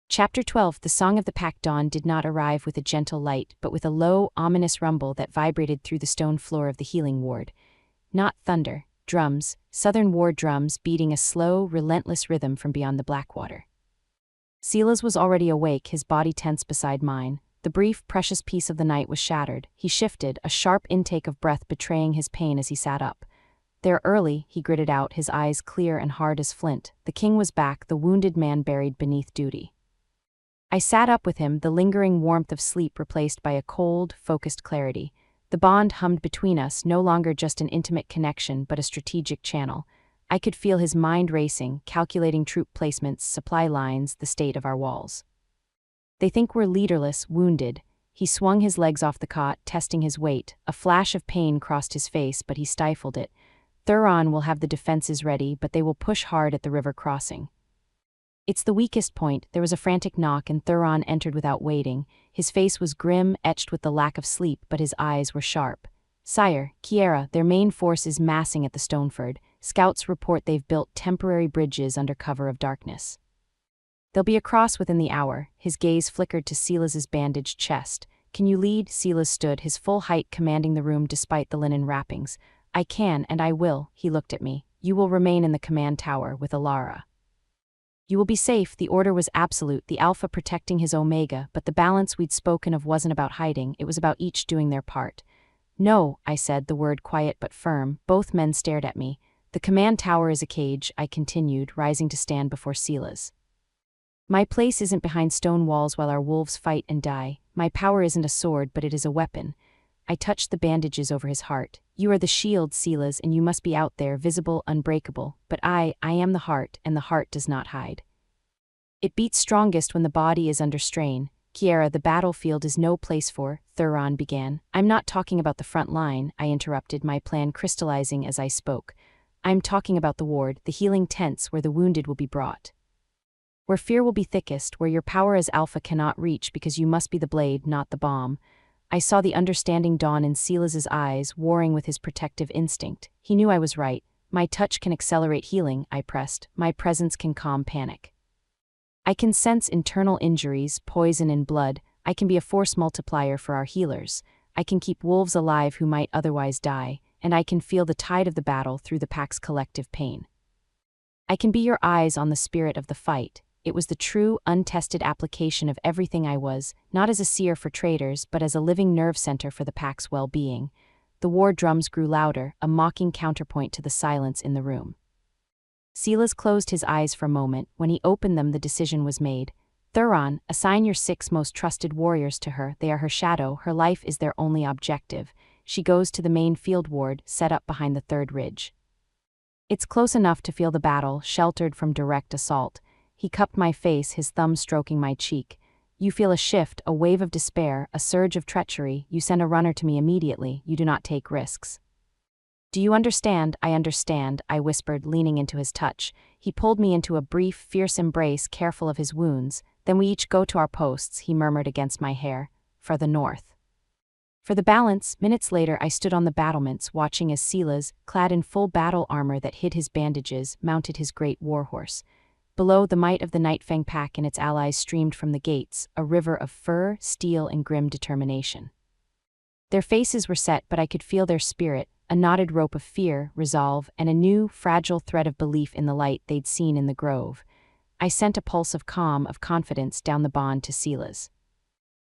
Chapter 12. The song of the pack dawn did not arrive with a gentle light, but with a low, ominous rumble that vibrated through the stone floor of the healing ward. Not thunder, drums, Southern war drums beating a slow, relentless rhythm from beyond the Blackwater. Silas was already awake, his body tense beside mine. The brief, precious peace of the night was shattered. He shifted, a sharp intake of breath betraying his pain as he sat up. They're early, he gritted out, his eyes clear and hard as flint. The king was back, the wounded man buried beneath duty. I sat up with him, the lingering warmth of sleep replaced by a cold, focused clarity. The bond hummed between us, no longer just an intimate connection, but a strategic channel. I could feel his mind racing, calculating troop placements, supply lines, the state of our walls. They think we're leaderless, wounded. He swung his legs off the cot, testing his weight. A flash of pain crossed his face, but he stifled it. Thuron will have the defenses ready, but they will push hard at the river crossing. It's the weakest point. There was a frantic knock, and Thuron entered without waiting. His face was grim, etched with the lack of sleep, but his eyes were sharp. Sire, Kiera, their main force is massing at the Stoneford. Scouts report they've built temporary bridges under cover of darkness. They'll be across within the hour. His gaze flickered to Silas's bandaged chest. Can you lead? Silas stood, his full height commanding the room despite the linen wrappings. I can, and I will, he looked at me. You will remain in the command tower with Alara. You will be safe. The order was absolute, the Alpha protecting his Omega, but the balance we'd spoken of wasn't about hiding, it was about each doing their part. No, I said, the word quiet but firm. Both men stared at me. The command tower is a cage, I continued, rising to stand before Silas. My place isn't behind stone walls while our wolves fight and die. My power isn't a sword, but it is a weapon. I touched the bandages over his heart. You are the shield, Silas, and you must be out there, visible, unbreakable. But I am the heart, and the heart does not hide. It beats strongest when the body is under strain. Kiera, the battlefield is no place for, Thuron began. I'm not talking about the front line, I interrupted, my plan crystallizing as I spoke. I'm talking about the ward, the healing tents where the wounded will be brought. Where fear will be thickest, where your power as alpha cannot reach because you must be the blade, not the bomb. I saw the understanding dawn in Silas's eyes, warring with his protective instinct. He knew I was right. My touch can accelerate healing, I pressed. My presence can calm panic. I can sense internal injuries, poison in blood. I can be a force multiplier for our healers. I can keep wolves alive who might otherwise die, and I can feel the tide of the battle through the pack's collective pain. I can be your eyes on the spirit of the fight. It was the true, untested application of everything I was, not as a seer for traitors, but as a living nerve center for the pack's well-being. The war drums grew louder, a mocking counterpoint to the silence in the room. Silas closed his eyes for a moment. When he opened them, the decision was made. Thuron, assign your 6 most trusted warriors to her. They are her shadow. Her life is their only objective. She goes to the main field ward, set up behind the 3rd ridge. It's close enough to feel the battle, sheltered from direct assault. He cupped my face, his thumb stroking my cheek. You feel a shift, a wave of despair, a surge of treachery. You send a runner to me immediately. You do not take risks. Do you understand? I understand, I whispered, leaning into his touch. He pulled me into a brief, fierce embrace, careful of his wounds. Then we each go to our posts, he murmured against my hair. For the north. For the balance, minutes later I stood on the battlements, watching as Silas, clad in full battle armor that hid his bandages, mounted his great warhorse. Below, the might of the Nightfang pack and its allies streamed from the gates, a river of fur, steel, and grim determination. Their faces were set, but I could feel their spirit, a knotted rope of fear, resolve, and a new, fragile thread of belief in the light they'd seen in the grove. I sent a pulse of calm, of confidence down the bond to Silas.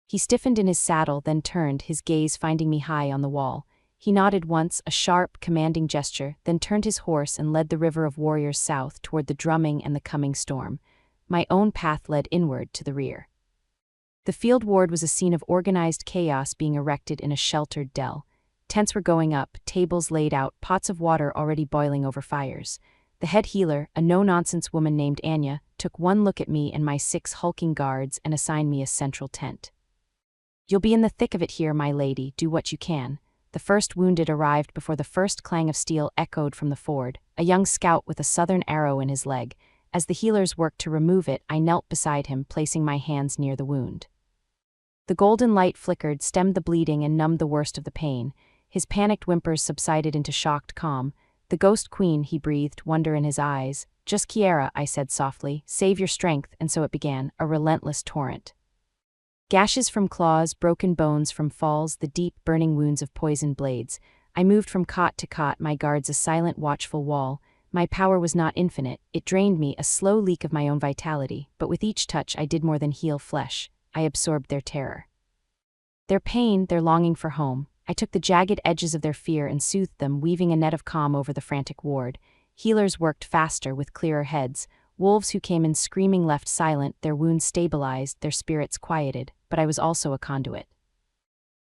He stiffened in his saddle, then turned, his gaze finding me high on the wall. He nodded once, a sharp, commanding gesture, then turned his horse and led the river of warriors south toward the drumming and the coming storm. My own path led inward to the rear. The field ward was a scene of organized chaos being erected in a sheltered dell. Tents were going up, tables laid out, pots of water already boiling over fires. The head healer, a no-nonsense woman named Anya, took one look at me and my 6 hulking guards and assigned me a central tent. You'll be in the thick of it here, my lady, do what you can. The first wounded arrived before the first clang of steel echoed from the ford, a young scout with a southern arrow in his leg. As the healers worked to remove it, I knelt beside him, placing my hands near the wound. The golden light flickered, stemmed the bleeding, and numbed the worst of the pain. His panicked whimpers subsided into shocked calm. The ghost queen, he breathed, wonder in his eyes. Just Kiera, I said softly, save your strength, and so it began, a relentless torrent. Gashes from claws, broken bones from falls, the deep, burning wounds of poisoned blades. I moved from cot to cot, my guards a silent, watchful wall. My power was not infinite, it drained me, a slow leak of my own vitality, but with each touch I did more than heal flesh. I absorbed their terror. Their pain, their longing for home. I took the jagged edges of their fear and soothed them, weaving a net of calm over the frantic ward. Healers worked faster, with clearer heads. Wolves who came in screaming left silent, their wounds stabilized, their spirits quieted, but I was also a conduit.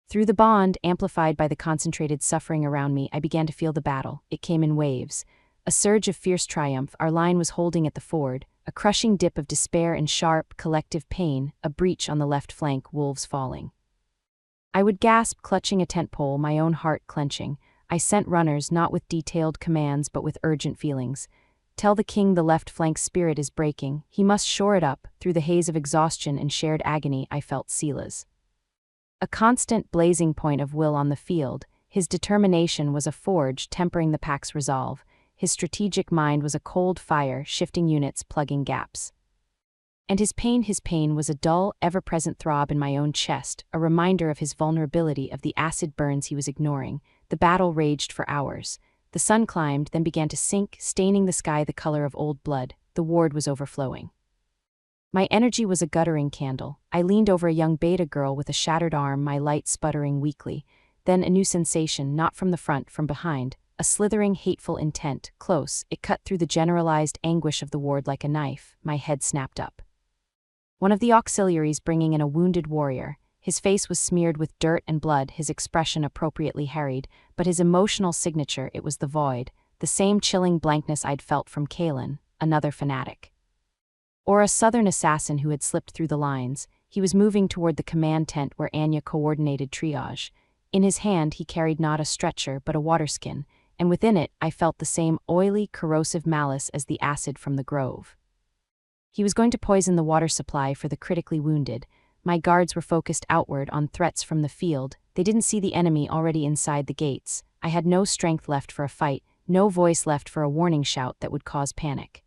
Through the bond, amplified by the concentrated suffering around me, I began to feel the battle. It came in waves. A surge of fierce triumph, our line was holding at the ford, a crushing dip of despair and sharp, collective pain, a breach on the left flank, wolves falling. I would gasp, clutching a tent pole, my own heart clenching. I sent runners, not with detailed commands but with urgent feelings. Tell the king the left flank's spirit is breaking. He must shore it up. Through the haze of exhaustion and shared agony, I felt Silas. A constant blazing point of will on the field, his determination was a forge tempering the pack's resolve. His strategic mind was a cold fire, shifting units, plugging gaps. And his pain was a dull, ever-present throb in my own chest, a reminder of his vulnerability, of the acid burns he was ignoring. The battle raged for hours. The sun climbed, then began to sink, staining the sky the color of old blood. The ward was overflowing. My energy was a guttering candle. I leaned over a young beta girl with a shattered arm, my light sputtering weakly. Then a new sensation, not from the front, from behind. A slithering, hateful intent, close. It cut through the generalized anguish of the ward like a knife. My head snapped up. One of the auxiliaries bringing in a wounded warrior. His face was smeared with dirt and blood, his expression appropriately harried, but his emotional signature, it was the void, the same chilling blankness I'd felt from Kalen, another fanatic. Or a southern assassin who had slipped through the lines. He was moving toward the command tent where Anya coordinated triage. In his hand he carried not a stretcher but a waterskin, and within it I felt the same oily, corrosive malice as the acid from the grove. He was going to poison the water supply for the critically wounded. My guards were focused outward on threats from the field. They didn't see the enemy already inside the gates. I had no strength left for a fight, no voice left for a warning shout that would cause panic.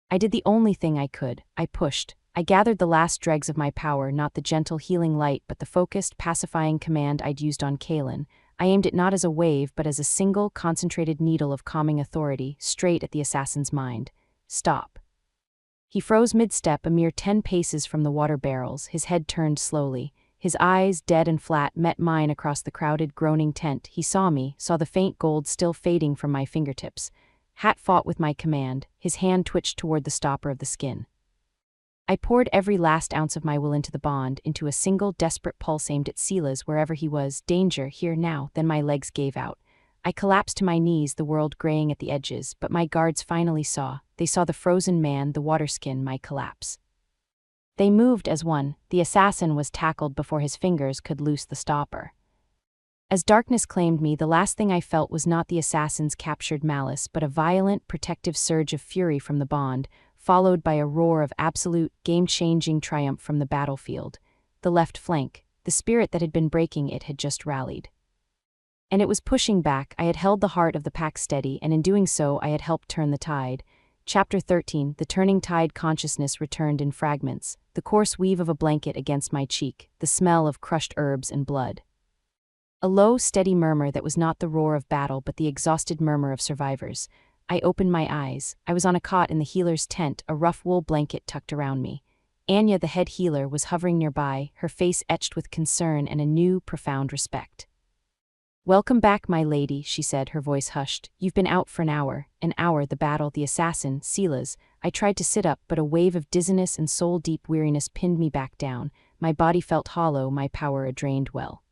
I did the only thing I could. I pushed. I gathered the last dregs of my power, not the gentle healing light but the focused, pacifying command I'd used on Kalen. I aimed it not as a wave but as a single, concentrated needle of calming authority, straight at the assassin's mind. Stop. He froze mid-step, a mere 10 paces from the water barrels, his head turned slowly. His eyes, dead and flat, met mine across the crowded, groaning tent. He saw me, saw the faint gold still fading from my fingertips. Hat fought with my command, his hand twitched toward the stopper of the skin. I poured every last ounce of my will into the bond, into a single, desperate pulse aimed at Silas wherever he was. Danger, here, now. Then my legs gave out. I collapsed to my knees, the world graying at the edges, but my guards finally saw. They saw the frozen man, the waterskin, my collapse. They moved as one. The assassin was tackled before his fingers could loose the stopper. As darkness claimed me, the last thing I felt was not the assassin's captured malice, but a violent, protective surge of fury from the bond, followed by a roar of absolute, game-changing triumph from the battlefield. The left flank, the spirit that had been breaking it, had just rallied. And it was pushing back. I had held the heart of the pack steady, and in doing so I had helped turn the tide. Chapter 13, the turning tide. Consciousness returned in fragments, the coarse weave of a blanket against my cheek, the smell of crushed herbs and blood. A low, steady murmur that was not the roar of battle but the exhausted murmur of survivors. I opened my eyes. I was on a cot in the healer's tent, a rough wool blanket tucked around me. Anya, the head healer, was hovering nearby, her face etched with concern and a new, profound respect. "Welcome back, my lady," she said, her voice hushed. "You've been out for an hour, the battle, the assassin, Silas." I tried to sit up, but a wave of dizziness and soul-deep weariness pinned me back down. My body felt hollow, my power a drained well.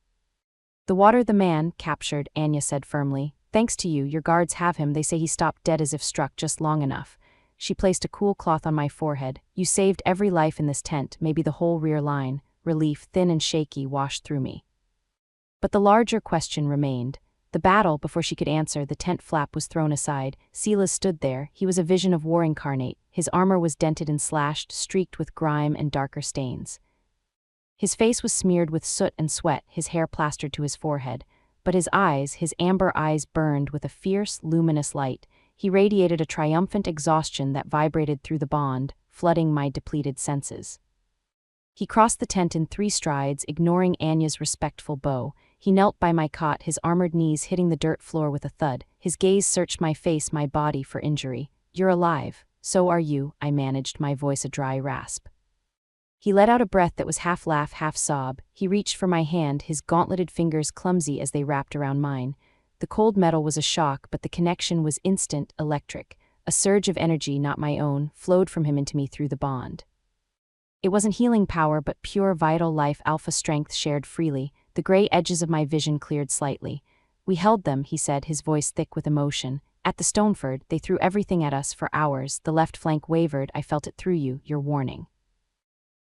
"The water, the man, captured," Anya said firmly. "Thanks to you, your guards have him. They say he stopped dead as if struck just long enough." She placed a cool cloth on my forehead. "You saved every life in this tent, maybe the whole rear line." Relief, thin and shaky, washed through me. But the larger question remained. The battle. Before she could answer, the tent flap was thrown aside. Silas stood there. He was a vision of war incarnate. His armor was dented and slashed, streaked with grime and darker stains. His face was smeared with soot and sweat, his hair plastered to his forehead. But his eyes, his amber eyes, burned with a fierce, luminous light. He radiated a triumphant exhaustion that vibrated through the bond, flooding my depleted senses. He crossed the tent in 3 strides, ignoring Anya's respectful bow. He knelt by my cot, his armored knees hitting the dirt floor with a thud. His gaze searched my face, my body for injury. "You're alive. So are you," I managed, my voice a dry rasp. He let out a breath that was half laugh, half sob. He reached for my hand, his gauntleted fingers clumsy as they wrapped around mine. The cold metal was a shock, but the connection was instant, electric. A surge of energy, not my own, flowed from him into me through the bond. It wasn't healing power, but pure, vital life, alpha strength shared freely. The gray edges of my vision cleared slightly. "We held them," he said, his voice thick with emotion. "At the Stoneford, they threw everything at us for hours. The left flank wavered. I felt it through you, your warning.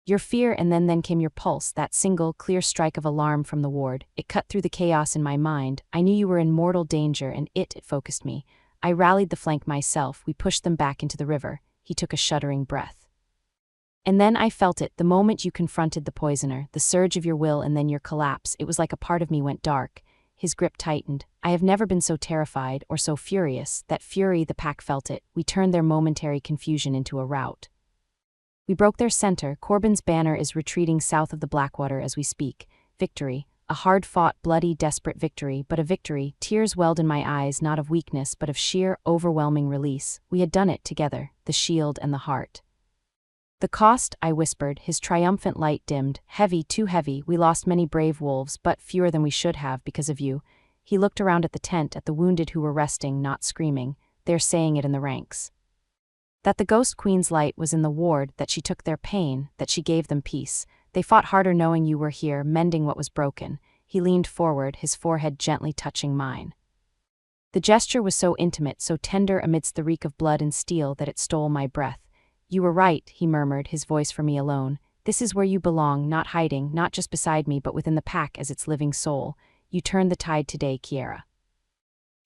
Your fear, and then came your pulse, that single, clear strike of alarm from the ward. It cut through the chaos in my mind. I knew you were in mortal danger, and it focused me. I rallied the flank myself. We pushed them back into the river." He took a shuddering breath. "And then I felt it, the moment you confronted the poisoner, the surge of your will and then your collapse. It was like a part of me went dark." His grip tightened. "I have never been so terrified, or so furious." That fury, the pack felt it. We turned their momentary confusion into a rout. We broke their center. Corbin's banner is retreating south of the Blackwater as we speak. Victory. A hard-fought, bloody, desperate victory, but a victory. Tears welled in my eyes, not of weakness, but of sheer, overwhelming release. We had done it together, the shield and the heart. "The cost," I whispered, his triumphant light dimmed. "Heavy, too heavy. We lost many brave wolves, but fewer than we should have because of you." He looked around at the tent, at the wounded who were resting, not screaming. "They're saying it in the ranks. That the Ghost Queen's light was in the ward, that she took their pain, that she gave them peace. They fought harder knowing you were here, mending what was broken." He leaned forward, his forehead gently touching mine. The gesture was so intimate, so tender amidst the reek of blood and steel that it stole my breath. "You were right," he murmured, his voice for me alone. This is where you belong, not hiding, not just beside me but within the pack as its living soul. You turned the tide today, Kiera.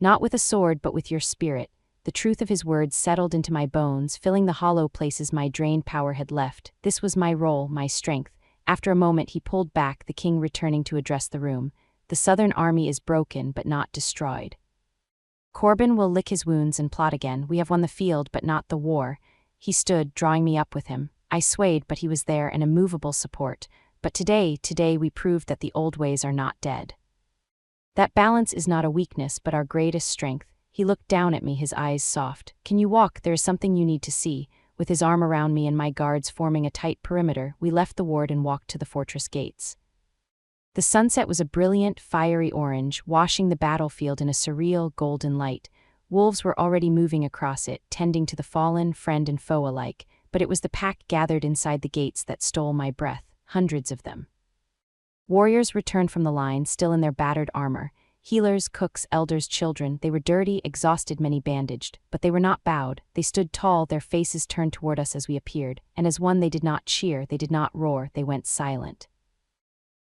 Not with a sword but with your spirit. The truth of his words settled into my bones, filling the hollow places my drained power had left. This was my role, my strength. After a moment he pulled back, the king returning to address the room. The Southern army is broken but not destroyed. Corbin will lick his wounds and plot again. We have won the field but not the war. He stood, drawing me up with him. I swayed, but he was there, an immovable support. But today we proved that the old ways are not dead. That balance is not a weakness but our greatest strength. He looked down at me, his eyes soft. Can you walk? There is something you need to see. With his arm around me and my guards forming a tight perimeter, we left the ward and walked to the fortress gates. The sunset was a brilliant, fiery orange, washing the battlefield in a surreal, golden light. Wolves were already moving across it, tending to the fallen, friend and foe alike, but it was the pack gathered inside the gates that stole my breath, hundreds of them. Warriors returned from the line, still in their battered armor. Healers, cooks, elders, children, they were dirty, exhausted, many bandaged, but they were not bowed. They stood tall, their faces turned toward us as we appeared, and as one they did not cheer, they did not roar, they went silent.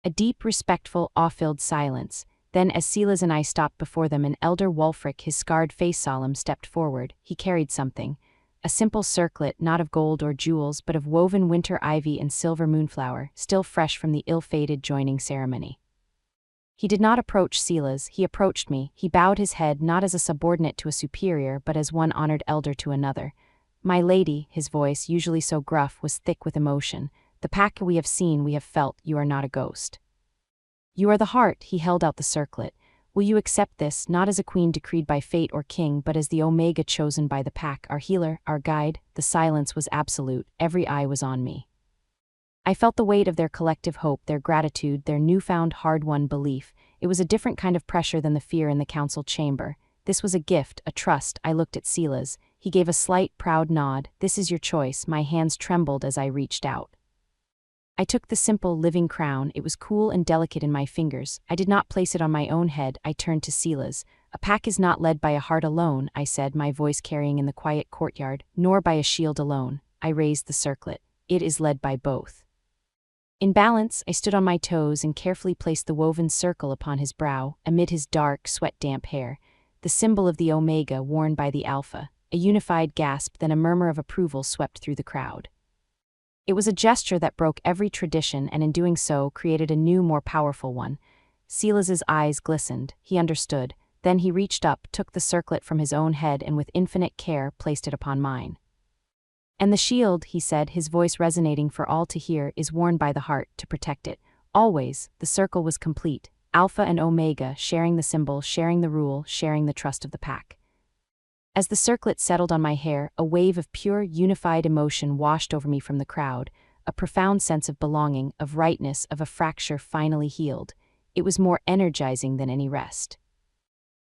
A deep, respectful, awe-filled silence. Then as Silas and I stopped before them, an elder Wulfric, his scarred face solemn, stepped forward. He carried something. A simple circlet, not of gold or jewels, but of woven winter ivy and silver moonflower, still fresh from the ill-fated joining ceremony. He did not approach Silas, he approached me. He bowed his head not as a subordinate to a superior, but as one honored elder to another. My lady, his voice, usually so gruff, was thick with emotion. The pack we have seen, we have felt, you are not a ghost. You are the heart, he held out the circlet. Will you accept this, not as a queen decreed by fate or king, but as the Omega chosen by the pack, our healer, our guide? The silence was absolute, every eye was on me. I felt the weight of their collective hope, their gratitude, their newfound hard-won belief. It was a different kind of pressure than the fear in the council chamber. This was a gift, a trust. I looked at Silas. He gave a slight, proud nod. This is your choice. My hands trembled as I reached out. I took the simple, living crown. It was cool and delicate in my fingers. I did not place it on my own head. I turned to Silas. A pack is not led by a heart alone, I said, my voice carrying in the quiet courtyard, nor by a shield alone. I raised the circlet. It is led by both. In balance, I stood on my toes and carefully placed the woven circle upon his brow, amid his dark, sweat-damp hair, the symbol of the Omega worn by the Alpha. A unified gasp, then a murmur of approval swept through the crowd. It was a gesture that broke every tradition and in doing so created a new, more powerful one. Silas's eyes glistened. He understood. Then he reached up, took the circlet from his own head and with infinite care placed it upon mine. And the shield, he said, his voice resonating for all to hear, is worn by the heart to protect it. Always, the circle was complete. Alpha and Omega, sharing the symbol, sharing the rule, sharing the trust of the pack. As the circlet settled on my hair, a wave of pure, unified emotion washed over me from the crowd, a profound sense of belonging, of rightness, of a fracture finally healed. It was more energizing than any rest.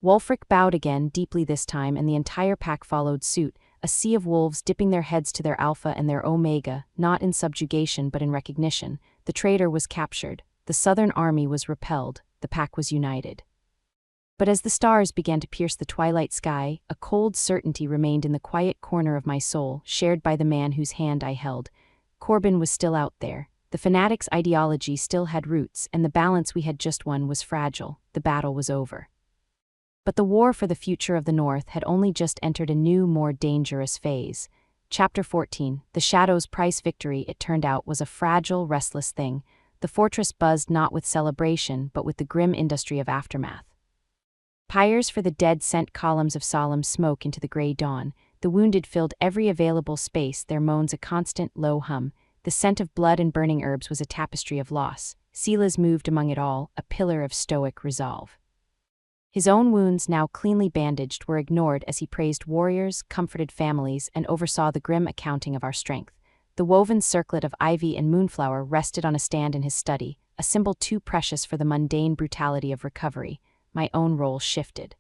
Wulfric bowed again, deeply this time, and the entire pack followed suit, a sea of wolves dipping their heads to their Alpha and their Omega, not in subjugation but in recognition. The traitor was captured, the Southern army was repelled, the pack was united. But as the stars began to pierce the twilight sky, a cold certainty remained in the quiet corner of my soul, shared by the man whose hand I held. Corbin was still out there. The fanatic's ideology still had roots, and the balance we had just won was fragile. The battle was over. But the war for the future of the North had only just entered a new, more dangerous phase. Chapter 14. The Shadow's price victory, it turned out, was a fragile, restless thing. The fortress buzzed not with celebration, but with the grim industry of aftermath. Pyres for the dead sent columns of solemn smoke into the gray dawn. The wounded filled every available space, their moans a constant, low hum. The scent of blood and burning herbs was a tapestry of loss. Silas moved among it all, a pillar of stoic resolve. His own wounds, now cleanly bandaged, were ignored as he praised warriors, comforted families, and oversaw the grim accounting of our strength. The woven circlet of ivy and moonflower rested on a stand in his study, a symbol too precious for the mundane brutality of recovery. My own role shifted.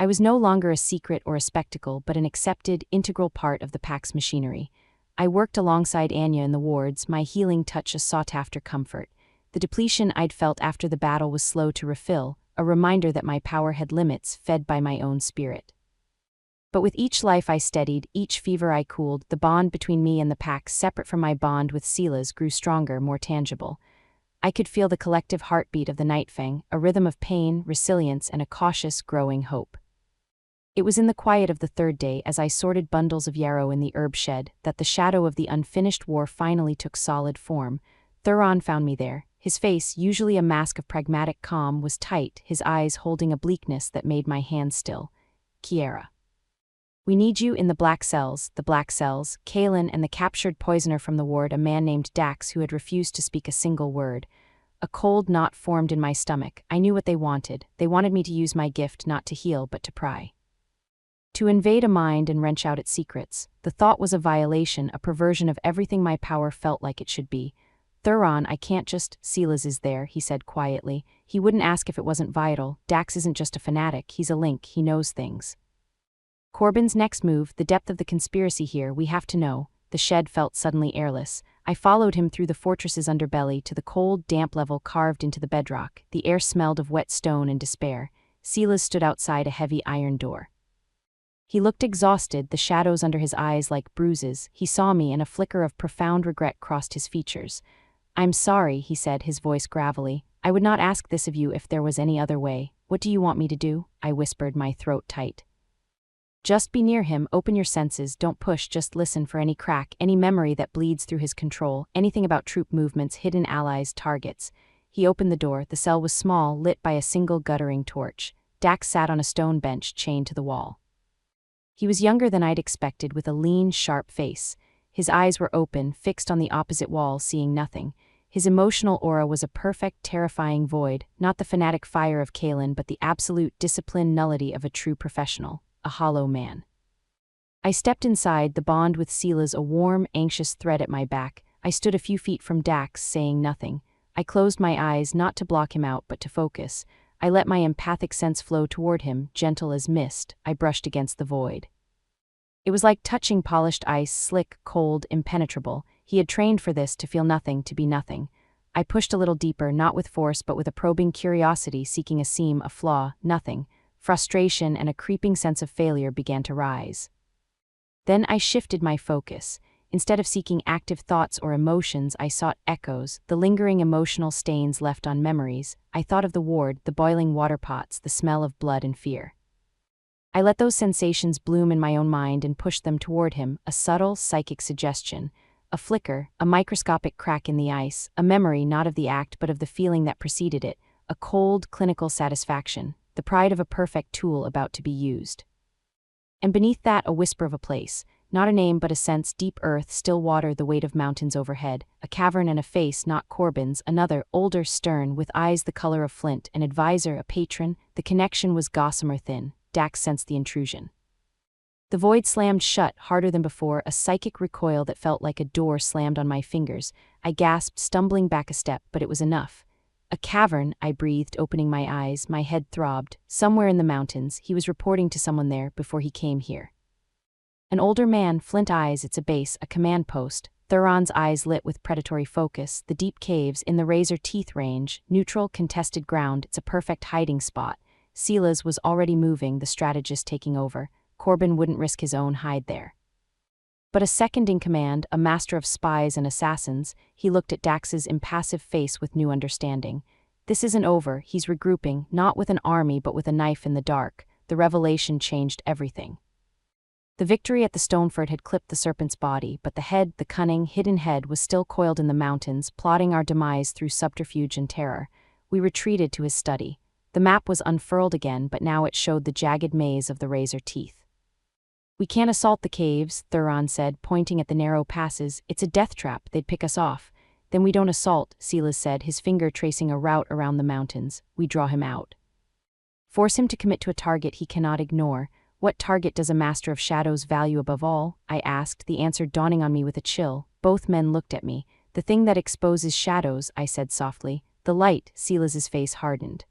I was no longer a secret or a spectacle, but an accepted, integral part of the pack's machinery. I worked alongside Anya in the wards, my healing touch a sought-after comfort. The depletion I'd felt after the battle was slow to refill, a reminder that my power had limits, fed by my own spirit. But with each life I steadied, each fever I cooled, the bond between me and the pack, separate from my bond with Silas, grew stronger, more tangible. I could feel the collective heartbeat of the Nightfang, a rhythm of pain, resilience, and a cautious, growing hope. It was in the quiet of the third day, as I sorted bundles of yarrow in the herb shed, that the shadow of the unfinished war finally took solid form. Thuron found me there. His face, usually a mask of pragmatic calm, was tight, his eyes holding a bleakness that made my hands still. Kiera. We need you in the black cells, Kalen and the captured poisoner from the ward, a man named Dax who had refused to speak a single word. A cold knot formed in my stomach. I knew what they wanted. They wanted me to use my gift not to heal but to pry. To invade a mind and wrench out its secrets. The thought was a violation, a perversion of everything my power felt like it should be. Thuron, I can't just— Silas is there, he said quietly. He wouldn't ask if it wasn't vital. Dax isn't just a fanatic, he's a link, he knows things. Corbin's next move, the depth of the conspiracy here, we have to know. The shed felt suddenly airless. I followed him through the fortress's underbelly to the cold, damp level carved into the bedrock. The air smelled of wet stone and despair. Silas stood outside a heavy iron door. He looked exhausted, the shadows under his eyes like bruises. He saw me, and a flicker of profound regret crossed his features. "I'm sorry," he said, his voice gravelly. "I would not ask this of you if there was any other way. What do you want me to do?" I whispered, my throat tight. "Just be near him, open your senses, don't push, just listen for any crack, any memory that bleeds through his control, anything about troop movements, hidden allies, targets." He opened the door. The cell was small, lit by a single guttering torch. Dax sat on a stone bench chained to the wall. He was younger than I'd expected, with a lean, sharp face. His eyes were open, fixed on the opposite wall, seeing nothing. His emotional aura was a perfect, terrifying void, not the fanatic fire of Kalen, but the absolute disciplined nullity of a true professional, a hollow man. I stepped inside, the bond with Silas a warm, anxious thread at my back. I stood a few feet from Dax, saying nothing. I closed my eyes, not to block him out, but to focus. I let my empathic sense flow toward him, gentle as mist. I brushed against the void. It was like touching polished ice, slick, cold, impenetrable. He had trained for this, to feel nothing, to be nothing. I pushed a little deeper, not with force but with a probing curiosity, seeking a seam, a flaw, nothing. Frustration and a creeping sense of failure began to rise. Then I shifted my focus. Instead of seeking active thoughts or emotions, I sought echoes, the lingering emotional stains left on memories. I thought of the ward, the boiling water pots, the smell of blood and fear. I let those sensations bloom in my own mind and pushed them toward him, a subtle, psychic suggestion. A flicker, a microscopic crack in the ice, a memory not of the act but of the feeling that preceded it, a cold, clinical satisfaction, the pride of a perfect tool about to be used. And beneath that, a whisper of a place. Not a name but a sense, deep earth, still water, the weight of mountains overhead, a cavern and a face, not Corbin's, another, older, stern, with eyes the color of flint, an advisor, a patron. The connection was gossamer thin. Dax sensed the intrusion. The void slammed shut, harder than before, a psychic recoil that felt like a door slammed on my fingers. I gasped, stumbling back a step, but it was enough. "A cavern," I breathed, opening my eyes. My head throbbed. Somewhere in the mountains, he was reporting to someone there before he came here. An older man, flint eyes, it's a base, a command post. Thuron's eyes lit with predatory focus. The deep caves, in the razor teeth range, neutral, contested ground, it's a perfect hiding spot. Silas was already moving, the strategist taking over. Corbin wouldn't risk his own hide there. But a second in command, a master of spies and assassins, he looked at Dax's impassive face with new understanding. This isn't over, he's regrouping, not with an army but with a knife in the dark. The revelation changed everything. The victory at the Stoneford had clipped the serpent's body, but the head, the cunning, hidden head, was still coiled in the mountains, plotting our demise through subterfuge and terror. We retreated to his study. The map was unfurled again, but now it showed the jagged maze of the razor teeth. "We can't assault the caves," Thuron said, pointing at the narrow passes. "It's a death trap, they'd pick us off." "Then we don't assault," Silas said, his finger tracing a route around the mountains. "We draw him out. Force him to commit to a target he cannot ignore." "What target does a master of shadows value above all?" I asked, the answer dawning on me with a chill. Both men looked at me. "The thing that exposes shadows," I said softly. "The light." Silas's face hardened.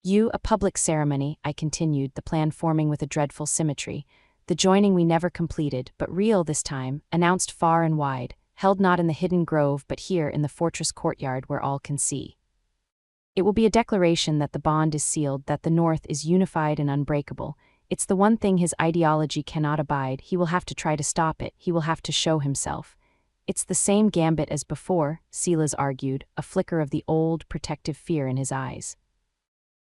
A public ceremony," I continued, the plan forming with a dreadful symmetry. "The joining we never completed, but real this time, announced far and wide, held not in the hidden grove but here in the fortress courtyard where all can see. It will be a declaration that the bond is sealed, that the North is unified and unbreakable. It's the one thing his ideology cannot abide. He will have to try to stop it. He will have to show himself. It's the same gambit as before, Silas argued, a flicker of the old, protective fear in his eyes.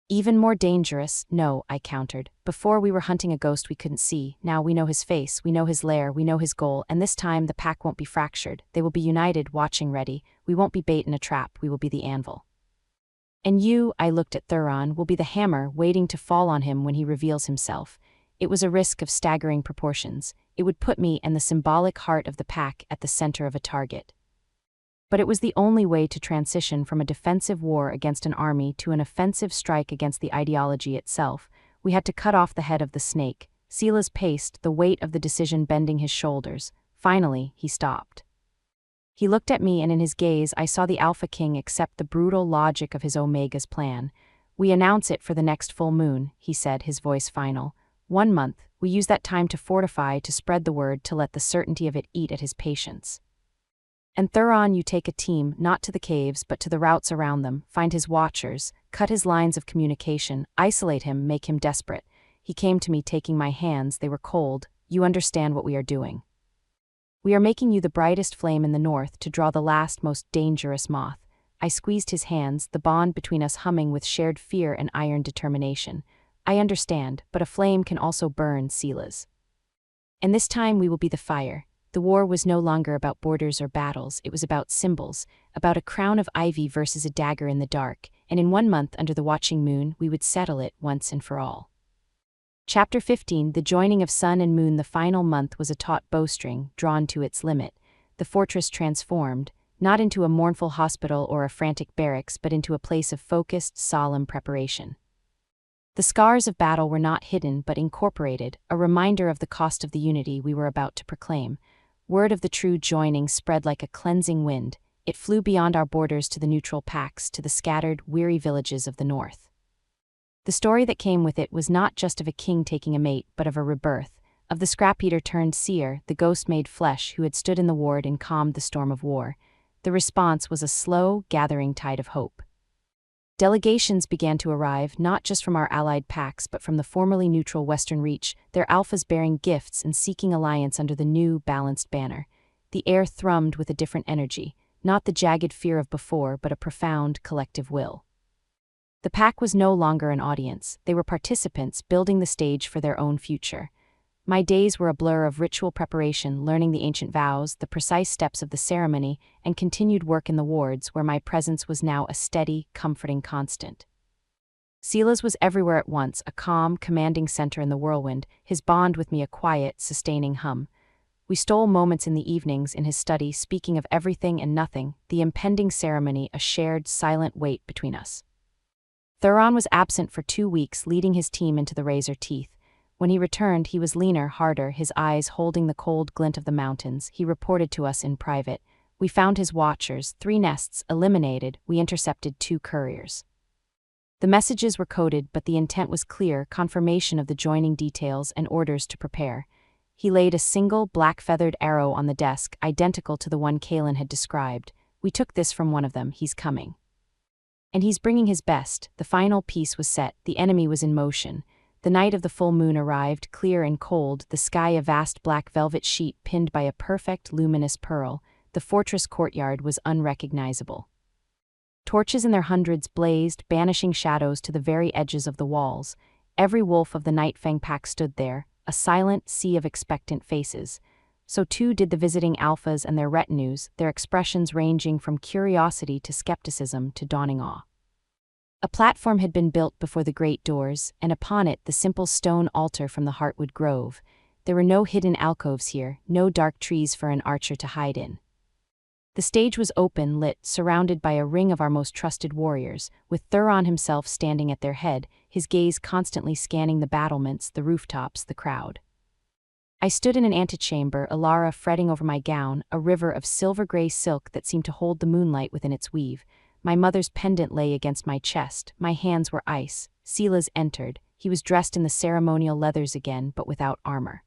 Even more dangerous, no, I countered. Before we were hunting a ghost we couldn't see. Now we know his face, we know his lair, we know his goal, and this time the pack won't be fractured. They will be united, watching ready. We won't be bait in a trap, we will be the anvil. And you, I looked at Thuron, will be the hammer waiting to fall on him when he reveals himself. It was a risk of staggering proportions. It would put me and the symbolic heart of the pack at the center of a target. But it was the only way to transition from a defensive war against an army to an offensive strike against the ideology itself. We had to cut off the head of the snake. Silas paced, the weight of the decision bending his shoulders. Finally, he stopped. He looked at me, and in his gaze I saw the Alpha King accept the brutal logic of his Omega's plan. We announce it for the next full moon, he said, his voice final. 1 month, we use that time to fortify, to spread the word, to let the certainty of it eat at his patience. And Thuron, you take a team, not to the caves, but to the routes around them, find his watchers, cut his lines of communication, isolate him, make him desperate. He came to me taking my hands, they were cold. You understand what we are doing. We are making you the brightest flame in the north to draw the last, most dangerous moth. I squeezed his hands, the bond between us humming with shared fear and iron determination. I understand, but a flame can also burn, Silas. And this time we will be the fire. The war was no longer about borders or battles, it was about symbols, about a crown of ivy versus a dagger in the dark, and in 1 month under the watching moon we would settle it once and for all. Chapter 15, The Joining of Sun and Moon. The final month was a taut bowstring, drawn to its limit. The fortress transformed, not into a mournful hospital or a frantic barracks, but into a place of focused, solemn preparation. The scars of battle were not hidden but incorporated, a reminder of the cost of the unity we were about to proclaim. Word of the true joining spread like a cleansing wind. It flew beyond our borders to the neutral packs, to the scattered, weary villages of the north. The story that came with it was not just of a king taking a mate, but of a rebirth, of the scrap-eater turned seer, the ghost-made flesh who had stood in the ward and calmed the storm of war. The response was a slow, gathering tide of hope. Delegations began to arrive, not just from our allied packs but from the formerly neutral Western Reach, their alphas bearing gifts and seeking alliance under the new, balanced banner. The air thrummed with a different energy, not the jagged fear of before, but a profound, collective will. The pack was no longer an audience, they were participants building the stage for their own future. My days were a blur of ritual preparation, learning the ancient vows, the precise steps of the ceremony, and continued work in the wards where my presence was now a steady, comforting constant. Silas was everywhere at once, a calm, commanding center in the whirlwind, his bond with me a quiet, sustaining hum. We stole moments in the evenings in his study, speaking of everything and nothing, the impending ceremony a shared, silent weight between us. Thuron was absent for 2 weeks, leading his team into the razor teeth. When he returned, he was leaner, harder, his eyes holding the cold glint of the mountains. He reported to us in private. We found his watchers, 3 nests, eliminated. We intercepted 2 couriers. The messages were coded, but the intent was clear, confirmation of the joining details and orders to prepare. He laid a single, black-feathered arrow on the desk, identical to the one Kalen had described. We took this from one of them. He's coming. And he's bringing his best. The final piece was set. The enemy was in motion. The night of the full moon arrived, clear and cold, the sky a vast black velvet sheet pinned by a perfect, luminous pearl. The fortress courtyard was unrecognizable. Torches in their hundreds blazed, banishing shadows to the very edges of the walls. Every wolf of the Nightfang pack stood there, a silent sea of expectant faces. So too did the visiting alphas and their retinues, their expressions ranging from curiosity to skepticism to dawning awe. A platform had been built before the great doors, and upon it the simple stone altar from the Heartwood Grove. There were no hidden alcoves here, no dark trees for an archer to hide in. The stage was open, lit, surrounded by a ring of our most trusted warriors, with Thuron himself standing at their head, his gaze constantly scanning the battlements, the rooftops, the crowd. I stood in an antechamber, Alara fretting over my gown, a river of silver-gray silk that seemed to hold the moonlight within its weave. My mother's pendant lay against my chest, my hands were ice. Silas entered. He was dressed in the ceremonial leathers again, but without armor.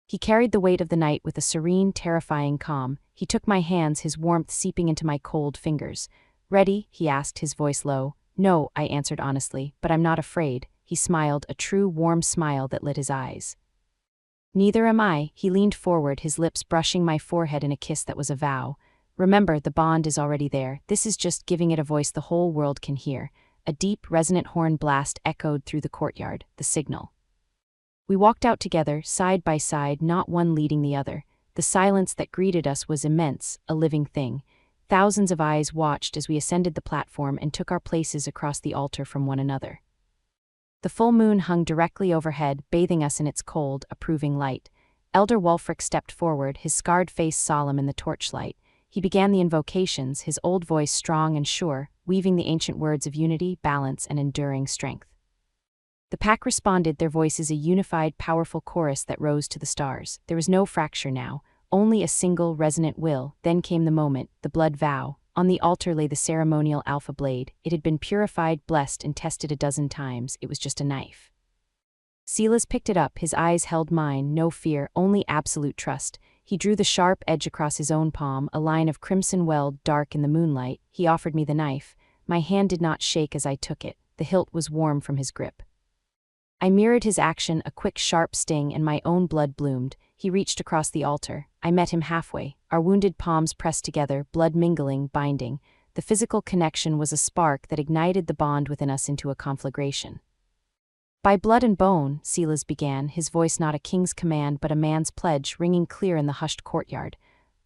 He carried the weight of the night with a serene, terrifying calm. He took my hands, his warmth seeping into my cold fingers. "Ready?" he asked, his voice low. "No," I answered honestly, "but I'm not afraid." He smiled, a true warm smile that lit his eyes. Neither am I. He leaned forward, his lips brushing my forehead in a kiss that was a vow. Remember, the bond is already there. This is just giving it a voice the whole world can hear. A deep, resonant horn blast echoed through the courtyard, the signal. We walked out together, side by side, not one leading the other. The silence that greeted us was immense, a living thing. Thousands of eyes watched as we ascended the platform and took our places across the altar from one another. The full moon hung directly overhead, bathing us in its cold, approving light. Elder Wulfric stepped forward, his scarred face solemn in the torchlight. He began the invocations, his old voice strong and sure, weaving the ancient words of unity, balance, and enduring strength. The pack responded, their voices a unified, powerful chorus that rose to the stars. There was no fracture now, only a single, resonant will. Then came the moment, the blood vow. On the altar lay the ceremonial alpha blade. It had been purified, blessed, and tested a dozen times. It was just a knife. Silas picked it up, his eyes held mine, no fear, only absolute trust. He drew the sharp edge across his own palm, a line of crimson weld dark in the moonlight. He offered me the knife. My hand did not shake as I took it. The hilt was warm from his grip. I mirrored his action, a quick, sharp sting, and my own blood bloomed. He reached across the altar. I met him halfway, our wounded palms pressed together, blood mingling, binding. The physical connection was a spark that ignited the bond within us into a conflagration. By blood and bone, Silas began, his voice not a king's command but a man's pledge, ringing clear in the hushed courtyard.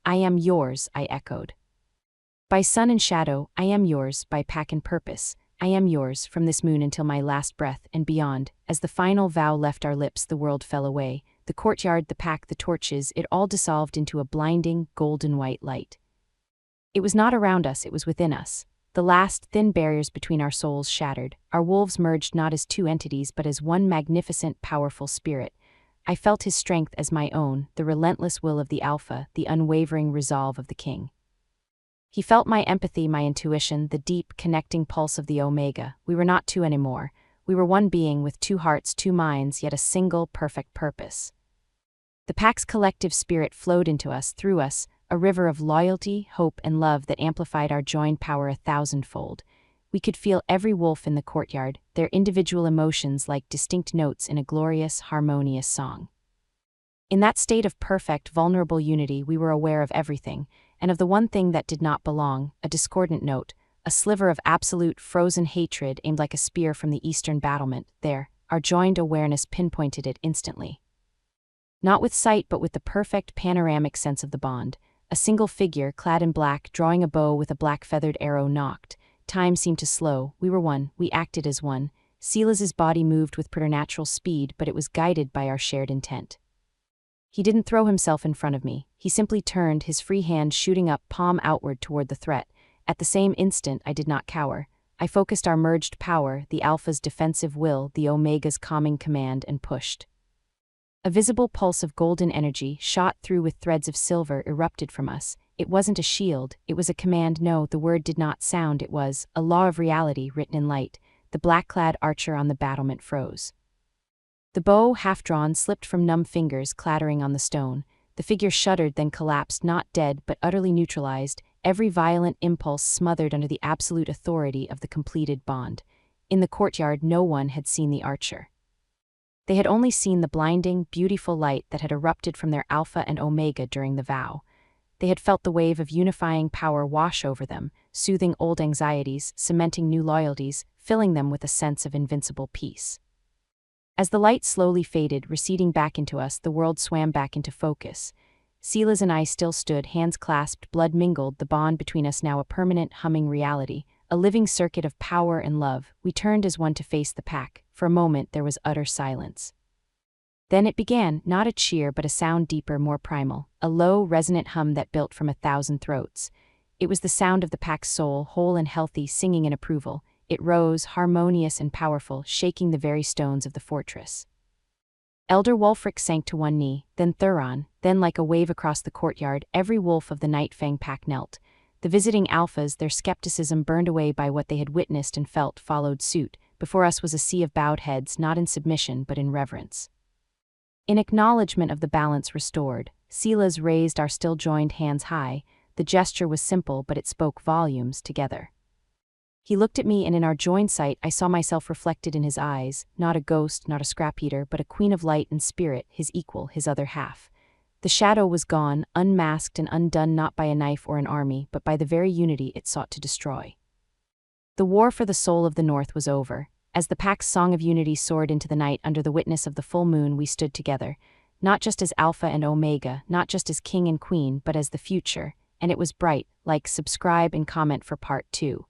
I am yours, I echoed. By sun and shadow, I am yours, by pack and purpose. I am yours, from this moon until my last breath, and beyond. As the final vow left our lips, the world fell away. The courtyard, the pack, the torches, it all dissolved into a blinding, golden white light. It was not around us, it was within us. The last, thin barriers between our souls shattered. Our wolves merged not as two entities but as one magnificent, powerful spirit. I felt his strength as my own, the relentless will of the Alpha, the unwavering resolve of the King. He felt my empathy, my intuition, the deep, connecting pulse of the Omega. We were not two anymore. We were one being with two hearts, two minds, yet a single, perfect purpose. The pack's collective spirit flowed into us, through us, a river of loyalty, hope, and love that amplified our joined power 1,000-fold. We could feel every wolf in the courtyard, their individual emotions like distinct notes in a glorious, harmonious song. In that state of perfect, vulnerable unity, we were aware of everything, and of the one thing that did not belong, a discordant note, a sliver of absolute, frozen hatred aimed like a spear from the eastern battlement. There, our joined awareness pinpointed it instantly. Not with sight but with the perfect, panoramic sense of the bond. A single figure, clad in black, drawing a bow with a black feathered arrow knocked. Time seemed to slow. We were one. We acted as one. Silas's body moved with preternatural speed, but it was guided by our shared intent. He didn't throw himself in front of me. He simply turned, his free hand shooting up, palm outward toward the threat. At the same instant, I did not cower. I focused our merged power, the Alpha's defensive will, the Omega's calming command, and pushed. A visible pulse of golden energy, shot through with threads of silver, erupted from us. It wasn't a shield, it was a command. No, the word did not sound, it was a law of reality written in light. The black-clad archer on the battlement froze. The bow, half-drawn, slipped from numb fingers, clattering on the stone. The figure shuddered, then collapsed, not dead, but utterly neutralized, every violent impulse smothered under the absolute authority of the completed bond. In the courtyard, no one had seen the archer. They had only seen the blinding, beautiful light that had erupted from their Alpha and Omega during the vow. They had felt the wave of unifying power wash over them, soothing old anxieties, cementing new loyalties, filling them with a sense of invincible peace. As the light slowly faded, receding back into us, the world swam back into focus. Silas and I still stood, hands clasped, blood mingled, the bond between us now a permanent, humming reality, a living circuit of power and love. We turned as one to face the pack. For a moment, there was utter silence. Then it began, not a cheer but a sound deeper, more primal, a low, resonant hum that built from 1,000 throats. It was the sound of the pack's soul, whole and healthy, singing in approval. It rose, harmonious and powerful, shaking the very stones of the fortress. Elder Wulfric sank to one knee, then Thuron, then like a wave across the courtyard, every wolf of the Nightfang pack knelt. The visiting Alphas, their skepticism burned away by what they had witnessed and felt, followed suit. Before us was a sea of bowed heads, not in submission but in reverence. In acknowledgement of the balance restored, Silas raised our still joined hands high. The gesture was simple, but it spoke volumes. Together He looked at me, and in our joined sight I saw myself reflected in his eyes, not a ghost, not a scrap eater, but a queen of light and spirit, his equal, his other half. The shadow was gone, unmasked and undone not by a knife or an army, but by the very unity it sought to destroy. The war for the soul of the North was over. As the pack's song of unity soared into the night under the witness of the full moon, we stood together, not just as Alpha and Omega, not just as king and queen, but as the future, and it was bright. Like, subscribe, and comment for part 2.